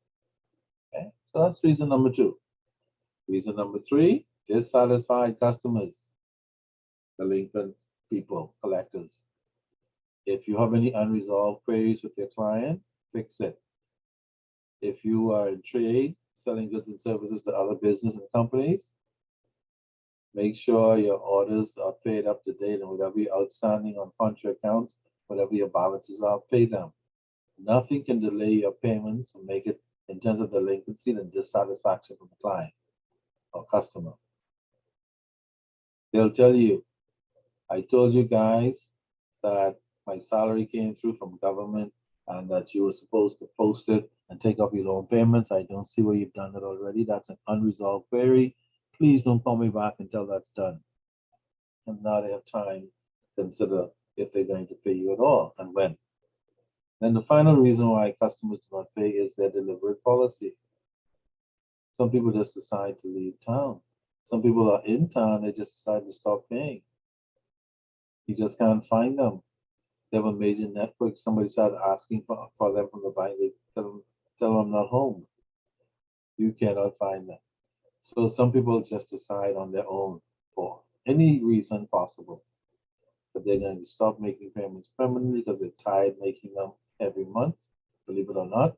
Okay, so that's reason number 2. Reason number 3, dissatisfied customers, delinquent people, collectors. If you have any unresolved queries with your client, fix it. If you are in trade, selling goods and services to other business and companies, make sure your orders are paid up to date and whatever you're outstanding on contra accounts, whatever your balances are, pay them. Nothing can delay your payments and make it in terms of delinquency than dissatisfaction from the client or customer. They'll tell you, I told you guys that my salary came through from government and that you were supposed to post it and take up your loan payments. I don't see where you've done it already. That's an unresolved query. Please don't call me back until that's done. And now they have time to consider if they're going to pay you at all and when. Then the final reason why customers do not pay is their deliberate policy. Some people just decide to leave town. Some people are in town, they just decide to stop paying. You just can't find them. They have a major network. Somebody started asking for them from the bank. They tell them I'm not home. You cannot find them. So some people just decide on their own for any reason possible that they're going to stop making payments permanently because they're tired making them every month, believe it or not.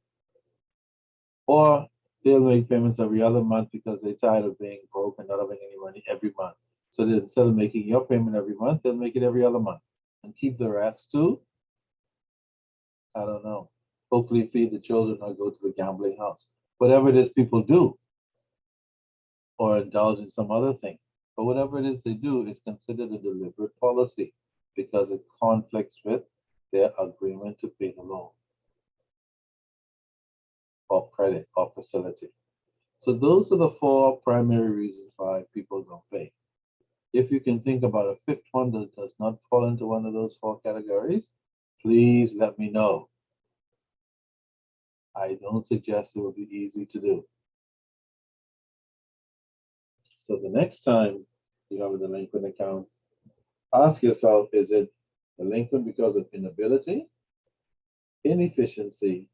Or they'll make payments every other month because they're tired of being broke and not having any money every month. So that instead of making your payment every month, they'll make it every other month and keep the rest too. I don't know. Hopefully feed the children or go to the gambling house. Whatever it is people do, or indulge in some other thing. But whatever it is they do is considered a deliberate policy because it conflicts with their agreement to pay the loan or credit or facility. So those are the 4 primary reasons why people don't pay. If you can think about a 5th one that does not fall into one of those 4 categories, please let me know. I don't suggest it will be easy to do. So the next time you have a delinquent account, ask yourself, is it delinquent because of inability, inefficiency,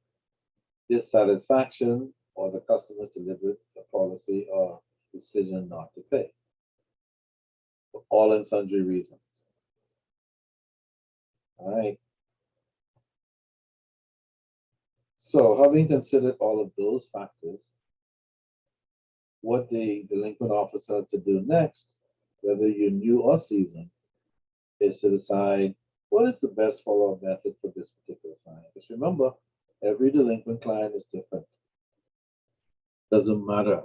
dissatisfaction, or the customer's deliberate policy or decision not to pay? For all and sundry reasons. All right. So having considered all of those factors, what the delinquent officer has to do next, whether you're new or seasoned, is to decide what is the best follow-up method for this particular client. Because remember, every delinquent client is different. Doesn't matter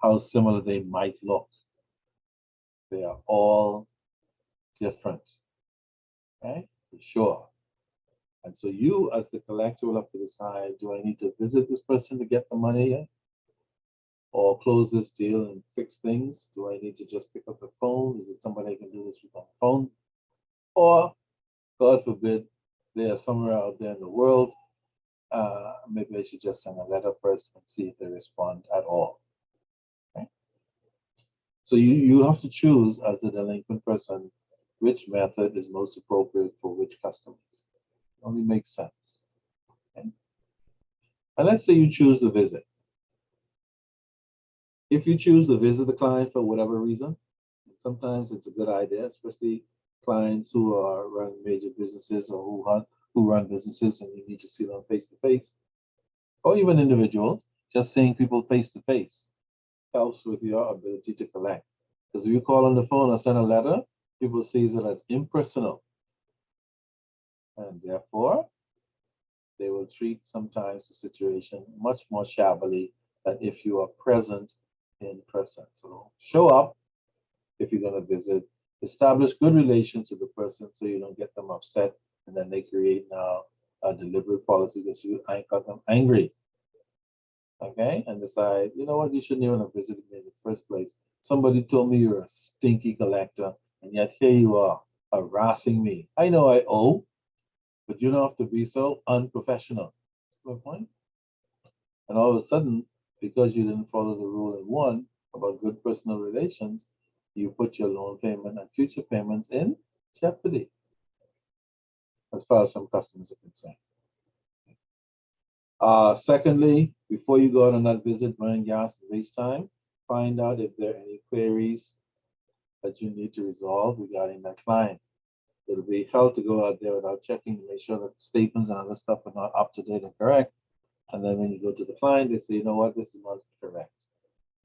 how similar they might look. They are all different, okay, for sure. And so you, as the collector, will have to decide, do I need to visit this person to get the money in? Or close this deal and fix things? Do I need to just pick up the phone? Is it somebody I can do this with on the phone? Or, God forbid, they are somewhere out there in the world. Maybe I should just send a letter first and see if they respond at all. Okay? So you have to choose as the delinquent person which method is most appropriate for which customers. It only makes sense. Okay? And let's say you choose the visit. If you choose to visit the client for whatever reason, sometimes it's a good idea, especially clients who are running major businesses or who run businesses and you need to see them face to face, or even individuals, just seeing people face to face helps with your ability to collect. Because if you call on the phone or send a letter, people see it as impersonal. And therefore, they will treat sometimes the situation much more shabbily than if you are present in person. So show up if you're going to visit, establish good relations with the person so you don't get them upset and then they create now a deliberate policy that you got them angry. Okay, and decide, you know what, you shouldn't even have visited me in the first place. Somebody told me you're a stinky collector, and yet here you are harassing me. I know I owe, but you don't have to be so unprofessional. That's my point. And all of a sudden, because you didn't follow the rule in one about good personal relations, you put your loan payment and future payments in jeopardy, as far as some customers are concerned. Secondly, before you go out on that visit, burn gas and waste time, find out if there are any queries that you need to resolve regarding that client. It'll be hell to go out there without checking to make sure that the statements and other stuff are not up to date and correct. And then when you go to the client, they say, you know what, this is not correct.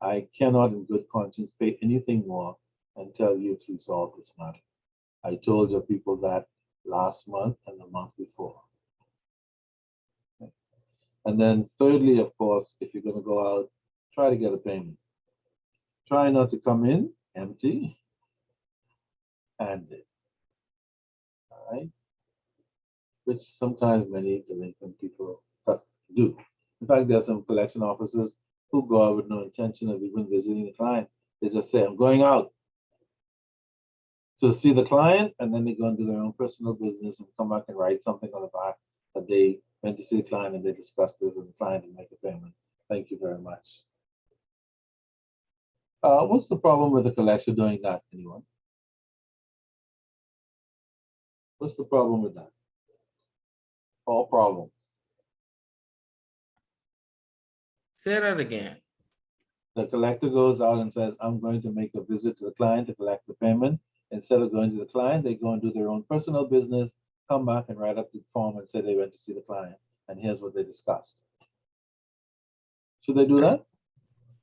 I cannot in good conscience pay anything more until you've resolved this matter. I told your people that last month and the month before. Okay. And then thirdly, of course, if you're going to go out, try to get a payment. Try not to come in empty handed. All right? Which sometimes many delinquent people do. In fact, there are some collection officers who go out with no intention of even visiting the client. They just say, I'm going out to see the client, and then they go and do their own personal business and come back and write something on the back that they went to see the client and they discussed this and the client will make a payment. Thank you very much. What's the problem with the collector doing that, anyone? What's the problem with that? All problems. Say that again. The collector goes out and says, I'm going to make a visit to the client to collect the payment. Instead of going to the client, they go and do their own personal business, come back and write up the form and say they went to see the client. And here's what they discussed. Should they do that?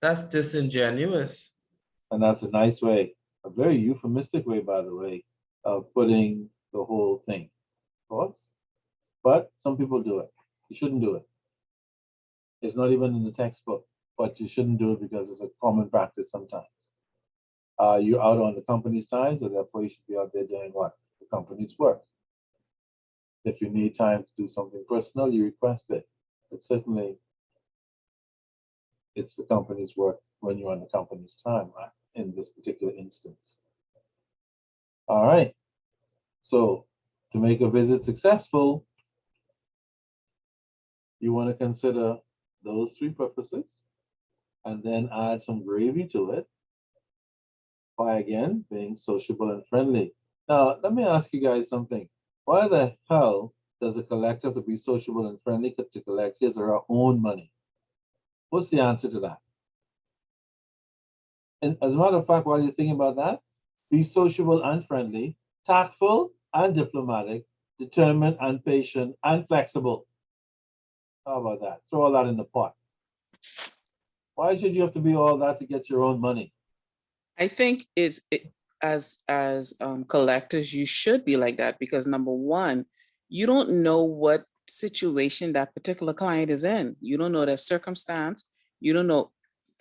That's disingenuous. And that's a nice way, a very euphemistic way, by the way, of putting the whole thing. Of course. But some people do it. You shouldn't do it. It's not even in the textbook, but you shouldn't do it because it's a common practice sometimes. You're out on the company's time, so therefore you should be out there doing what? The company's work. If you need time to do something personal, you request it. But certainly, it's the company's work when you're on the company's time, right? In this particular instance. All right. So to make a visit successful, you want to consider those three purposes and then add some gravy to it by, again, being sociable and friendly. Now, let me ask you guys something. Why the hell does a collector have to be sociable and friendly to collect his or her own money? What's the answer to that? And as a matter of fact, while you're thinking about that, be sociable and friendly, tactful and diplomatic, determined and patient and flexible. How about that? Throw all that in the pot. Why should you have to be all that to get your own money? I think as collectors, you should be like that because number one, you don't know what situation that particular client is in. You don't know their circumstance. You don't know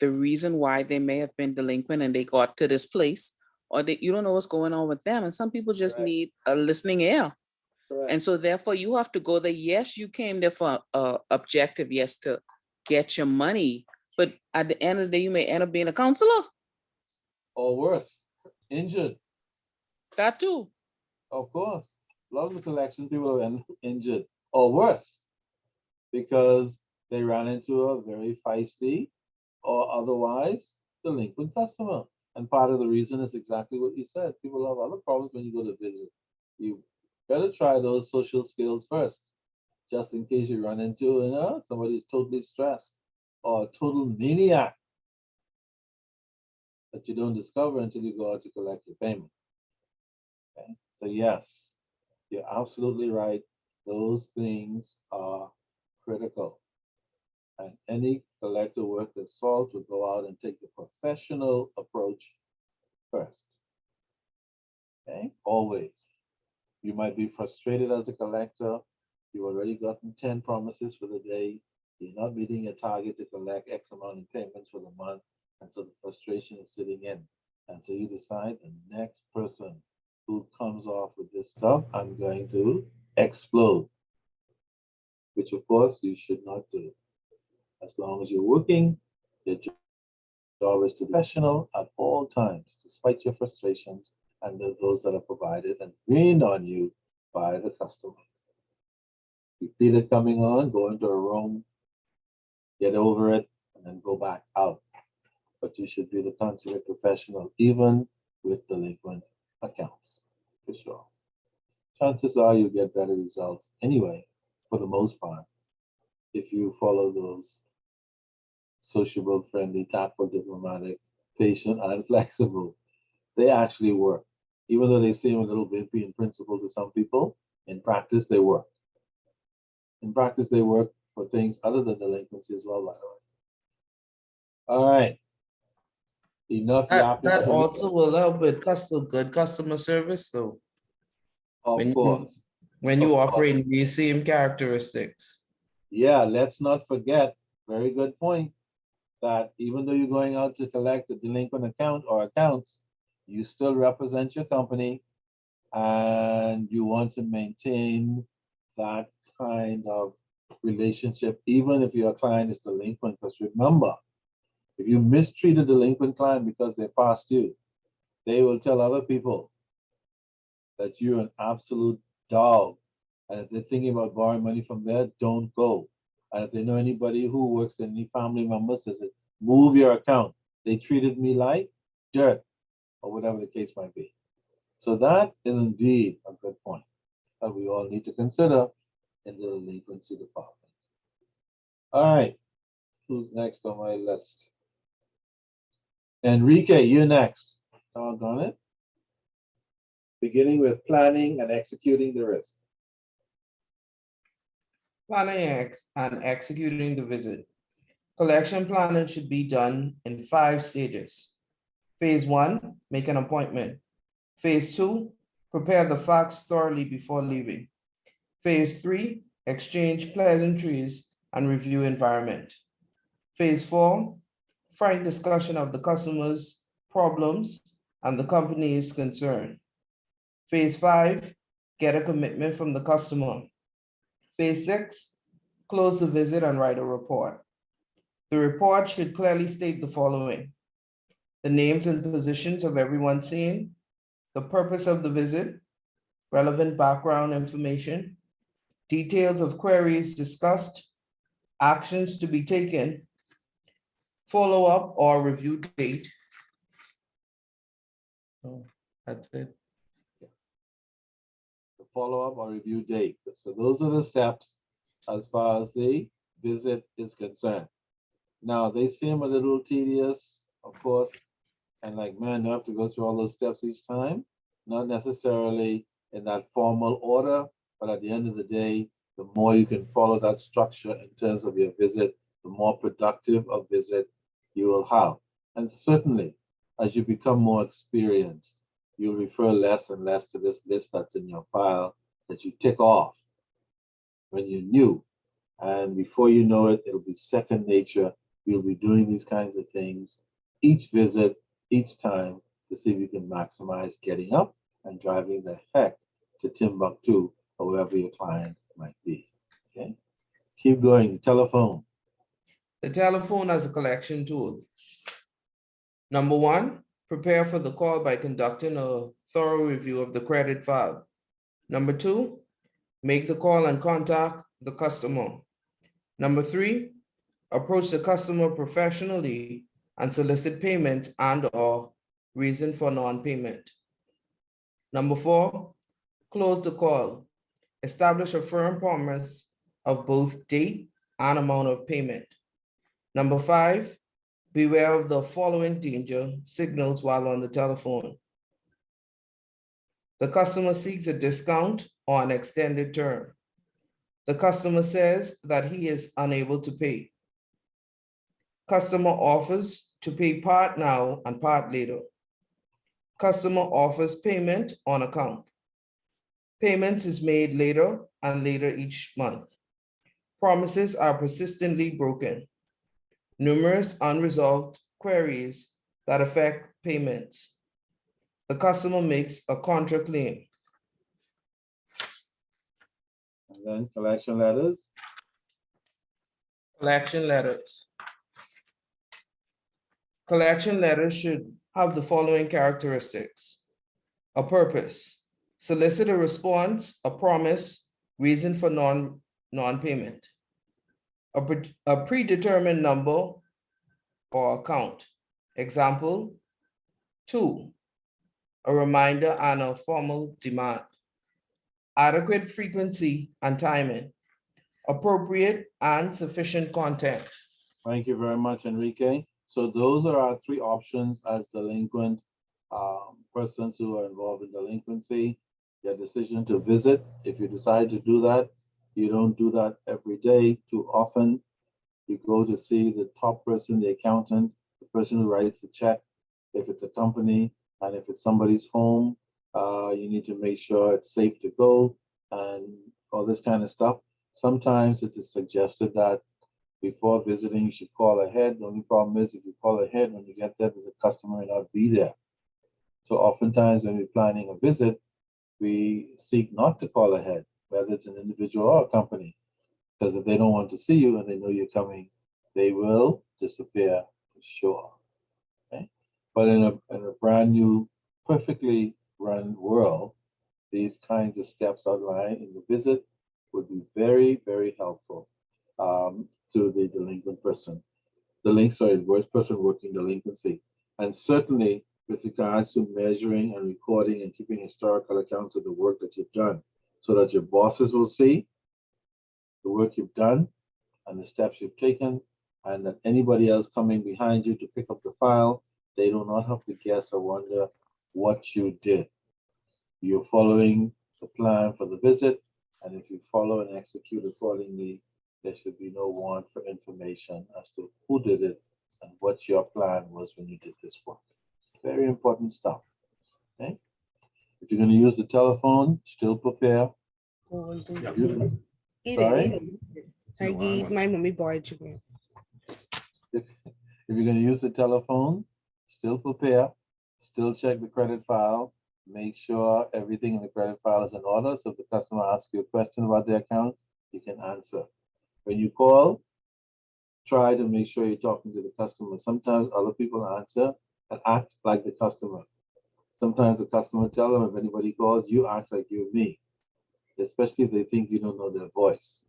the reason why they may have been delinquent and they got to this place, or that you don't know what's going on with them. And some people just Correct. need a listening ear. Correct. And so therefore you have to go there. Yes, you came there for objective, yes, to get your money. But at the end of the day, you may end up being a counselor. Or worse, injured. That too. Of course. A lot of the collection people are injured or worse because they ran into a very feisty or otherwise delinquent customer. And part of the reason is exactly what you said. People have other problems when you go to visit. You better try those social skills first, just in case you run into, somebody who's totally stressed or a total maniac that you don't discover until you go out to collect your payment. Okay? So yes, you're absolutely right. Those things are critical. And any collector worth their salt will go out and take the professional approach first. Okay, always. You might be frustrated as a collector. You've already gotten 10 promises for the day. You're not meeting your target to collect X amount in payments for the month. And so the frustration is sitting in. And so you decide the next person who comes off with this stuff, I'm going to explode, which of course you should not do. As long as you're working, your job is to be professional at all times, despite your frustrations and those that are provided and rained on you by the customer. You feel it coming on, go into a room, get over it, and then go back out. But you should be the consummate professional, even with delinquent accounts, for sure. Chances are you'll get better results anyway, for the most part, if you follow those sociable, friendly, tactful, diplomatic, patient, and flexible. They actually work. Even though they seem a little wimpy in principle to some people, in practice, they work. In practice, they work for things other than delinquency as well, by the way. All right. Enough yapping. That also will help with good customer service, though. Of course. When you operate in these same characteristics. Yeah, let's not forget, very good point, that even though you're going out to collect a delinquent account or accounts, you still represent your company and you want to maintain that kind of relationship, even if your client is delinquent. Because remember, if you mistreat a delinquent client because they passed you, they will tell other people that you're an absolute dog. And if they're thinking about borrowing money from there, don't go. And if they know anybody who works in any family members, says it, move your account. They treated me like dirt, or whatever the case might be. So that is indeed a good point that we all need to consider in the delinquency department. All right, who's next on my list? Enrique, you're next. Doggone it. Beginning with planning and executing the risk. Planning and executing the visit. Collection planning should be done in 5 stages. Phase 1, make an appointment. Phase 2, prepare the facts thoroughly before leaving. Phase 3, exchange pleasantries and review environment. Phase 4, frank discussion of the customer's problems and the company's concern. Phase 5, get a commitment from the customer. Phase 6, close the visit and write a report. The report should clearly state the following: the names and positions of everyone seen, the purpose of the visit, relevant background information, details of queries discussed, actions to be taken, follow-up or review date. Oh, that's it. The follow-up or review date. So those are the steps as far as the visit is concerned. Now, they seem a little tedious, of course, and like, man, you have to go through all those steps each time. Not necessarily in that formal order, but at the end of the day, the more you can follow that structure in terms of your visit, the more productive a visit you will have. And certainly, as you become more experienced, you'll refer less and less to this list that's in your file that you tick off when you're new. And before you know it, it'll be second nature. You'll be doing these kinds of things each visit, each time, to see if you can maximize getting up and driving the heck to Timbuktu or wherever your client might be. Okay, keep going. Telephone. The telephone as a collection tool. Number one, prepare for the call by conducting a thorough review of the credit file. Number two, make the call and contact the customer. Number three, approach the customer professionally and solicit payment and/or reason for non-payment. Number four, close the call. Establish a firm promise of both date and amount of payment. Number five, beware of the following danger signals while on the telephone. The customer seeks a discount or an extended term. The customer says that he is unable to pay. Customer offers to pay part now and part later. Customer offers payment on account. Payments is made later and later each month. Promises are persistently broken. Numerous unresolved queries that affect payments. The customer makes a contra claim. And then collection letters. Collection letters. Collection letters should have the following characteristics. A purpose, solicit a response, a promise, reason for non-payment. A predetermined number or account. Example, 2, a reminder and a formal demand. Adequate frequency and timing. Appropriate and sufficient content. Thank you very much, Enrique. So those are our three options as delinquent persons who are involved in delinquency. Your decision to visit, if you decide to do that, you don't do that every day too often. You go to see the top person, the accountant, the person who writes the check. If it's a company and if it's somebody's home, you need to make sure it's safe to go and all this kind of stuff. Sometimes it is suggested that before visiting, you should call ahead. The only problem is if you call ahead, when you get there, the customer may not be there. So oftentimes when we're planning a visit, we seek not to call ahead, whether it's an individual or a company, because if they don't want to see you and they know you're coming, they will disappear for sure. Okay? But in a brand new, perfectly run world, these kinds of steps outlined in the visit would be very, very helpful to the delinquent person. Person working delinquency. And certainly with regards to measuring and recording and keeping historical accounts of the work that you've done, so that your bosses will see the work you've done and the steps you've taken, and that anybody else coming behind you to pick up the file, they do not have to guess or wonder what you did. You're following the plan for the visit, and if you follow and execute accordingly, there should be no want for information as to who did it and what your plan was when you did this work. Very important stuff. Okay? If you're going to use the telephone, still prepare. Sorry? I gave my mommy boy chicken. If you're going to use the telephone, still prepare, still check the credit file, make sure everything in the credit file is in order. So if the customer asks you a question about their account, you can answer. When you call, try to make sure you're talking to the customer. Sometimes other people answer and act like the customer. Sometimes the customer tell them if anybody calls, you act like you're me, especially if they think you don't know their voice.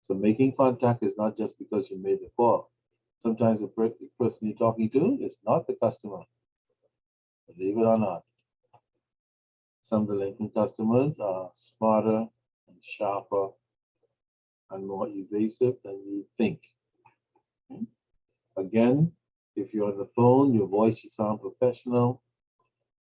So making contact is not just because you made the call. Sometimes the person you're talking to is not the customer, believe it or not. Some delinquent customers are smarter and sharper and more evasive than you think. Okay? Again, if you're on the phone, your voice should sound professional.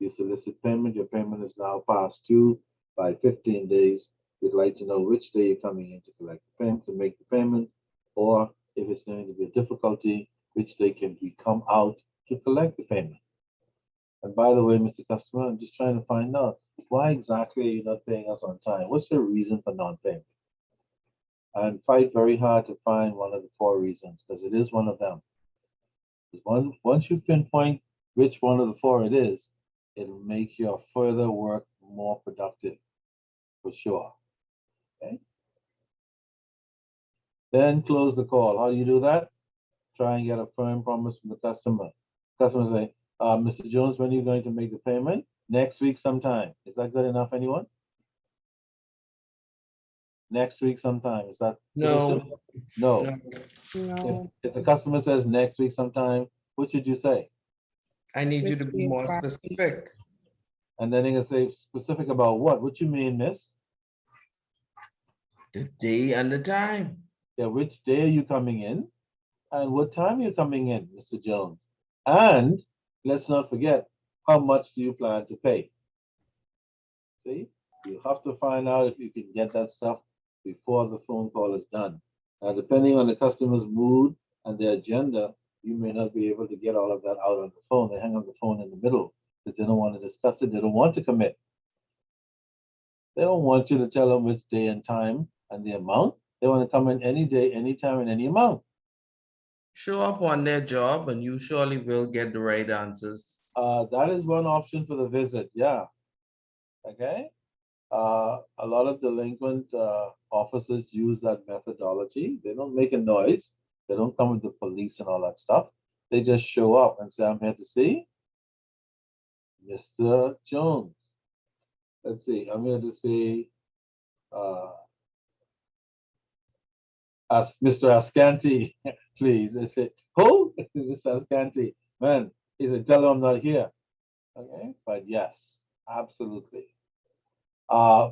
You solicit payment, your payment is now past due by 15 days. We'd like to know which day you're coming in to collect the payment, to make the payment, or if it's going to be a difficulty, which they can come out to collect the payment. And by the way, Mr. Customer, I'm just trying to find out why exactly are you not paying us on time? What's your reason for non-payment? And fight very hard to find one of the 4 reasons, because it is one of them. Once you pinpoint which one of the 4 it is, it'll make your further work more productive, for sure. Okay. Then close the call. How do you do that? Try and get a firm promise from the customer. Customer say, Mr. Jones, when are you going to make the payment? Next week sometime. Is that good enough, anyone? Next week sometime. Is that sufficient? No, No. No. If the customer says next week sometime, what should you say? I need you to be more Exactly. specific. And then they're gonna say specific about what? What you mean, miss? The day and the time. Yeah, which day are you coming in? And what time are you coming in, Mr. Jones? And let's not forget, how much do you plan to pay? See, you have to find out if you can get that stuff before the phone call is done. Now, depending on the customer's mood and their agenda, you may not be able to get all of that out on the phone. They hang up the phone in the middle because they don't want to discuss it. They don't want to commit. They don't want you to tell them which day and time and the amount. They want to come in any day, any time, and any amount. Show up on their job and you surely will get the right answers. That is one option for the visit. Yeah. Okay. A lot of delinquent officers use that methodology. They don't make a noise. They don't come with the police and all that stuff. They just show up and say, I'm here to see Mr. Jones. Let's see, I'm here to see Mr. Ascanti, please. I say, who? Mr. Ascanti. Man, he said, tell him I'm not here. Okay, but yes, absolutely.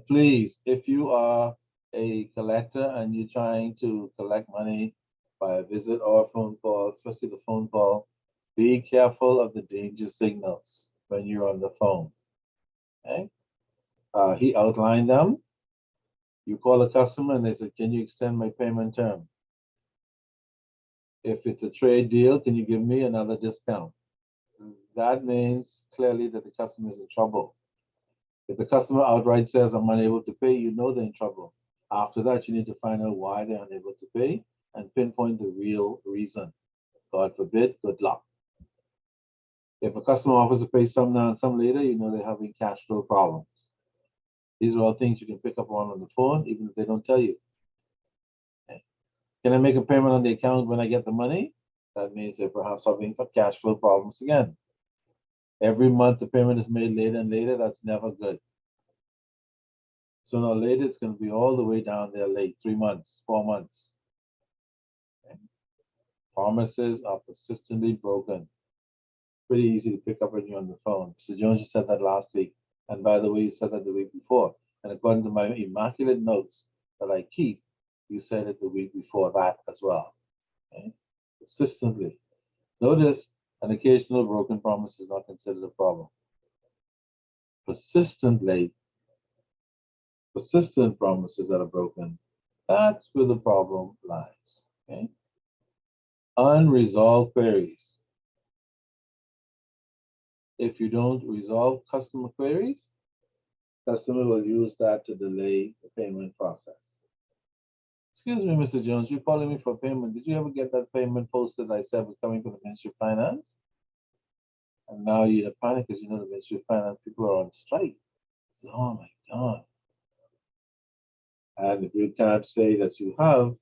Please, if you are a collector and you're trying to collect money by a visit or a phone call, especially the phone call, be careful of the danger signals when you're on the phone. Okay? He outlined them. You call a customer and they said, can you extend my payment term? If it's a trade deal, can you give me another discount? That means clearly that the customer is in trouble. If the customer outright says, I'm unable to pay, you know they're in trouble. After that, you need to find out why they're unable to pay and pinpoint the real reason. God forbid, good luck. If a customer offers to pay some now and some later, you know they're having cash flow problems. These are all things you can pick up on the phone, even if they don't tell you. Okay. Can I make a payment on the account when I get the money? That means they're perhaps having cash flow problems again. Every month the payment is made later and later, that's never good. Sooner or later, it's going to be all the way down there late, 3 months, 4 months. Okay. Promises are persistently broken. Pretty easy to pick up when you're on the phone. Mr. Jones, you said that last week. And by the way, you said that the week before. And according to my immaculate notes that I keep, you said it the week before that as well. Okay? Persistently. Notice an occasional broken promise is not considered a problem. Persistent promises that are broken, that's where the problem lies. Okay? Unresolved queries. If you don't resolve customer queries, customer will use that to delay the payment process. Excuse me, Mr. Jones, you're calling me for payment. Did you ever get that payment posted I said was coming from the Ministry of Finance? And now you're in a panic because you know the Ministry of Finance people are on strike. So, oh my God. And if you can't say that you have,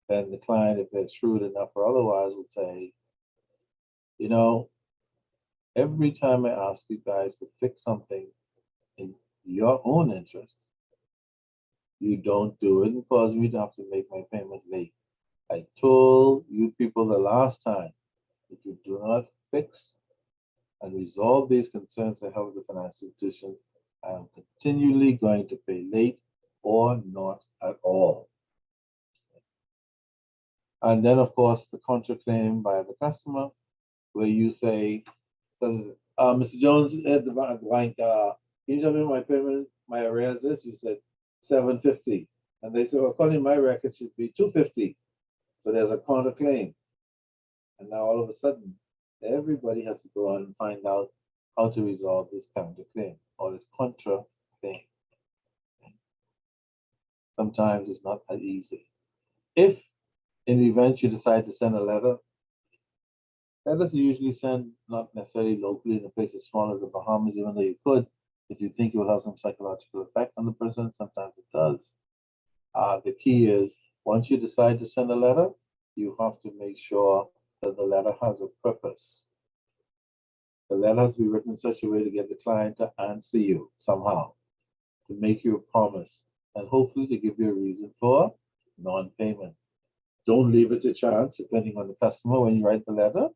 then the client, if they're shrewd enough or otherwise, will say, you know, every time I ask you guys to fix something in your own interest, you don't do it and cause me to have to make my payment late. I told you people the last time, if you do not fix and resolve these concerns I have with the financial institutions, I am continually going to pay late or not at all. And then, of course, the counterclaim by the customer, where you say, Mr. Jones at the bank, can you tell me my payment, my arrears is? You said $750. And they said, well, according to my record, it should be $250. So there's a counterclaim. And now all of a sudden, everybody has to go out and find out how to resolve this counterclaim or this contra claim. Sometimes it's not that easy. If in the event you decide to send a letter, letters are usually sent not necessarily locally in a place as small as the Bahamas, even though you could, if you think it will have some psychological effect on the person, sometimes it does. The key is, once you decide to send a letter, you have to make sure that the letter has a purpose. The letter has to be written in such a way to get the client to answer you somehow, to make you a promise, and hopefully to give you a reason for non-payment. Don't leave it to chance, depending on the customer when you write the letter.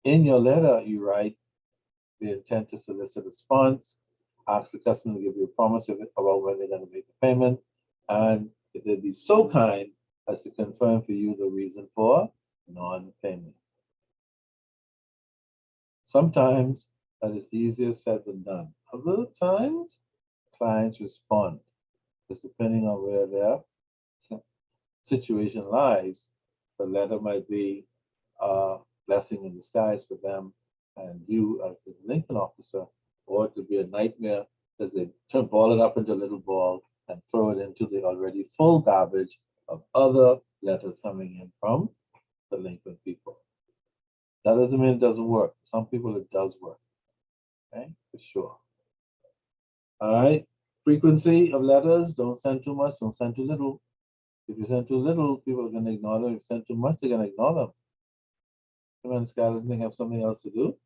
In your letter, you write the intent to solicit a response, ask the customer to give you a promise about when they're going to make the payment, and if they'd be so kind as to confirm for you the reason for non-payment. Sometimes that is easier said than done. Other times, clients respond, because depending on where their situation lies, the letter might be a blessing in disguise for them and you as the delinquent officer, or it could be a nightmare because they ball it up into a little ball and throw it into the already full garbage of other letters coming in from delinquent people. That doesn't mean it doesn't work. Some people it does work, okay, for sure. All right, frequency of letters, don't send too much, don't send too little. If you send too little, people are going to ignore them. If you send too much, they're going to ignore them. Sometimes guy doesn't have something else to do.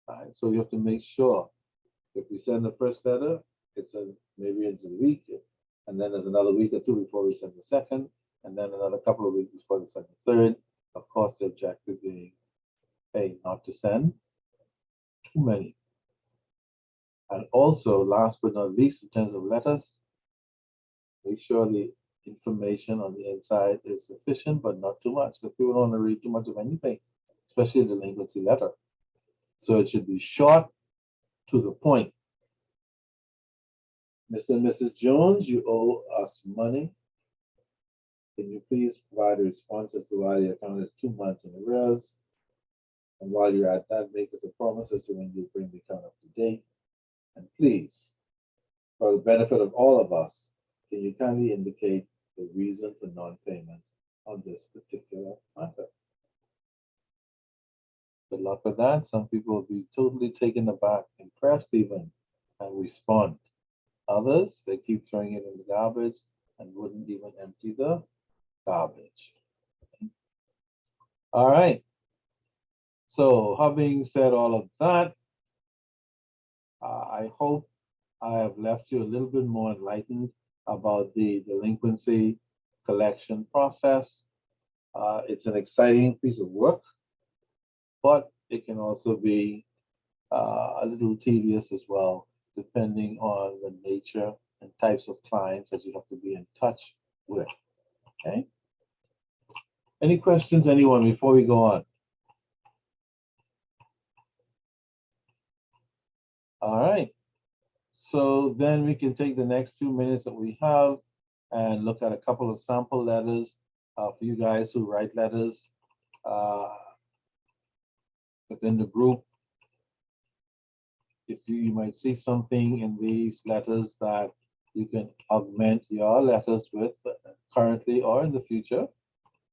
All right, so you have to make sure if we send the first letter, maybe it's a week, and then there's another week or two before we send the second, and then another couple of weeks before we send the third. Of course, the objective being, hey, not to send too many. And also, last but not least, in terms of letters, make sure the information on the inside is sufficient, but not too much, because people don't want to read too much of anything, especially a delinquency letter. So it should be short, to the point. Mr. and Mrs. Jones, you owe us money. Can you please provide a response as to why your account is 2 months in arrears? And while you're at that, make us a promise as to when you bring the account up to date. And please, for the benefit of all of us, can you kindly indicate the reason for non-payment on this particular matter? Good luck with that. Some people will be totally taken aback, impressed even, and respond. Others, they keep throwing it in the garbage and wouldn't even empty the garbage. All right. So, having said all of that, I hope I have left you a little bit more enlightened about the delinquency collection process. It's an exciting piece of work, but it can also be a little tedious as well, depending on the nature and types of clients that you have to be in touch with. Okay. Any questions, anyone, before we go on? All right. So then we can take the next few minutes that we have and look at a couple of sample letters for you guys who write letters within the group. If you might see something in these letters that you can augment your letters with currently or in the future.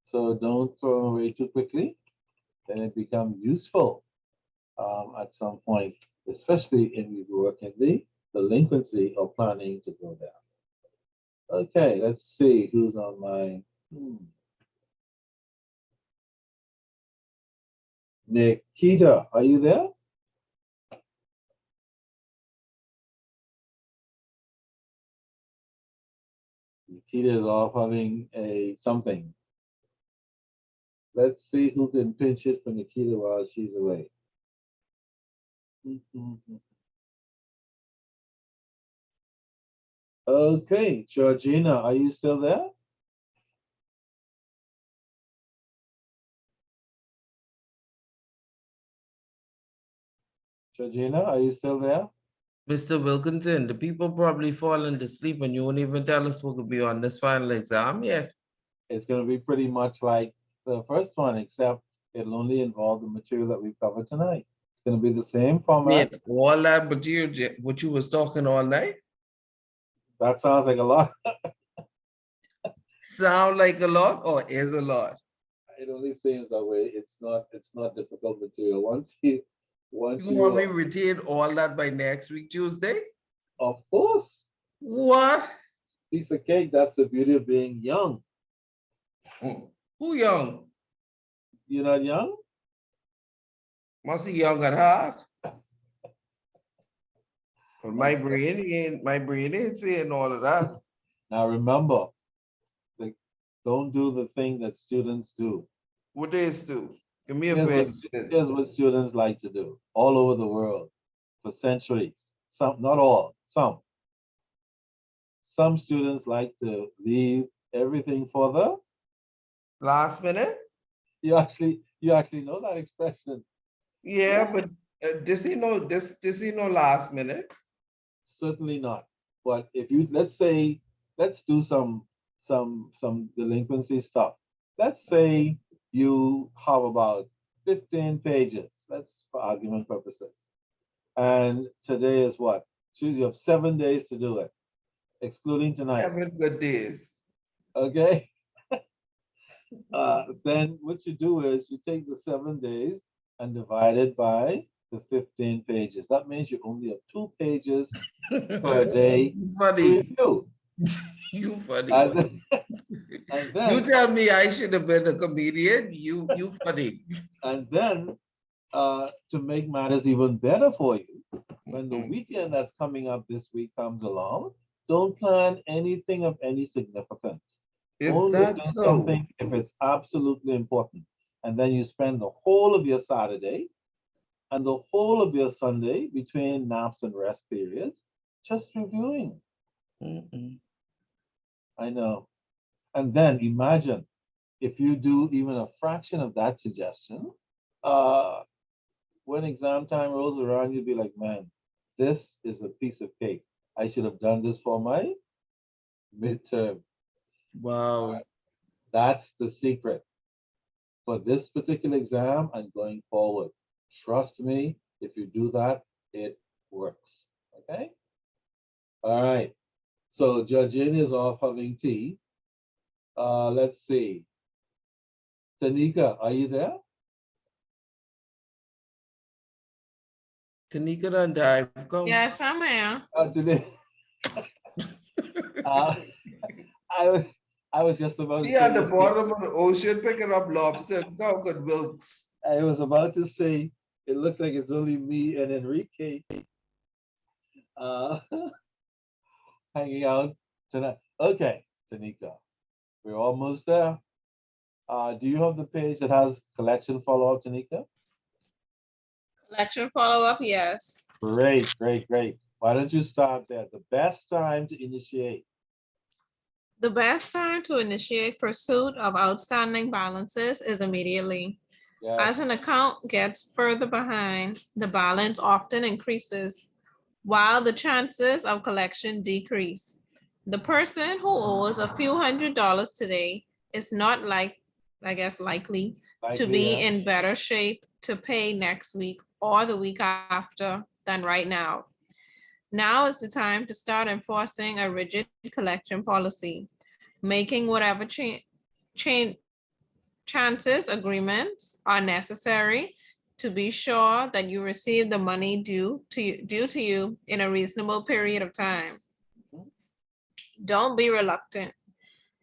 So don't throw them away too quickly. Then it becomes useful at some point, especially if you work in the delinquency or planning to go there. Okay, let's see who's on my. Nikita, are you there? Nikita is off having a something. Let's see who can pinch it for Nikita while she's away. Okay, Georgina, are you still there? Georgina, are you still there? Mr. Wilkinson, the people probably falling to sleep and you won't even tell us what could be on this final exam yet. It's going to be pretty much like the first one, except It'll only involve the material that we've covered tonight. It's gonna be the same format. Wait, all that material, what you was talking all night? That sounds like a lot. Sound like a lot or is a lot? It only seems that way. It's not difficult material. Once You want me to you, retain all that by next week, Tuesday? of course, What? piece of cake. That's the beauty of being young. Who young? You're not young? Must be young at heart. But my brain ain't saying all of that. Now remember, like, don't do the thing that students do. What they do? Give me a Here's fair what, here's what students like to do all over the world for centuries. Some, not all, some. Some students like to leave everything for the, last minute? you actually know that expression. Yeah, but this ain't no last minute. Certainly not. But if you, let's say, let's do some delinquency stuff. Let's say you have about 15 pages, that's for argument purposes. And today is what? You have 7 days to do it, excluding tonight. 7 good days. Okay? Then what you do is you take the 7 days and divide it by the 15 pages. That means you only have 2 pages per day to Funny. review. You funny. And then, You tell me I should have been a comedian. You funny. and then to make matters even better for you, when the weekend that's coming up this week comes along, don't plan anything of any significance. Is Only that do so? something if it's absolutely important. And then you spend the whole of your Saturday and the whole of your Sunday between naps and rest periods just reviewing. I know. And then imagine if you do even a fraction of that suggestion, when exam time rolls around, you'll be like, man, this is a piece of cake. I should have done this for my midterm. Wow. That's the secret. For this particular exam and going forward, trust me, if you do that, it works. Okay? All right. So Georgina is off having tea. Let's see. Tanika, are you there? Tanika done dive. Go. Yes, I'm here. Today, I was just about to Be at the say, bottom of the ocean picking up lobster. How good milks. I was about to say, it looks like it's only me and Enrique hanging out tonight. Okay, Tanika, we're almost there. Do you have the page that has collection follow-up, Tanika? Collection follow-up, yes. Great, great, great. Why don't you start there? The best time to initiate. The best time to initiate pursuit of outstanding balances is immediately. Yeah, As an account gets further behind, the balance often increases, while the chances of collection decrease. The person who owes a few $100s today is not likely to be yeah. in better shape to pay next week or the week after than right now. Now is the time to start enforcing a rigid collection policy, making whatever chances agreements are necessary to be sure that you receive the money due to you in a reasonable period of time. Don't be reluctant.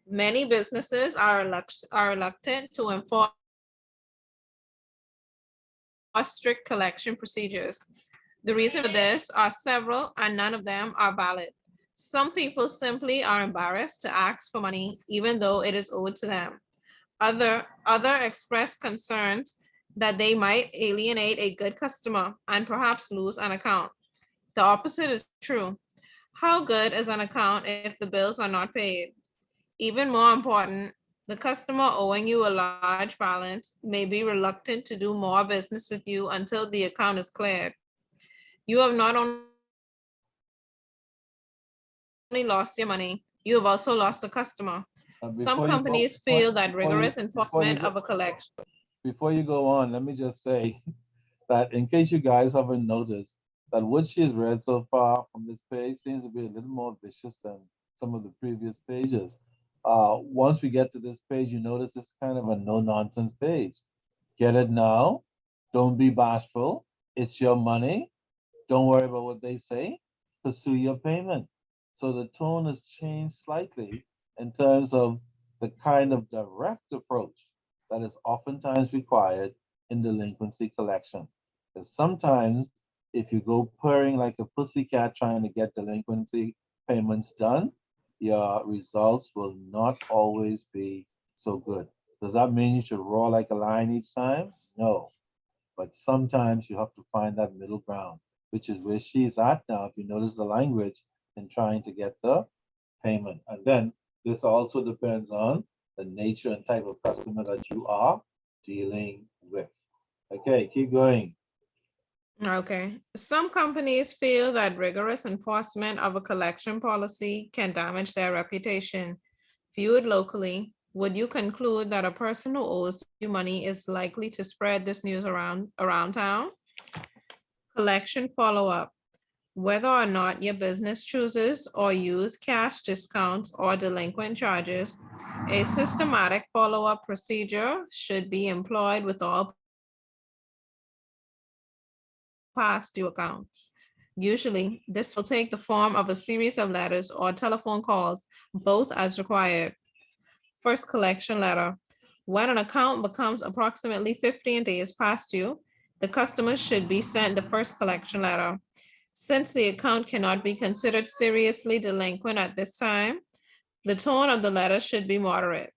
Many businesses are reluctant to enforce strict collection procedures. The reason for this are several, and none of them are valid. Some people simply are embarrassed to ask for money, even though it is owed to them. Other express concerns that they might alienate a good customer and perhaps lose an account. The opposite is true. How good is an account if the bills are not paid? Even more important, the customer owing you a large balance may be reluctant to do more business with you until the account is cleared. You have not only lost your money, you have also lost a customer. Some companies feel that rigorous enforcement of a collection. before you go on, let me just say that in case you guys haven't noticed, that what she's read so far from this page seems to be a little more vicious than some of the previous pages. Once we get to this page, you notice it's kind of a no-nonsense page. Get it now. Don't be bashful. It's your money. Don't worry about what they say. Pursue your payment. So the tone has changed slightly in terms of the kind of direct approach that is oftentimes required in delinquency collection. Because sometimes if you go purring like a pussycat trying to get delinquency payments done, your results will not always be so good. Does that mean you should roar like a lion each time? No. But sometimes you have to find that middle ground, which is where she's at now. If you notice the language in trying to get the payment. And then this also depends on the nature and type of customer that you are dealing with. Okay, keep going. Okay. Some companies feel that rigorous enforcement of a collection policy can damage their reputation. Viewed locally, would you conclude that a person who owes you money is likely to spread this news around town? Collection follow-up. Whether or not your business chooses or use cash discounts or delinquent charges, a systematic follow-up procedure should be employed with all past due accounts. Usually, this will take the form of a series of letters or telephone calls, both as required. First collection letter. When an account becomes approximately 15 days past due, the customer should be sent the first collection letter. Since the account cannot be considered seriously delinquent at this time, the tone of the letter should be moderate.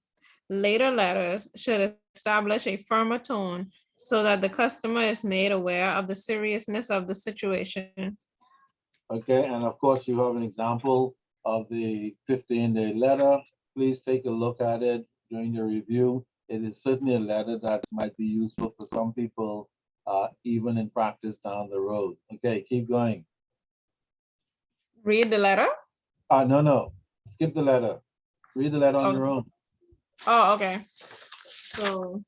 Later letters should establish a firmer tone so that the customer is made aware of the seriousness of the situation. Okay, and of course you have an example of the 15-day letter. Please take a look at it during your review. It is certainly a letter that might be useful for some people, even in practice down the road. Okay, keep going. Read the letter? No, skip the letter. Read the letter on your own. Oh, okay. So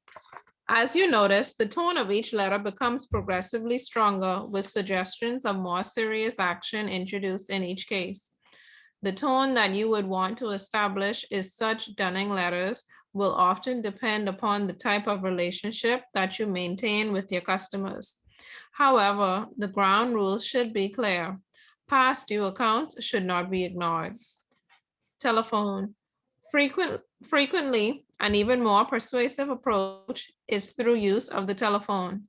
as you notice, the tone of each letter becomes progressively stronger with suggestions of more serious action introduced in each case. The tone that you would want to establish is such dunning letters will often depend upon the type of relationship that you maintain with your customers. However, the ground rules should be clear. Past due accounts should not be ignored. Telephone. Frequently, an even more persuasive approach is through use of the telephone.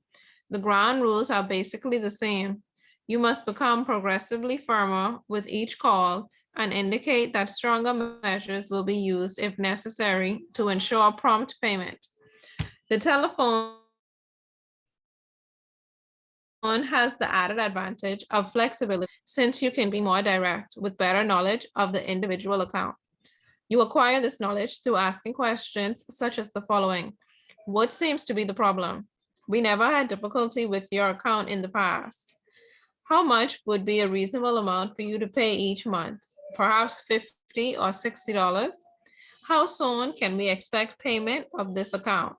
The ground rules are basically the same. You must become progressively firmer with each call and indicate that stronger measures will be used if necessary to ensure prompt payment. The telephone has the added advantage of flexibility since you can be more direct with better knowledge of the individual account. You acquire this knowledge through asking questions such as the following. What seems to be the problem? We never had difficulty with your account in the past. How much would be a reasonable amount for you to pay each month? Perhaps $50 or $60? How soon can we expect payment of this account?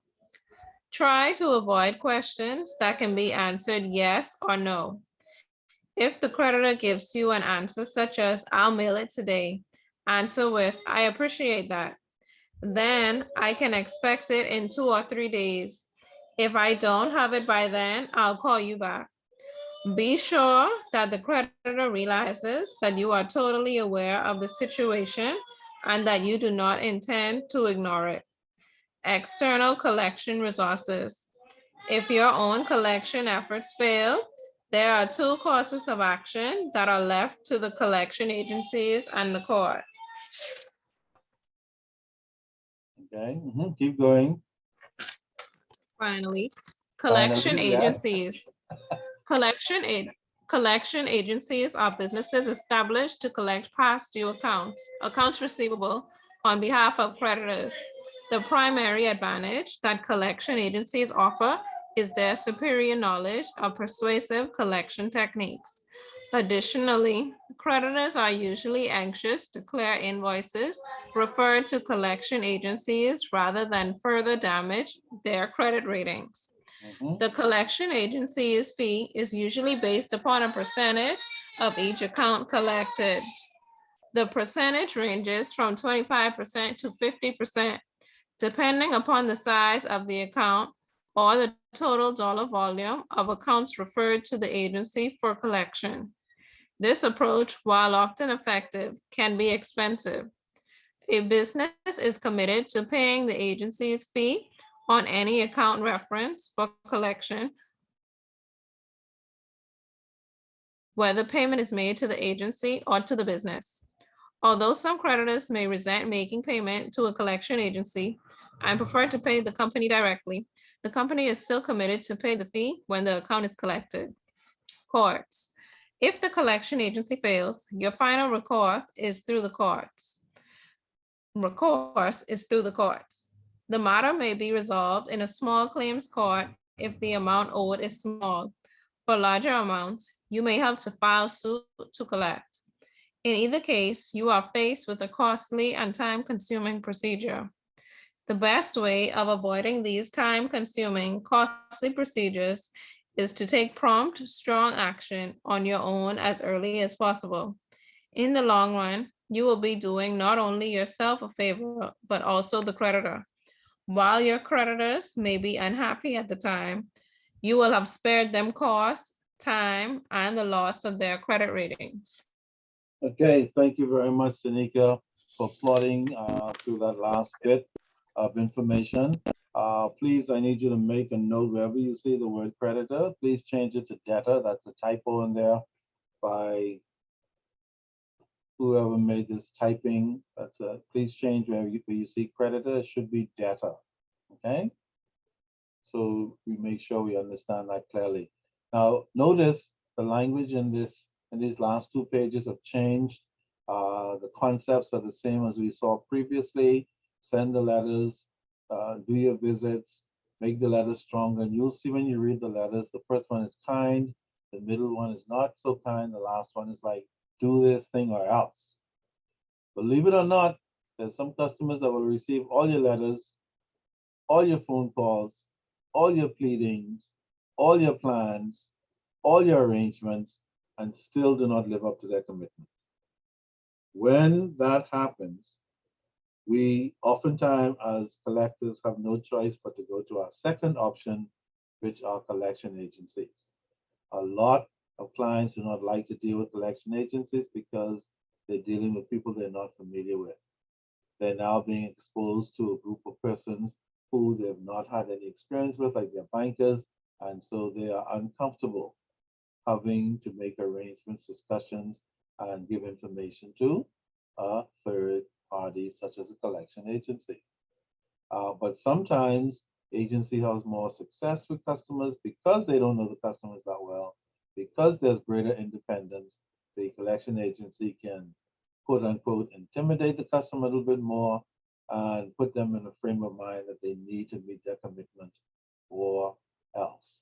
Try to avoid questions that can be answered yes or no. If the creditor gives you an answer such as, I'll mail it today, answer with, I appreciate that. Then I can expect it in 2 or 3 days. If I don't have it by then, I'll call you back. Be sure that the creditor realizes that you are totally aware of the situation and that you do not intend to ignore it. External collection resources. If your own collection efforts fail, there are 2 courses of action that are left to the collection agencies and the court. Okay, keep going. Finally, collection Finally, yeah. agencies. Collection agencies are businesses established to collect past due accounts receivable on behalf of creditors. The primary advantage that collection agencies offer is their superior knowledge of persuasive collection techniques. Additionally, creditors are usually anxious to clear invoices referred to collection agencies rather than further damage their credit ratings. Mhm. The collection agency's fee is usually based upon a percentage of each account collected. The percentage ranges from 25% to 50%, depending upon the size of the account or the total dollar volume of accounts referred to the agency for collection. This approach, while often effective, can be expensive. A business is committed to paying the agency's fee on any account reference for collection, whether payment is made to the agency or to the business. Although some creditors may resent making payment to a collection agency and prefer to pay the company directly, the company is still committed to pay the fee when the account is collected. Courts. If the collection agency fails, your final recourse is through the courts. The matter may be resolved in a small claims court if the amount owed is small. For larger amounts, you may have to file suit to collect. In either case, you are faced with a costly and time-consuming procedure. The best way of avoiding these time-consuming, costly procedures is to take prompt, strong action on your own as early as possible. In the long run, you will be doing not only yourself a favor, but also the creditor. While your creditors may be unhappy at the time, you will have spared them costs, time, and the loss of their credit ratings. Okay, thank you very much, Tanika, for plotting through that last bit of information. Please, I need you to make a note wherever you see the word creditor, please change it to debtor. That's a typo in there by whoever made this typing. Please change where you see creditor, it should be debtor, okay? So we make sure we understand that clearly. Now, notice the language in these last 2 pages have changed. The concepts are the same as we saw previously. Send the letters, do your visits, make the letters stronger. And you'll see when you read the letters, the first one is kind, the middle one is not so kind, the last one is like, do this thing or else. Believe it or not, there's some customers that will receive all your letters, all your phone calls, all your pleadings, all your plans, all your arrangements, and still do not live up to their commitment. When that happens, we oftentimes as collectors have no choice but to go to our second option, which are collection agencies. A lot of clients do not like to deal with collection agencies because they're dealing with people they're not familiar with. They're now being exposed to a group of persons who they've not had any experience with, like their bankers, and so they are uncomfortable having to make arrangements, discussions, and give information to a third party, such as a collection agency. But sometimes agency has more success with customers because they don't know the customers that well, because there's greater independence. The collection agency can, quote unquote, intimidate the customer a little bit more and put them in a frame of mind that they need to meet their commitment or else.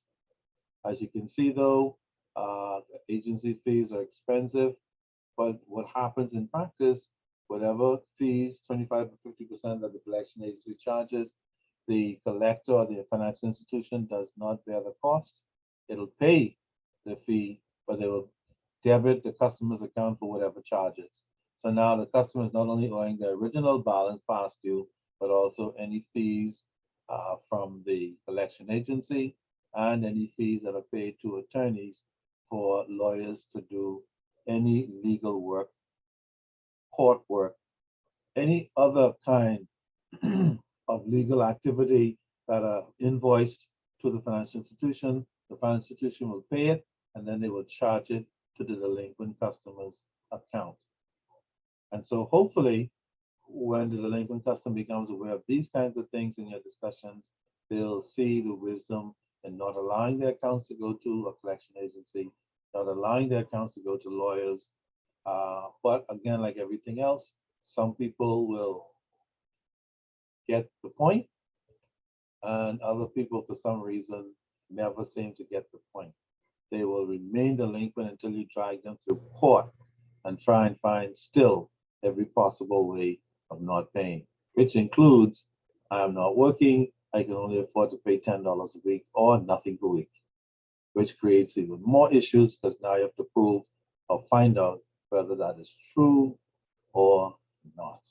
As you can see though, agency fees are expensive, but what happens in practice, whatever fees, 25 to 50% that the collection agency charges, the collector or the financial institution does not bear the cost. It'll pay the fee, but they will debit the customer's account for whatever charges. So now the customer is not only owing the original balance past due, but also any fees from the collection agency and any fees that are paid to attorneys for lawyers to do any legal work, court work, any other kind of legal activity that are invoiced to the financial institution. The financial institution will pay it, and then they will charge it to the delinquent customer's account. And so hopefully, when the delinquent customer becomes aware of these kinds of things in your discussions, they'll see the wisdom in not allowing their accounts to go to a collection agency, not allowing their accounts to go to lawyers. But again, like everything else, some people will get the point, and other people, for some reason, never seem to get the point. They will remain delinquent until you drag them through court and try and find still every possible way of not paying, which includes, I'm not working, I can only afford to pay $10 a week or nothing per week, which creates even more issues because now you have to prove or find out whether that is true or not.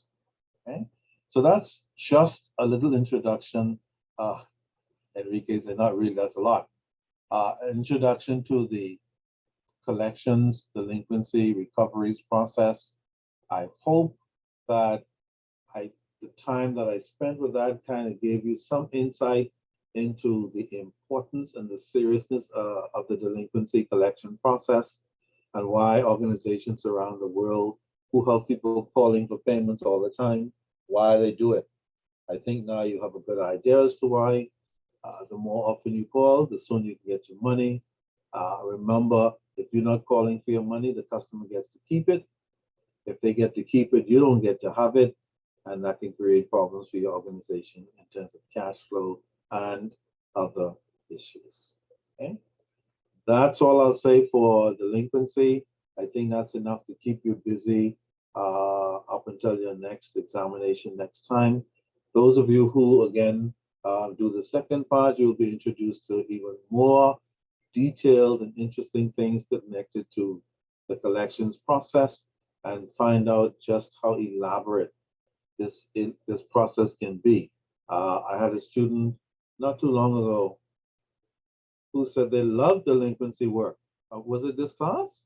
Okay, so that's just a little introduction. Enrique said, not really, that's a lot. Introduction to the collections, delinquency, recoveries process. I hope that the time that I spent with that kind of gave you some insight into the importance and the seriousness of the delinquency collection process and why organizations around the world who help people calling for payments all the time, why they do it. I think now you have a good idea as to why. The more often you call, the sooner you can get your money. Remember, if you're not calling for your money, the customer gets to keep it. If they get to keep it, you don't get to have it. And that can create problems for your organization in terms of cash flow and other issues. Okay, that's all I'll say for delinquency. I think that's enough to keep you busy up until your next examination next time. Those of you who, again, do the second part, you'll be introduced to even more detailed and interesting things connected to the collections process and find out just how elaborate this process can be. I had a student not too long ago who said they love delinquency work. Was it this class?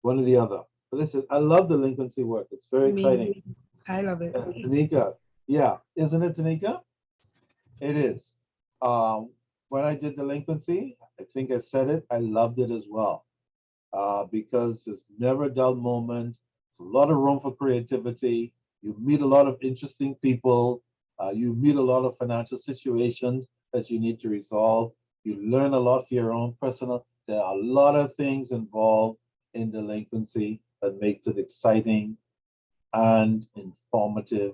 One or the other. But they said, I love delinquency work. It's very exciting. I love it. Tanika, yeah, isn't it, Tanika? It is. When I did delinquency, I think I said it, I loved it as well. Because it's never a dull moment. It's a lot of room for creativity. You meet a lot of interesting people. You meet a lot of financial situations that you need to resolve. You learn a lot for your own personal. There are a lot of things involved in delinquency that makes it exciting and informative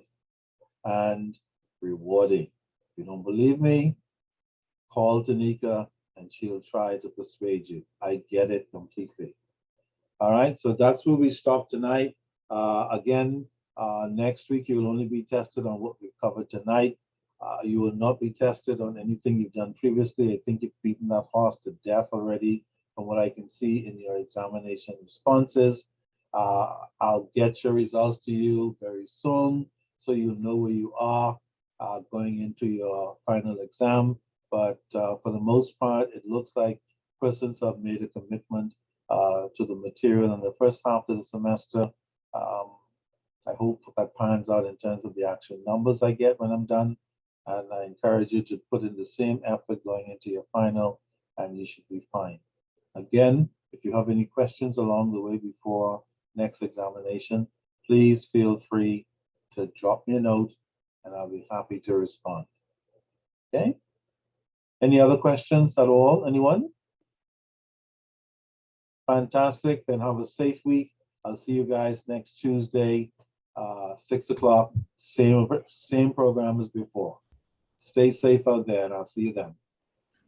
and rewarding. If you don't believe me, call Tanika and she'll try to persuade you. I get it completely. All right, so that's where we stop tonight. Again, next week you will only be tested on what we've covered tonight. You will not be tested on anything you've done previously. I think you've beaten that horse to death already from what I can see in your examination responses. I'll get your results to you very soon so you know where you are going into your final exam. But for the most part, it looks like persons have made a commitment to the material in the first half of the semester. I hope that pans out in terms of the actual numbers I get when I'm done. And I encourage you to put in the same effort going into your final, and you should be fine. Again, if you have any questions along the way before next examination, please feel free to drop me a note and I'll be happy to respond. Okay? Any other questions at all? Anyone? Fantastic. Then have a safe week. I'll see you guys next Tuesday, 6 o'clock. Same program as before. Stay safe out there, and I'll see you then.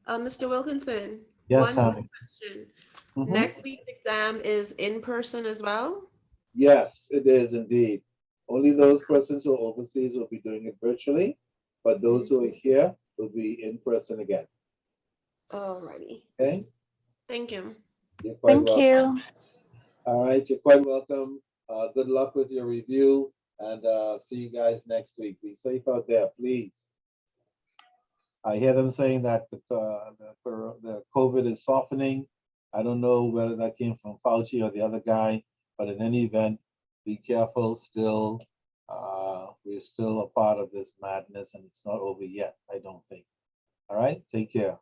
Mr. Wilkinson. Yes, one more honey. question. Mhm. Next week's exam is in person as well? Yes, it is indeed. Only those persons who are overseas will be doing it virtually, but those who are here will be in person again. Alrighty. Okay? Thank you. You're quite welcome. All right, you're quite welcome. Good luck with your review, and see you guys next week. Be safe out there, please. I hear them saying that the COVID is softening. I don't know whether that came from Fauci or the other guy, but in any event, be careful still. We're still a part of this madness and it's not over yet, I don't think. All right, take care.